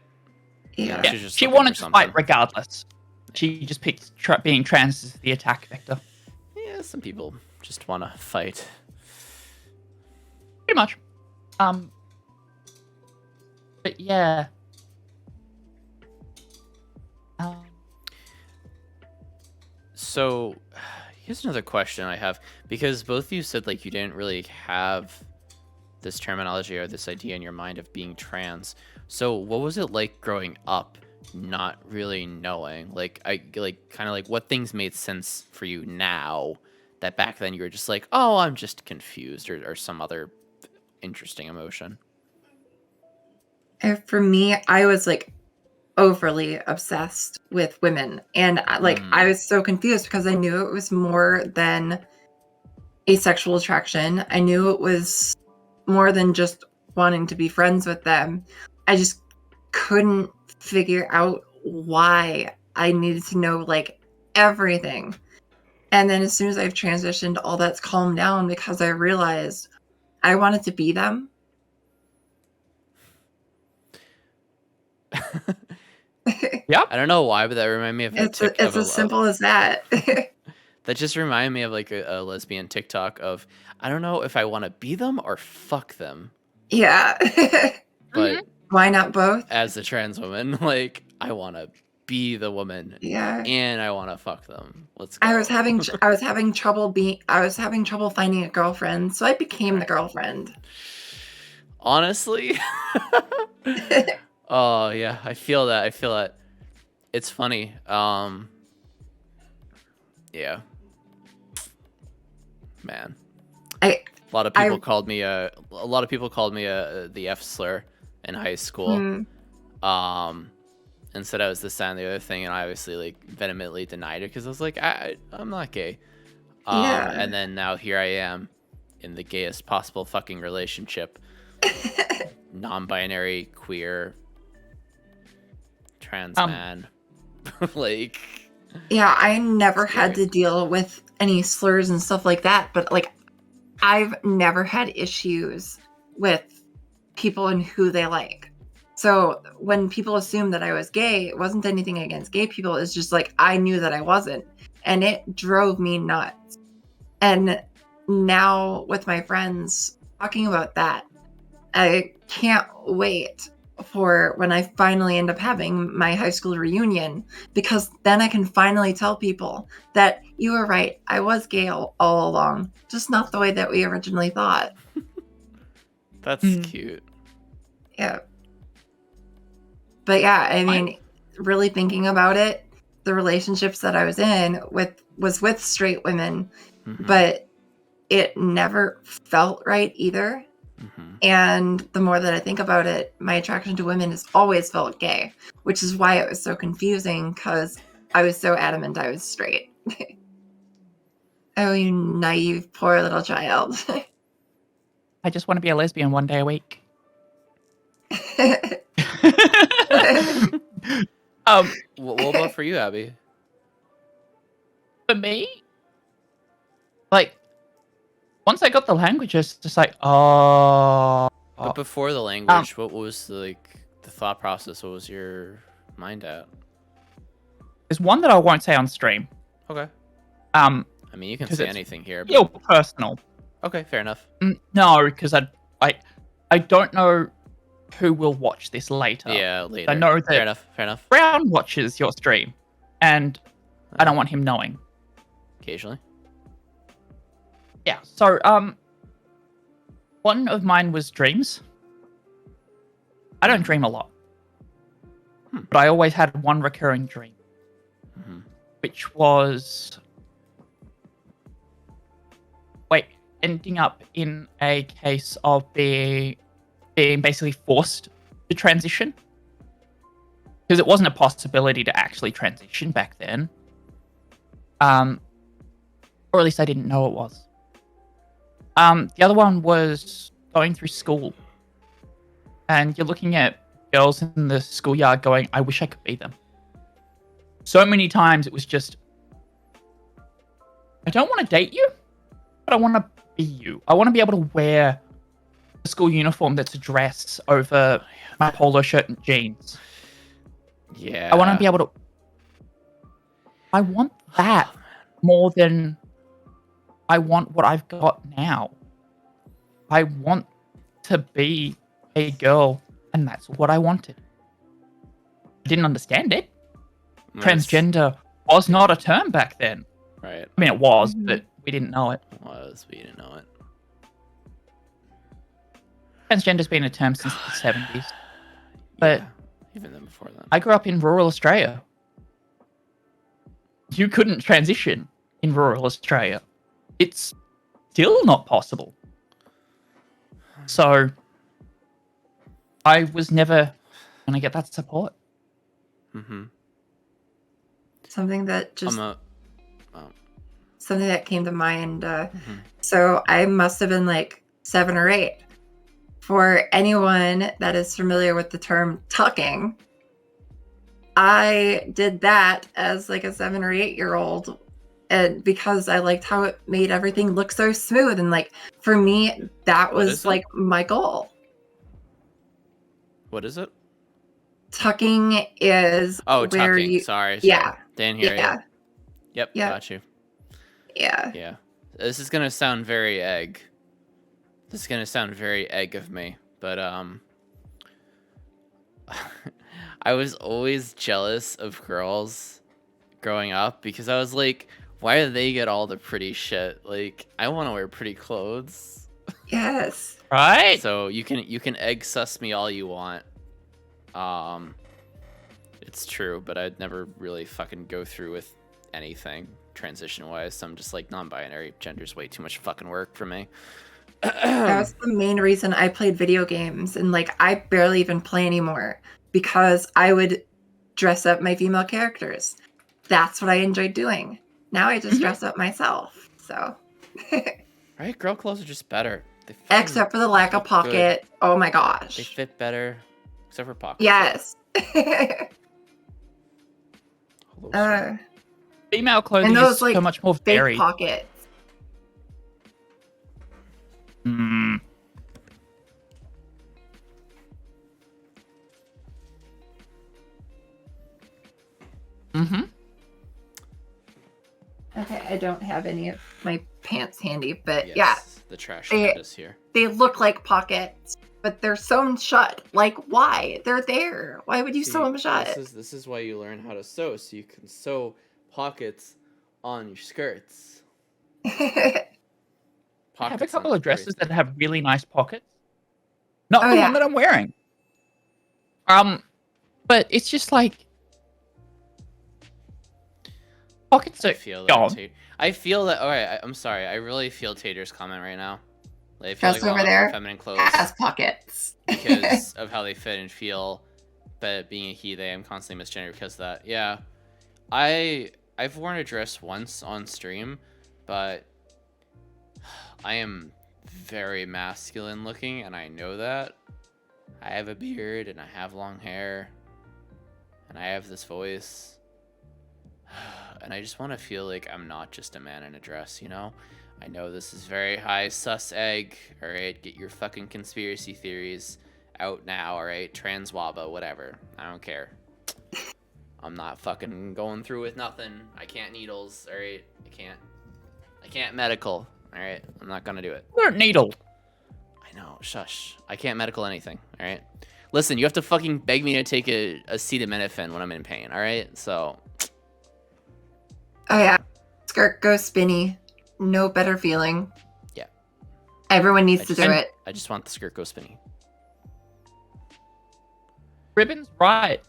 Yeah. She's just She looking wanted for to fight something. regardless. She just picked being trans as the attack vector. Yeah, some people just want to fight. Pretty much. But yeah. So, here's another question I have, because both of you said like you didn't really have this terminology or this idea in your mind of being trans. So, what was it like growing up? not really knowing? Like, I like kind of like what things made sense for you now that back then you were just like, oh, I'm just confused, or some other interesting emotion. For me, I was like overly obsessed with women, and I was so confused because I knew it was more than a sexual attraction. I knew it was more than just wanting to be friends with them. I just couldn't figure out why I needed to know like everything. And then as soon as I've transitioned, all that's calmed down because I realized I wanted to be them. Yeah. I don't know why, but that reminded me of It's as simple as that. That just reminded me of like a lesbian TikTok of, I don't know if I want to be them or fuck them. Yeah. But why not both? as a trans woman, like, I want to be the woman. Yeah. And I want to fuck them. Let's go. I was having trouble finding a girlfriend, so I became the girlfriend. Honestly. Oh yeah, I feel that. It's funny. Yeah. Man. A lot of people called me the F slur in high school. And said I was this, that, and the other thing, and I obviously like vehemently denied it because I was like, I'm not gay. And then now here I am in the gayest possible fucking relationship. Non-binary, queer, trans man. Like, yeah, I never had to deal with any slurs and stuff like that, but like I've never had issues with people and who they like. So when people assumed that I was gay, it wasn't anything against gay people. It's just like I knew that I wasn't, and it drove me nuts. And now with my friends talking about that, I can't wait for when I finally end up having my high school reunion, because then I can finally tell people that you were right. I was gay all along, just not the way that we originally thought. That's cute. Yeah. But yeah, I mean, really thinking about it, the relationships that I was in was with straight women, but it never felt right either. And the more that I think about it, my attraction to women has always felt gay, which is why it was so confusing, because I was so adamant I was straight. Oh, you naive, poor little child. I just want to be a lesbian one day a week. What about for you, Abby? For me, like, once I got the language, it's just like, oh. But before the language, what was the thought process? What was your mind at? There's one that I won't say on stream. Okay. I mean, you can say anything here. But... Still personal. Okay, fair enough. No, because I don't know who will watch this later. Yeah, later. I know that fair enough. Brown watches your stream, and I don't want him knowing. Occasionally. Yeah, so, one of mine was dreams. I don't dream a lot. But I always had one recurring dream. Which was... ending up in a case of being basically forced to transition. Because it wasn't a possibility to actually transition back then. Or at least I didn't know it was. The other one was going through school. And you're looking at girls in the schoolyard going, I wish I could be them. So many times it was just, I don't want to date you, but I want to be you. I want to be able to wear a school uniform that's a dress over my polo shirt and jeans. Yeah. I want to be able to... I want that more than I want what I've got now. I want to be a girl, and that's what I wanted. I didn't understand it. Transgender was not a term back then. Right. I mean, it was, but we didn't know it. We didn't know it. Transgender's been a term since the 70s. But Even then before then. I grew up in rural Australia. You couldn't transition in rural Australia. It's still not possible. So I was never going to get that support. Mm-hmm. Something that just Oh. something that came to mind. Mm-hmm. So I must have been like 7 or 8. For anyone that is familiar with the term tucking, I did that as like a 7 or 8-year-old, and because I liked how it made everything look so smooth, and like for me that What is was it? like my goal. What is it? Tucking is Oh, where tucking. you Sorry. yeah Didn't hear yeah you. Yep, yeah got you. yeah Yeah. This is gonna sound very egg. This is gonna sound very egg of me, but I was always jealous of girls growing up because I was like, why do they get all the pretty shit? Like, I want to wear pretty clothes. yes Right? So you can egg sus me all you want. It's true, but I'd never really fucking go through with anything transition wise. So I'm just like, non-binary gender's way too much fucking work for me. that was the main reason I played video games, and like I barely even play anymore because I would dress up my female characters. That's what I enjoyed doing. Now I just dress up myself. So Right, girl clothes are just better. They fucking except for the lack of look pocket. Oh my They gosh. fit better, except for pockets. Yes. Hello, sir. Female clothing those, is like, so much more Fake varied. pockets. Mm. Mm-hmm. Okay, I don't have any of my pants handy, but Yes, the trash They- is here. they look like pockets, but they're sewn shut. Like, why? They're there. Why would you sew them shut? This is why you learn how to sew, so you can sew pockets on your skirts. I have a Pockets couple on of dresses everything. that have really nice pockets. Not Oh, the yeah. one that I'm wearing. But it's just like pockets I are feel gone. that. I feel that. All right, I'm sorry. I really feel Tater's comment right now. I feel Dress like over all there feminine clothes Has pockets. because of how they fit and feel. But being a he, they, I'm constantly misgendered because of that. Yeah, I've worn a dress once on stream, but I am very masculine looking, and I know that. I have a beard, and I have long hair, and I have this voice. And I just want to feel like I'm not just a man in a dress, you know? I know this is very high sus egg, alright? Get your fucking conspiracy theories out now, alright? Trans Waba, whatever. I don't care. I'm not fucking going through with nothing. I can't needles, alright? I can't medical, alright? I'm not gonna do it. Or needle. I know, shush. I can't medical anything, alright? Listen, you have to fucking beg me to take a acetaminophen when I'm in pain, alright? So, Oh yeah. Skirt goes spinny. No better feeling. Yeah. Everyone needs I to just- do it. I just want the skirt go spinny. Ribbon's right.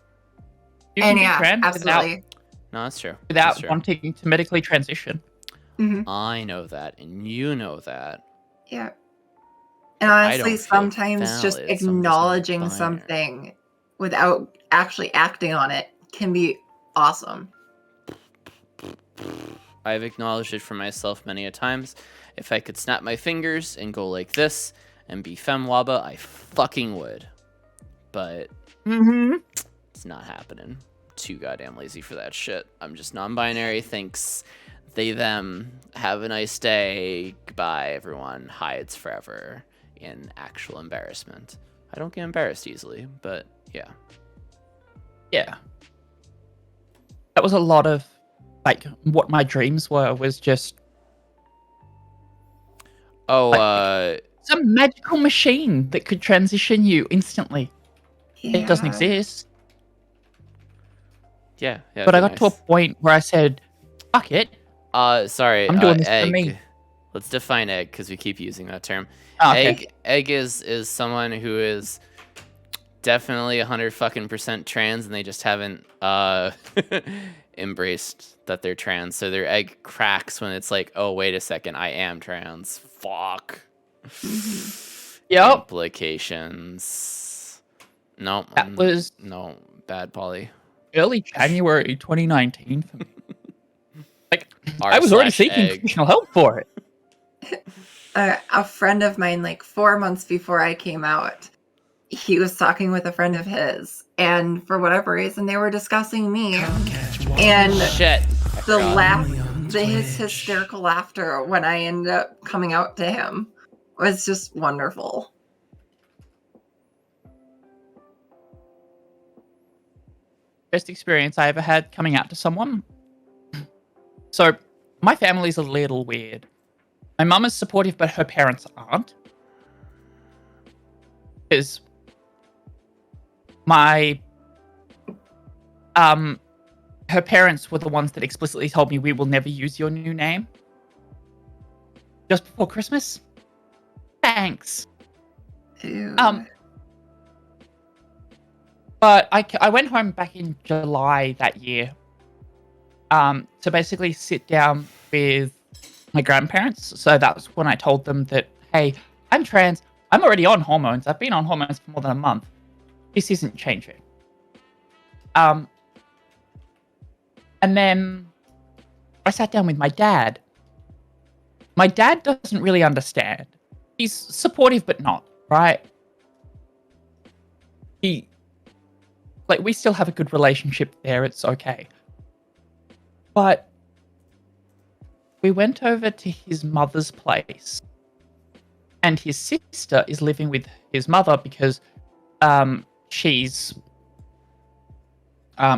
You can And be yeah, trans absolutely. No, that's true. without That's true. wanting to medically transition. hmm I know that, and you know that. Yeah. And I honestly, don't feel sometimes just valid, so I'm just not acknowledging binary. something without actually acting on it can be awesome. I've acknowledged it for myself many a times. If I could snap my fingers and go like this and be femwaba, I fucking would. But Mm-hmm. it's not happening. Too goddamn lazy for that shit. I'm just non-binary. Thanks. They, them. Have a nice day. Goodbye, everyone. Hides forever in actual embarrassment. I don't get embarrassed easily, but yeah. Yeah. That was a lot of like what my dreams were was just Oh, some magical machine that could transition you instantly. It doesn't Yeah. exist. yeah. But I got to a point where I said, fuck it. Sorry. I'm doing this for egg. me. Let's define egg because we keep using that term. Oh, okay. Egg is someone who is definitely 100% trans, and they just haven't embraced that they're trans. So their egg cracks when it's like, oh, wait a second, I am trans. Fuck. Yep. Implications. No, That was no bad, Polly. early January 2019 for me. Like, R I was already slash seeking egg. professional help for it. A friend of mine, like 4 months before I came out, he was talking with a friend of his, and for whatever reason, they were discussing me. And Shit. his hysterical laughter when I ended up coming out to him was just wonderful. Best experience I ever had coming out to someone. So, my family's a little weird. My mum is supportive, but her parents aren't. Because her parents were the ones that explicitly told me we will never use your new name. Just before Christmas. Thanks. Ew. But I went home back in July that year to basically sit down with my grandparents. So that was when I told them that, hey, I'm trans. I'm already on hormones. I've been on hormones for more than a month. This isn't changing. And then I sat down with my dad. My dad doesn't really understand. He's supportive, but not, right? We still have a good relationship there. It's okay. But we went over to his mother's place. And his sister is living with his mother because she's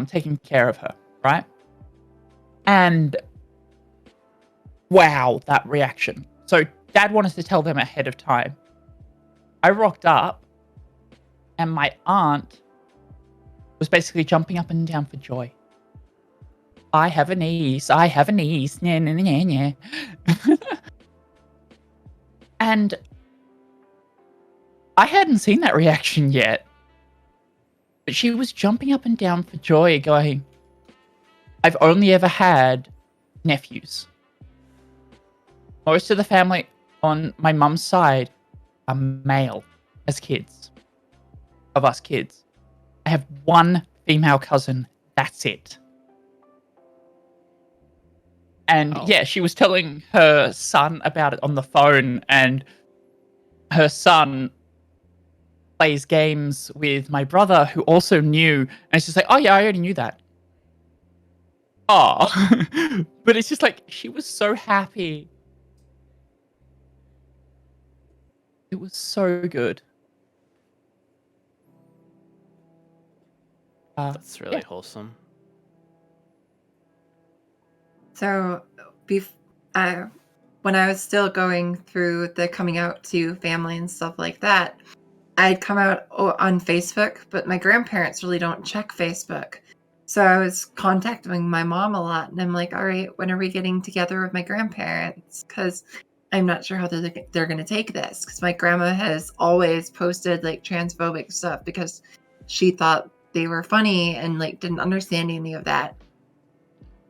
taking care of her, right? And wow, that reaction. So Dad wanted to tell them ahead of time. I rocked up, and my aunt was basically jumping up and down for joy. I have a niece. I have a niece. Nah, nah, nah, nah. And I hadn't seen that reaction yet. But she was jumping up and down for joy, going, I've only ever had nephews. Most of the family on my mum's side are male as kids. Of us kids. I have one female cousin. That's it. And yeah, she was telling her son about it on the phone, and her son plays games with my brother, who also knew, and she's like, oh yeah, I already knew that. Oh. But it's just like, she was so happy. It was so good. That's really wholesome. So, when I was still going through the coming out to family and stuff like that, I'd come out on Facebook, but my grandparents really don't check Facebook. So I was contacting my mom a lot, and I'm like, all right, when are we getting together with my grandparents? Because I'm not sure how they're going to take this. Because my grandma has always posted like transphobic stuff because she thought they were funny and like didn't understand any of that.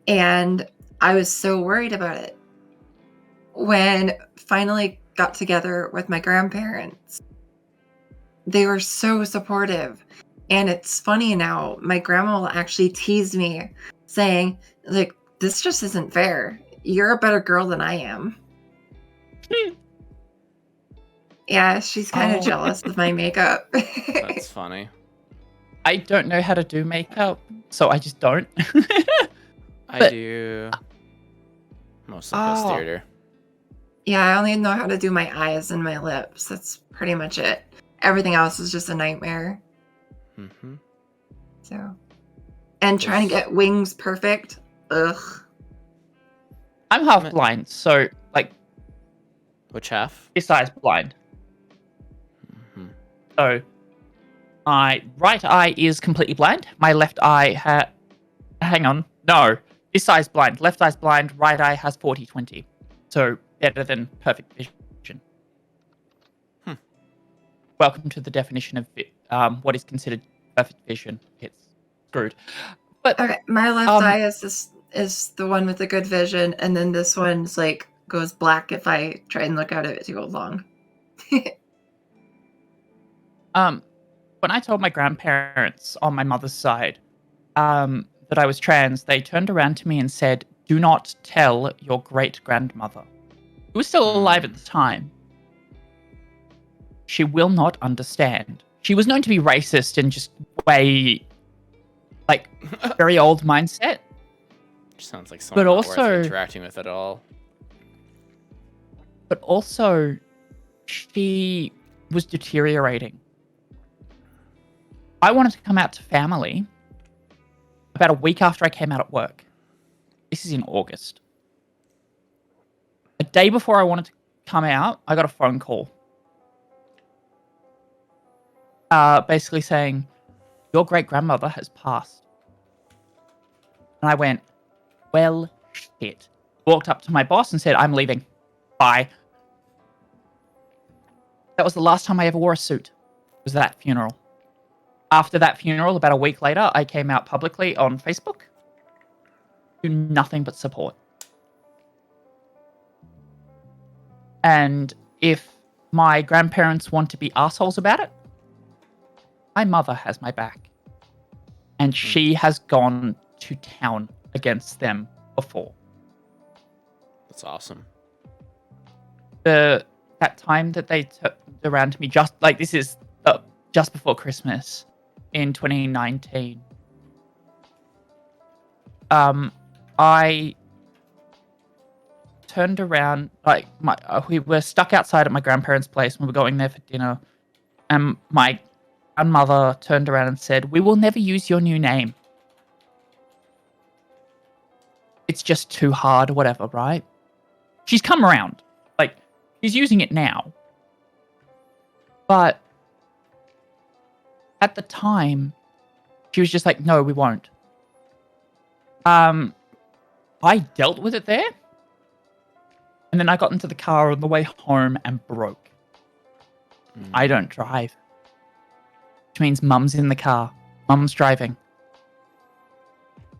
And I was so worried about it. When finally got together with my grandparents, they were so supportive. And it's funny now, my grandma will actually tease me saying, like, this just isn't fair. You're a better girl than I am. Yeah, she's kind of jealous of my makeup. That's funny. I don't know how to do makeup, so I just don't. I do mostly posterior. Yeah, I only know how to do my eyes and my lips. That's pretty much it. Everything else is just a nightmare. Mm-hmm. So, and trying to get wings perfect. Ugh. I'm half blind, so like. Which half? This eye's blind. Mm-hmm. So, my right eye is completely blind. My left eye hang on. No. This eye's blind. Left eye's blind. Right eye has 40/20. So, better than perfect vision. Welcome to the definition of what is considered perfect vision, it's screwed. But Okay, my left eye is the one with the good vision, and then this one's like goes black if I try and look at it too long. when I told my grandparents on my mother's side that I was trans, they turned around to me and said, "Do not tell your great grandmother, who was still alive at the time. She will not understand." She was known to be racist and just way, like, very old mindset. Sounds like someone But not also- worth interacting with at all. But also, she was deteriorating. I wanted to come out to family about a week after I came out at work. This is in August. A day before I wanted to come out, I got a phone call. Basically saying, "Your great-grandmother has passed." And I went, well, shit. Walked up to my boss and said, "I'm leaving. Bye." That was the last time I ever wore a suit. Was that funeral. After that funeral, about a week later, I came out publicly on Facebook. Do nothing but support. And if my grandparents want to be assholes about it, my mother has my back. And she has gone to town against them before. That's awesome. That time that they turned around to me, just like this is just before Christmas in 2019. I turned around, like we were stuck outside at my grandparents' place and we were going there for dinner, and my grandmother turned around and said, "We will never use your new name. It's just too hard," or whatever, right? She's come around. Like, she's using it now. But at the time, she was just like, "No, we won't." I dealt with it there. And then I got into the car on the way home and broke. I don't drive. Which means mum's in the car. Mum's driving.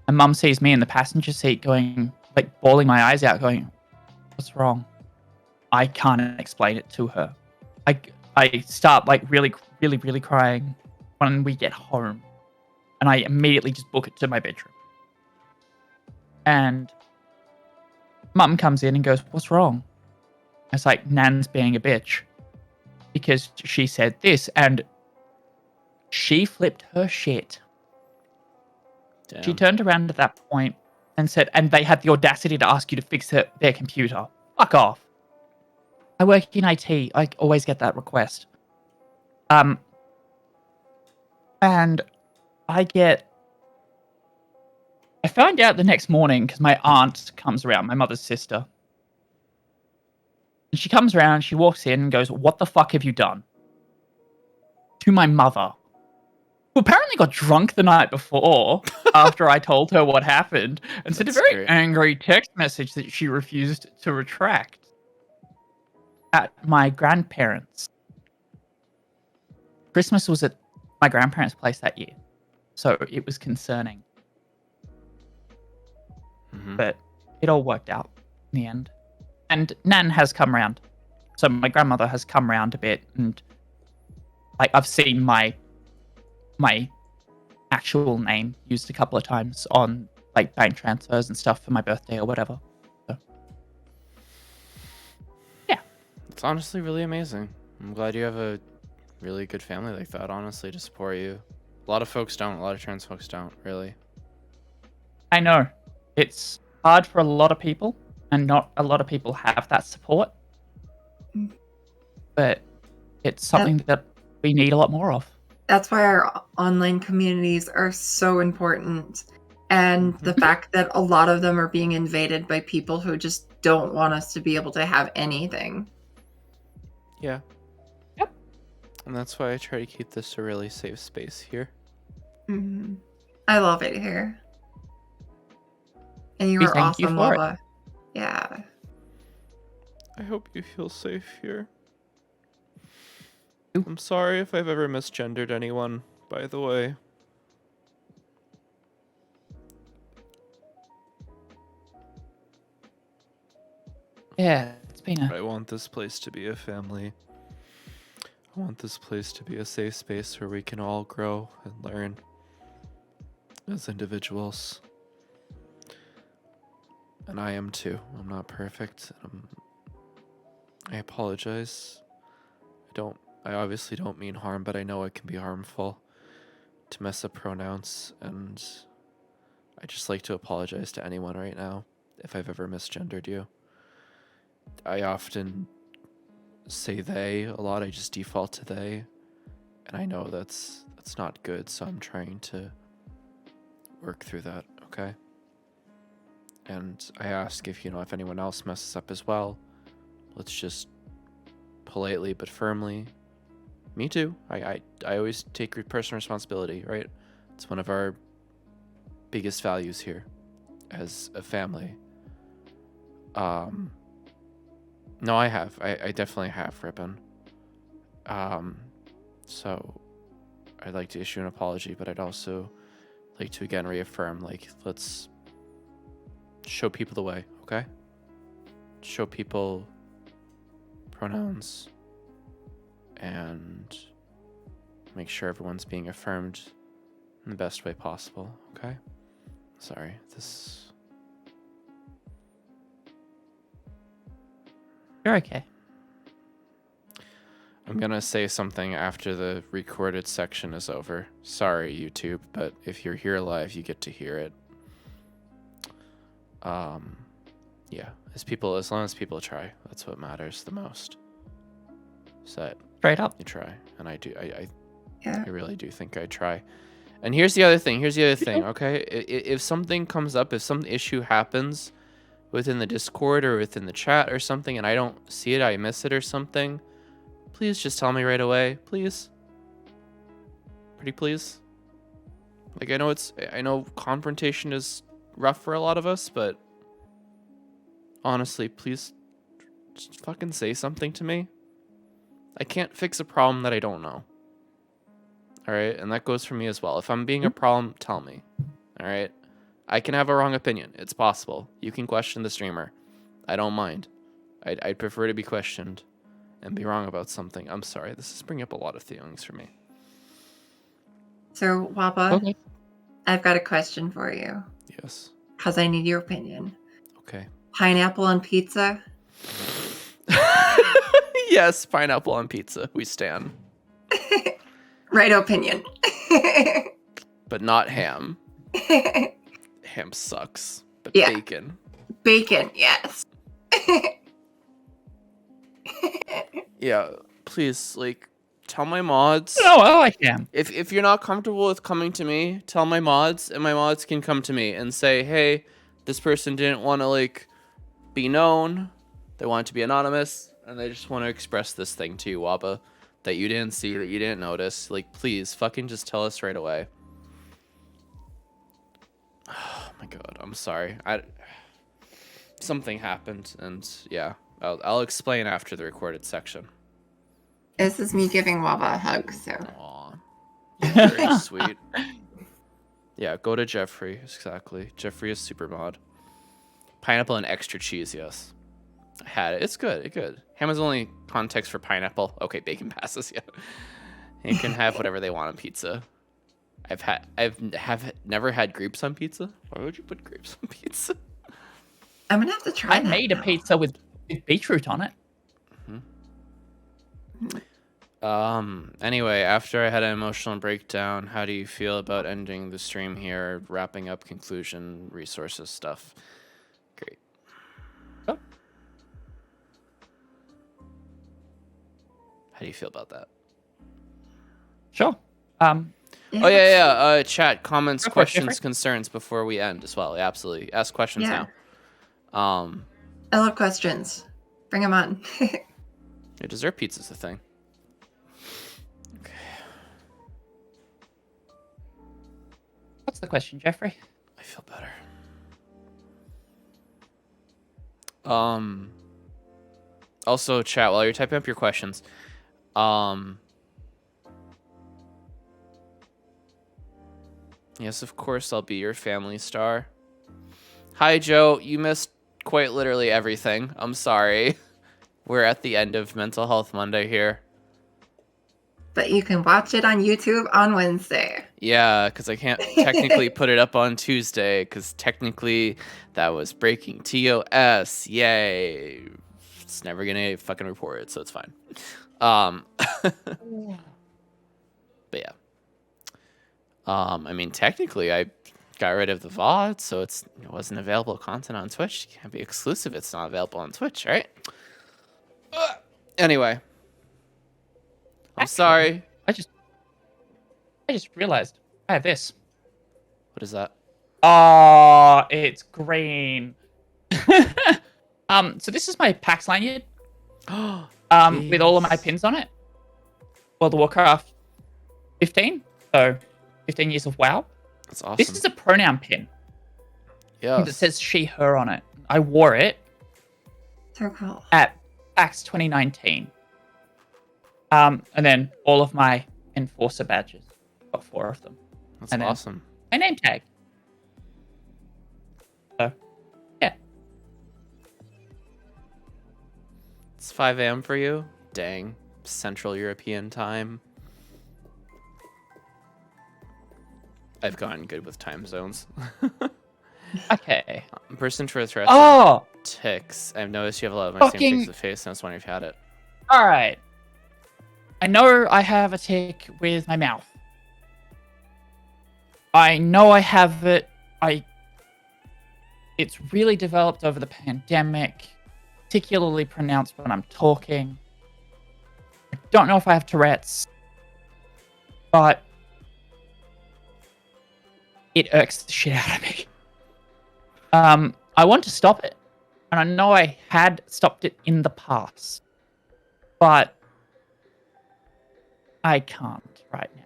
And mum sees me in the passenger seat going, like, bawling my eyes out, going, "What's wrong?" I can't explain it to her. I start, like, really, really, really crying when we get home. And I immediately just book it to my bedroom. And mum comes in and goes, "What's wrong?" It's like, "Nan's being a bitch because she said this," and she flipped her shit. Damn. She turned around at that point and said, and they had the audacity to ask you to fix their computer. Fuck off. I work in IT. I always get that request. And I find out the next morning because my aunt comes around, my mother's sister. And she comes around, she walks in and goes, "What the fuck have you done?" To my mother, who apparently got drunk the night before after I told her what happened, and sent a That's very great. angry text message that she refused to retract at my grandparents'. Christmas was at my grandparents' place that year, so it was concerning. But it all worked out in the end. And Nan has come round. So my grandmother has come round a bit, and like I've seen my actual name used a couple of times on like bank transfers and stuff for my birthday or whatever. So, yeah. It's honestly really amazing. I'm glad you have a really good family like that, honestly, to support you. A lot of folks don't. A lot of trans folks don't, really. I know. It's hard for a lot of people, and not a lot of people have that support. But it's something that we need a lot more of. That's why our online communities are so important. And the fact that a lot of them are being invaded by people who just don't want us to be able to have anything. Yeah. Yep. And that's why I try to keep this a really safe space here. Mhm. I love it here. And you We are thank you awesome, for it. Waba. Yeah. I hope you feel safe here. I'm sorry if I've ever misgendered anyone, by the way. Yeah, it's been a I want this place to be a family. I want this place to be a safe space where we can all grow and learn as individuals. And I am too. I'm not perfect. I apologize. I obviously don't mean harm, but I know it can be harmful to mess up pronouns, and I just like to apologize to anyone right now if I've ever misgendered you. I often say they a lot. I just default to they, and I know that's not good, so I'm trying to work through that, okay? And I ask if anyone else messes up as well, let's just politely but firmly. Me too. I always take personal responsibility, right? It's one of our biggest values here as a family. No, I have. I definitely have, Ribbon. So I'd like to issue an apology, but I'd also like to again reaffirm, like, let's show people the way, okay? Show people pronouns and make sure everyone's being affirmed in the best way possible, okay? Sorry, You're okay. I'm gonna say something after the recorded section is over. Sorry, YouTube, but if you're here live, you get to hear it. Yeah, as long as people try, that's what matters the most. So Straight up. you try, and I do. Yeah. I really do think I try. And here's the other thing. Okay? If something comes up, if some issue happens within the Discord or within the chat or something, and I don't see it, I miss it or something, please just tell me right away, please. Pretty please. Like, I know confrontation is rough for a lot of us, but honestly, please just fucking say something to me. I can't fix a problem that I don't know. Alright? And that goes for me as well. If I'm being a problem, tell me. Alright? I can have a wrong opinion. It's possible. You can question the streamer. I don't mind. I'd prefer to be questioned and be wrong about something. I'm sorry. This is bringing up a lot of feelings for me. So, Waba, Okay. I've got a question for you Yes. because I need your opinion. Okay. Pineapple on pizza? Yes, pineapple on pizza. We stand. Right opinion. But not ham. Ham sucks. But Yeah. bacon. Bacon, yes. Yeah, please, like, tell my mods. No, I like ham. If you're not comfortable with coming to me, tell my mods, and my mods can come to me and say, hey, this person didn't want to, like, be known. They want to be anonymous, and they just want to express this thing to you, Waba, that you didn't see, that you didn't notice. Like, please, fucking just tell us right away. Oh my god, I'm sorry. Something happened, and yeah, I'll explain after the recorded section. This is me giving Waba a hug, so. Aw, very sweet. Yeah, go to Jeffrey, exactly. Jeffrey is super mod. Pineapple and extra cheese, yes. I had it. It's good. It's good. Ham is only context for pineapple. Okay, bacon passes. Yeah, you can have whatever they want on pizza. I've never had grapes on pizza. Why would you put grapes on pizza? I'm gonna have to try I that made a now. pizza with beetroot on it. Anyway, after I had an emotional breakdown, how do you feel about ending the stream here, wrapping up conclusion, resources stuff? Great. Oh. How do you feel about that? Sure. Oh yeah. Chat, comments, Go for it, questions, Jeffrey. concerns before we end as well. Absolutely. Ask questions Yeah. now. I love questions. Bring them on. Yeah, dessert pizza's a thing. Okay. What's the question, Jeffrey? I feel better. Also, chat, while you're typing up your questions, Yes, of course I'll be your family star. Hi, Joe. You missed quite literally everything. I'm sorry. We're at the end of Mental Health Monday here. But you can watch it on YouTube on Wednesday. Yeah, because I can't technically put it up on Tuesday, because technically that was breaking TOS. Yay. It's never going to fucking report it, so it's fine. But yeah. I mean, technically, I got rid of the VOD, so it wasn't available content on Twitch. It can't be exclusive. It's not available on Twitch, right? Anyway. I'm sorry. I just realized I have this. What is that? Oh, it's green. So this is my PAX lanyard. With all of my pins on it. World of Warcraft 15. So 15 years of WoW. That's awesome. This is a pronoun pin. Yeah. That says she, her on it. I wore it So cool. at PAX 2019. And then all of my Enforcer badges. Got 4 of them. That's and then awesome. my name tag. So, yeah. It's 5 a.m. for you? Dang. Central European time. I've gotten good with time zones. Okay. Person for threats Oh! ticks. I've noticed you have a lot of my same Fucking- ticks of the face, and I was wondering if you had it. Alright. I know I have a tick with my mouth. I know I have it. It's really developed over the pandemic, particularly pronounced when I'm talking. I don't know if I have Tourette's, but it irks the shit out of me. I want to stop it, and I know I had stopped it in the past, but I can't right now.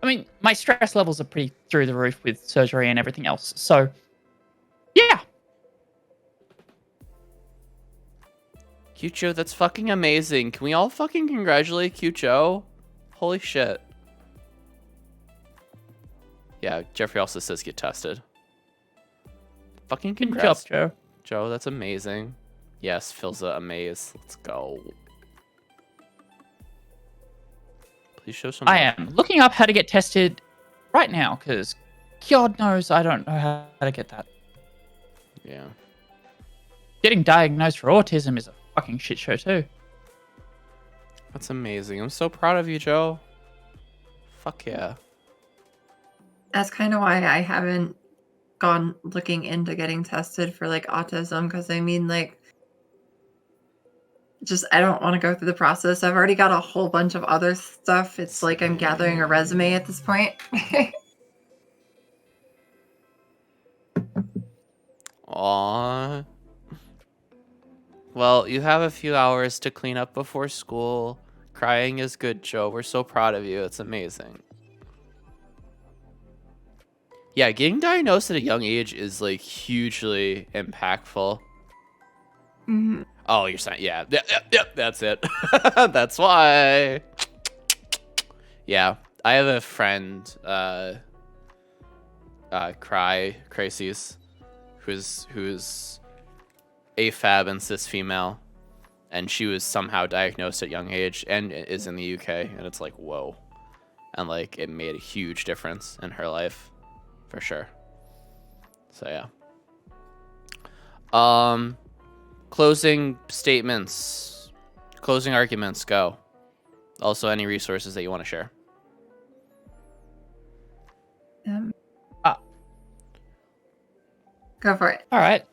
I mean, my stress levels are pretty through the roof with surgery and everything else. So, yeah. Cute Joe, that's fucking amazing. Can we all fucking congratulate Cute Joe? Holy shit. Yeah, Jeffrey also says get tested. Fucking Good job, congrats, Joe. Joe. That's amazing. Yes, Philza, amaze. Let's go. Please show some. I am looking up how to get tested right now because God knows I don't know how to get that. Yeah. Getting diagnosed for autism is a fucking shit show too. That's amazing. I'm so proud of you, Joe. Fuck yeah. That's kind of why I haven't gone looking into getting tested for like autism, because I mean, like, just I don't want to go through the process. I've already got a whole bunch of other stuff. It's like I'm gathering a resume at this point. Aww. Well, you have a few hours to clean up before school. Crying is good, Joe. We're so proud of you. It's amazing. Yeah, getting diagnosed at a young age is like hugely impactful. Mhm. Oh, you're saying, yeah, yep, that's it. That's why. Yeah, I have a friend, Crises, who's AFAB and cis female, and she was somehow diagnosed at young age and is in the UK, and it's like, whoa. And like, it made a huge difference in her life, for sure. So yeah. Closing statements, closing arguments, go. Also, any resources that you want to share. Go for it. All right.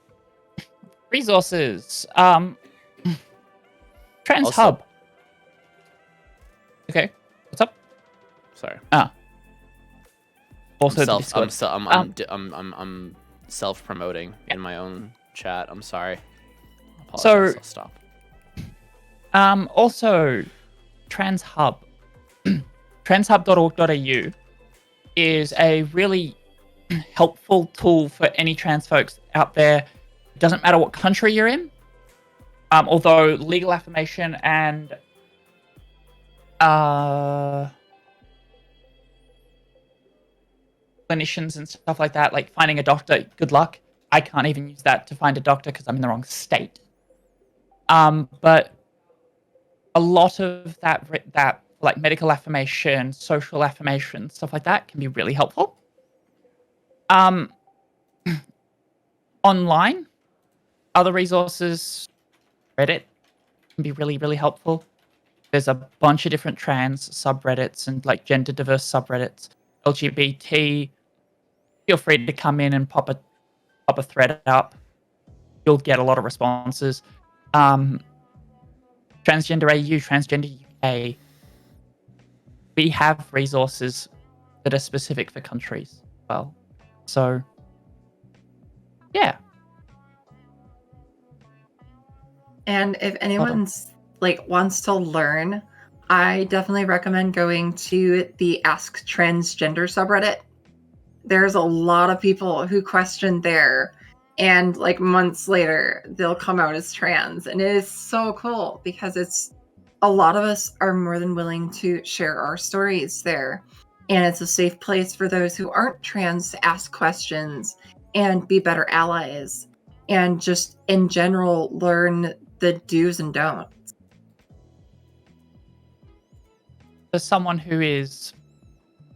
Resources. Trans Also- Hub. Okay. What's up? Sorry. Also, I'm the Discord. I'm self-promoting in my own chat. I'm sorry. So- Apologize, I'll stop. Also, Trans Hub. transhub.org.au is a really helpful tool for any trans folks out there. It doesn't matter what country you're in. Although legal affirmation and clinicians and stuff like that, like finding a doctor, good luck. I can't even use that to find a doctor because I'm in the wrong state. But a lot of that like medical affirmation, social affirmation, stuff like that can be really helpful. Online, other resources, Reddit can be really, really helpful. There's a bunch of different trans subreddits and like gender diverse subreddits. LGBT, feel free to come in and pop a thread up. You'll get a lot of responses. Transgender AU, Transgender UK. We have resources that are specific for countries as well. So, yeah. And if anyone's like wants to learn, I definitely recommend going to the Ask Transgender subreddit. There's a lot of people who question there, and like months later they'll come out as trans, and it is so cool because it's a lot of us are more than willing to share our stories there, and it's a safe place for those who aren't trans to ask questions and be better allies, and just in general learn the do's and don'ts. For someone who is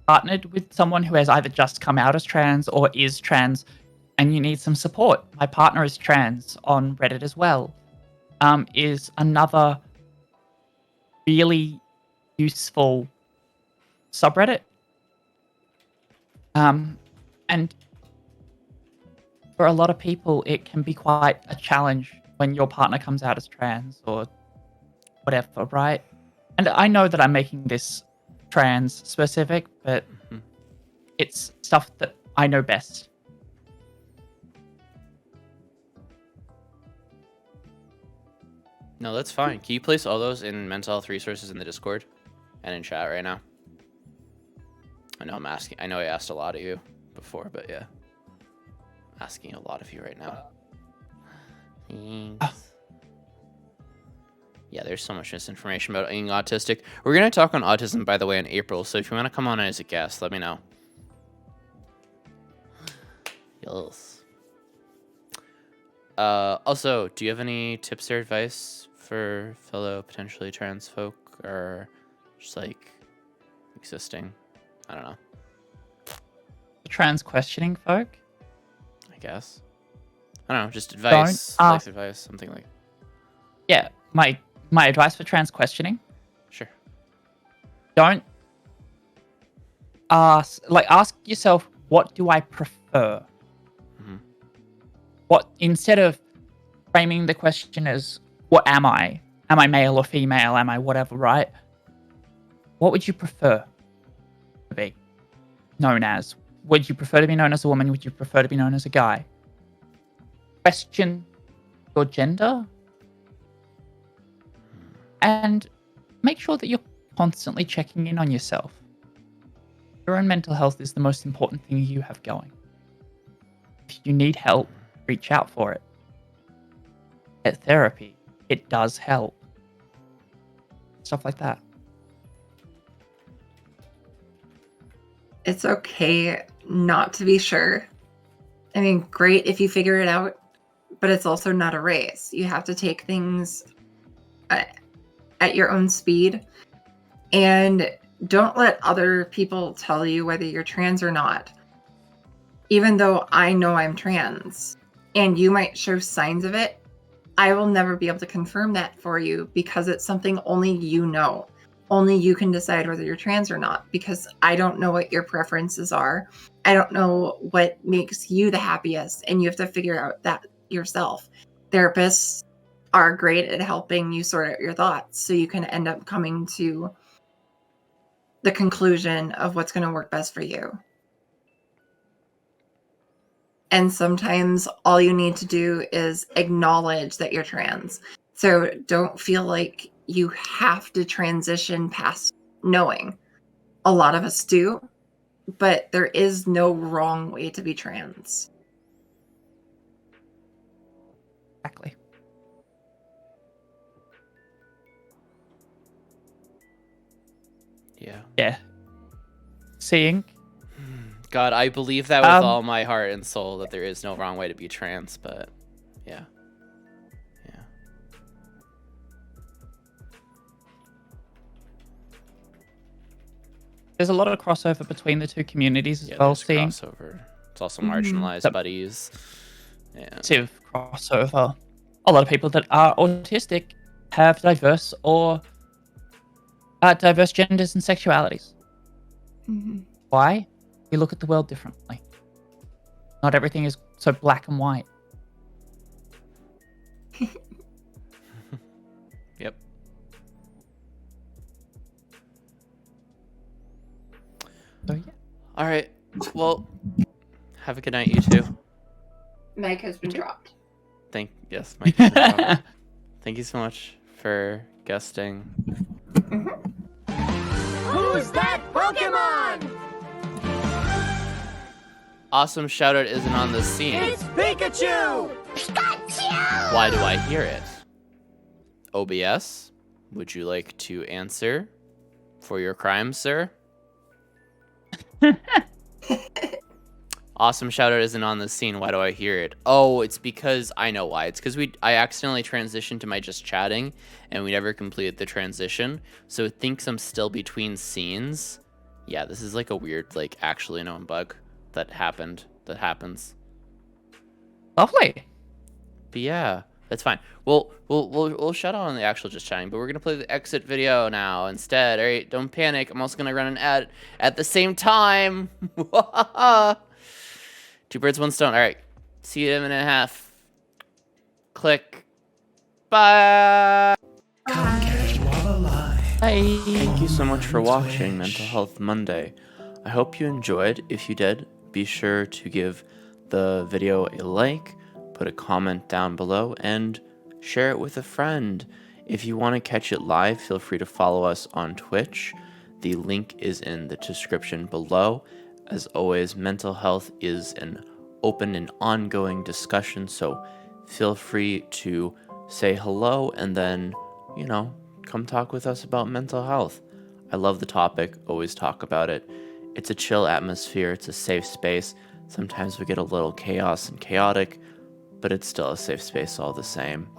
partnered with someone who has either just come out as trans or is trans and you need some support, my partner is trans on Reddit as well, is another really useful subreddit. And for a lot of people, it can be quite a challenge when your partner comes out as trans or whatever, right? And I know that I'm making this trans specific, but it's stuff that I know best. No, that's fine. Can you place all those in mental health resources in the Discord and in chat right now? I know I'm asking. I know I asked a lot of you before, but yeah, I'm asking a lot of you right now. Thanks. Yeah, there's so much misinformation about being autistic. We're gonna talk on autism, by the way, in April. So if you want to come on as a guest, let me know. Yes. Also, do you have any tips or advice for fellow potentially trans folk, or just like existing? I don't know. Trans questioning folk? I guess. I don't know. Just advice, life advice, something like. Yeah, my advice for trans questioning: Sure. don't ask yourself, what do I prefer? What, instead of framing the question as what am I? Am I male or female? Am I whatever, right? What would you prefer to be known as? Would you prefer to be known as a woman? Would you prefer to be known as a guy? Question your gender and make sure that you're constantly checking in on yourself. Your own mental health is the most important thing you have going. If you need help, reach out for it. Get therapy. It does help. Stuff like that. It's okay not to be sure. I mean, great if you figure it out, but it's also not a race. You have to take things at your own speed, and don't let other people tell you whether you're trans or not. Even though I know I'm trans and you might show signs of it, I will never be able to confirm that for you because it's something only you know. Only you can decide whether you're trans or not, because I don't know what your preferences are. I don't know what makes you the happiest, and you have to figure out that yourself. Therapists are great at helping you sort out your thoughts so you can end up coming to the conclusion of what's going to work best for you. And sometimes all you need to do is acknowledge that you're trans. So don't feel like you have to transition past knowing. A lot of us do, but there is no wrong way to be trans. Exactly. Yeah. Yeah. Seeing. God, I believe that with all my heart and soul that there is no wrong way to be trans, but yeah. Yeah. There's a lot of crossover between the two communities as Yeah, well. there's Seeing crossover. It's also marginalized buddies. Yeah. massive crossover. A lot of people that are autistic have diverse genders and sexualities. Mm-hmm. Why? We look at the world differently. Not everything is so black and white. Yep. So yeah. All right. Well, have a good night, you two. Meg has been dropped. Mike. Thank you so much for guesting. Who's that Pokemon? Awesome shoutout isn't on the scene. It's Pikachu! Pikachu! Why do I hear it? OBS, would you like to answer for your crime, sir? Awesome shoutout isn't on the scene. Why do I hear it? Oh, it's because I know why. It's because I accidentally transitioned to my just chatting, and we never completed the transition, so it thinks I'm still between scenes. Yeah, this is like a weird, like actually known bug that happens. Lovely. But yeah, that's fine. We'll shut on the actual just chatting, but we're gonna play the exit video now instead. All right, don't panic. I'm also gonna run an ad at the same time. Two birds, one stone. All right, see you in a minute and a half. Click. Bye. Bye. Thank you so much for watching Mental Health Monday. I hope you enjoyed. If you did, be sure to give the video a like, put a comment down below, and share it with a friend. If you want to catch it live, feel free to follow us on Twitch. The link is in the description below. As always, mental health is an open and ongoing discussion, so feel free to say hello and then, come talk with us about mental health. I love the topic, always talk about it. It's a chill atmosphere, it's a safe space. Sometimes we get a little chaos and chaotic, but it's still a safe space all the same.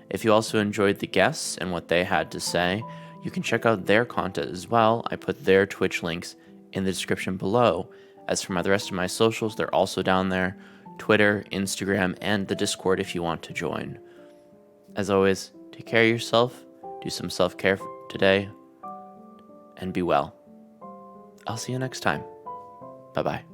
If you also enjoyed the guests and what they had to say, you can check out their content as well. I put their Twitch links in the description below. As for the rest of my socials, they're also down there. Twitter, Instagram, and the Discord if you want to join. As always, take care of yourself, do some self-care today, and be well. I'll see you next time. Bye-bye.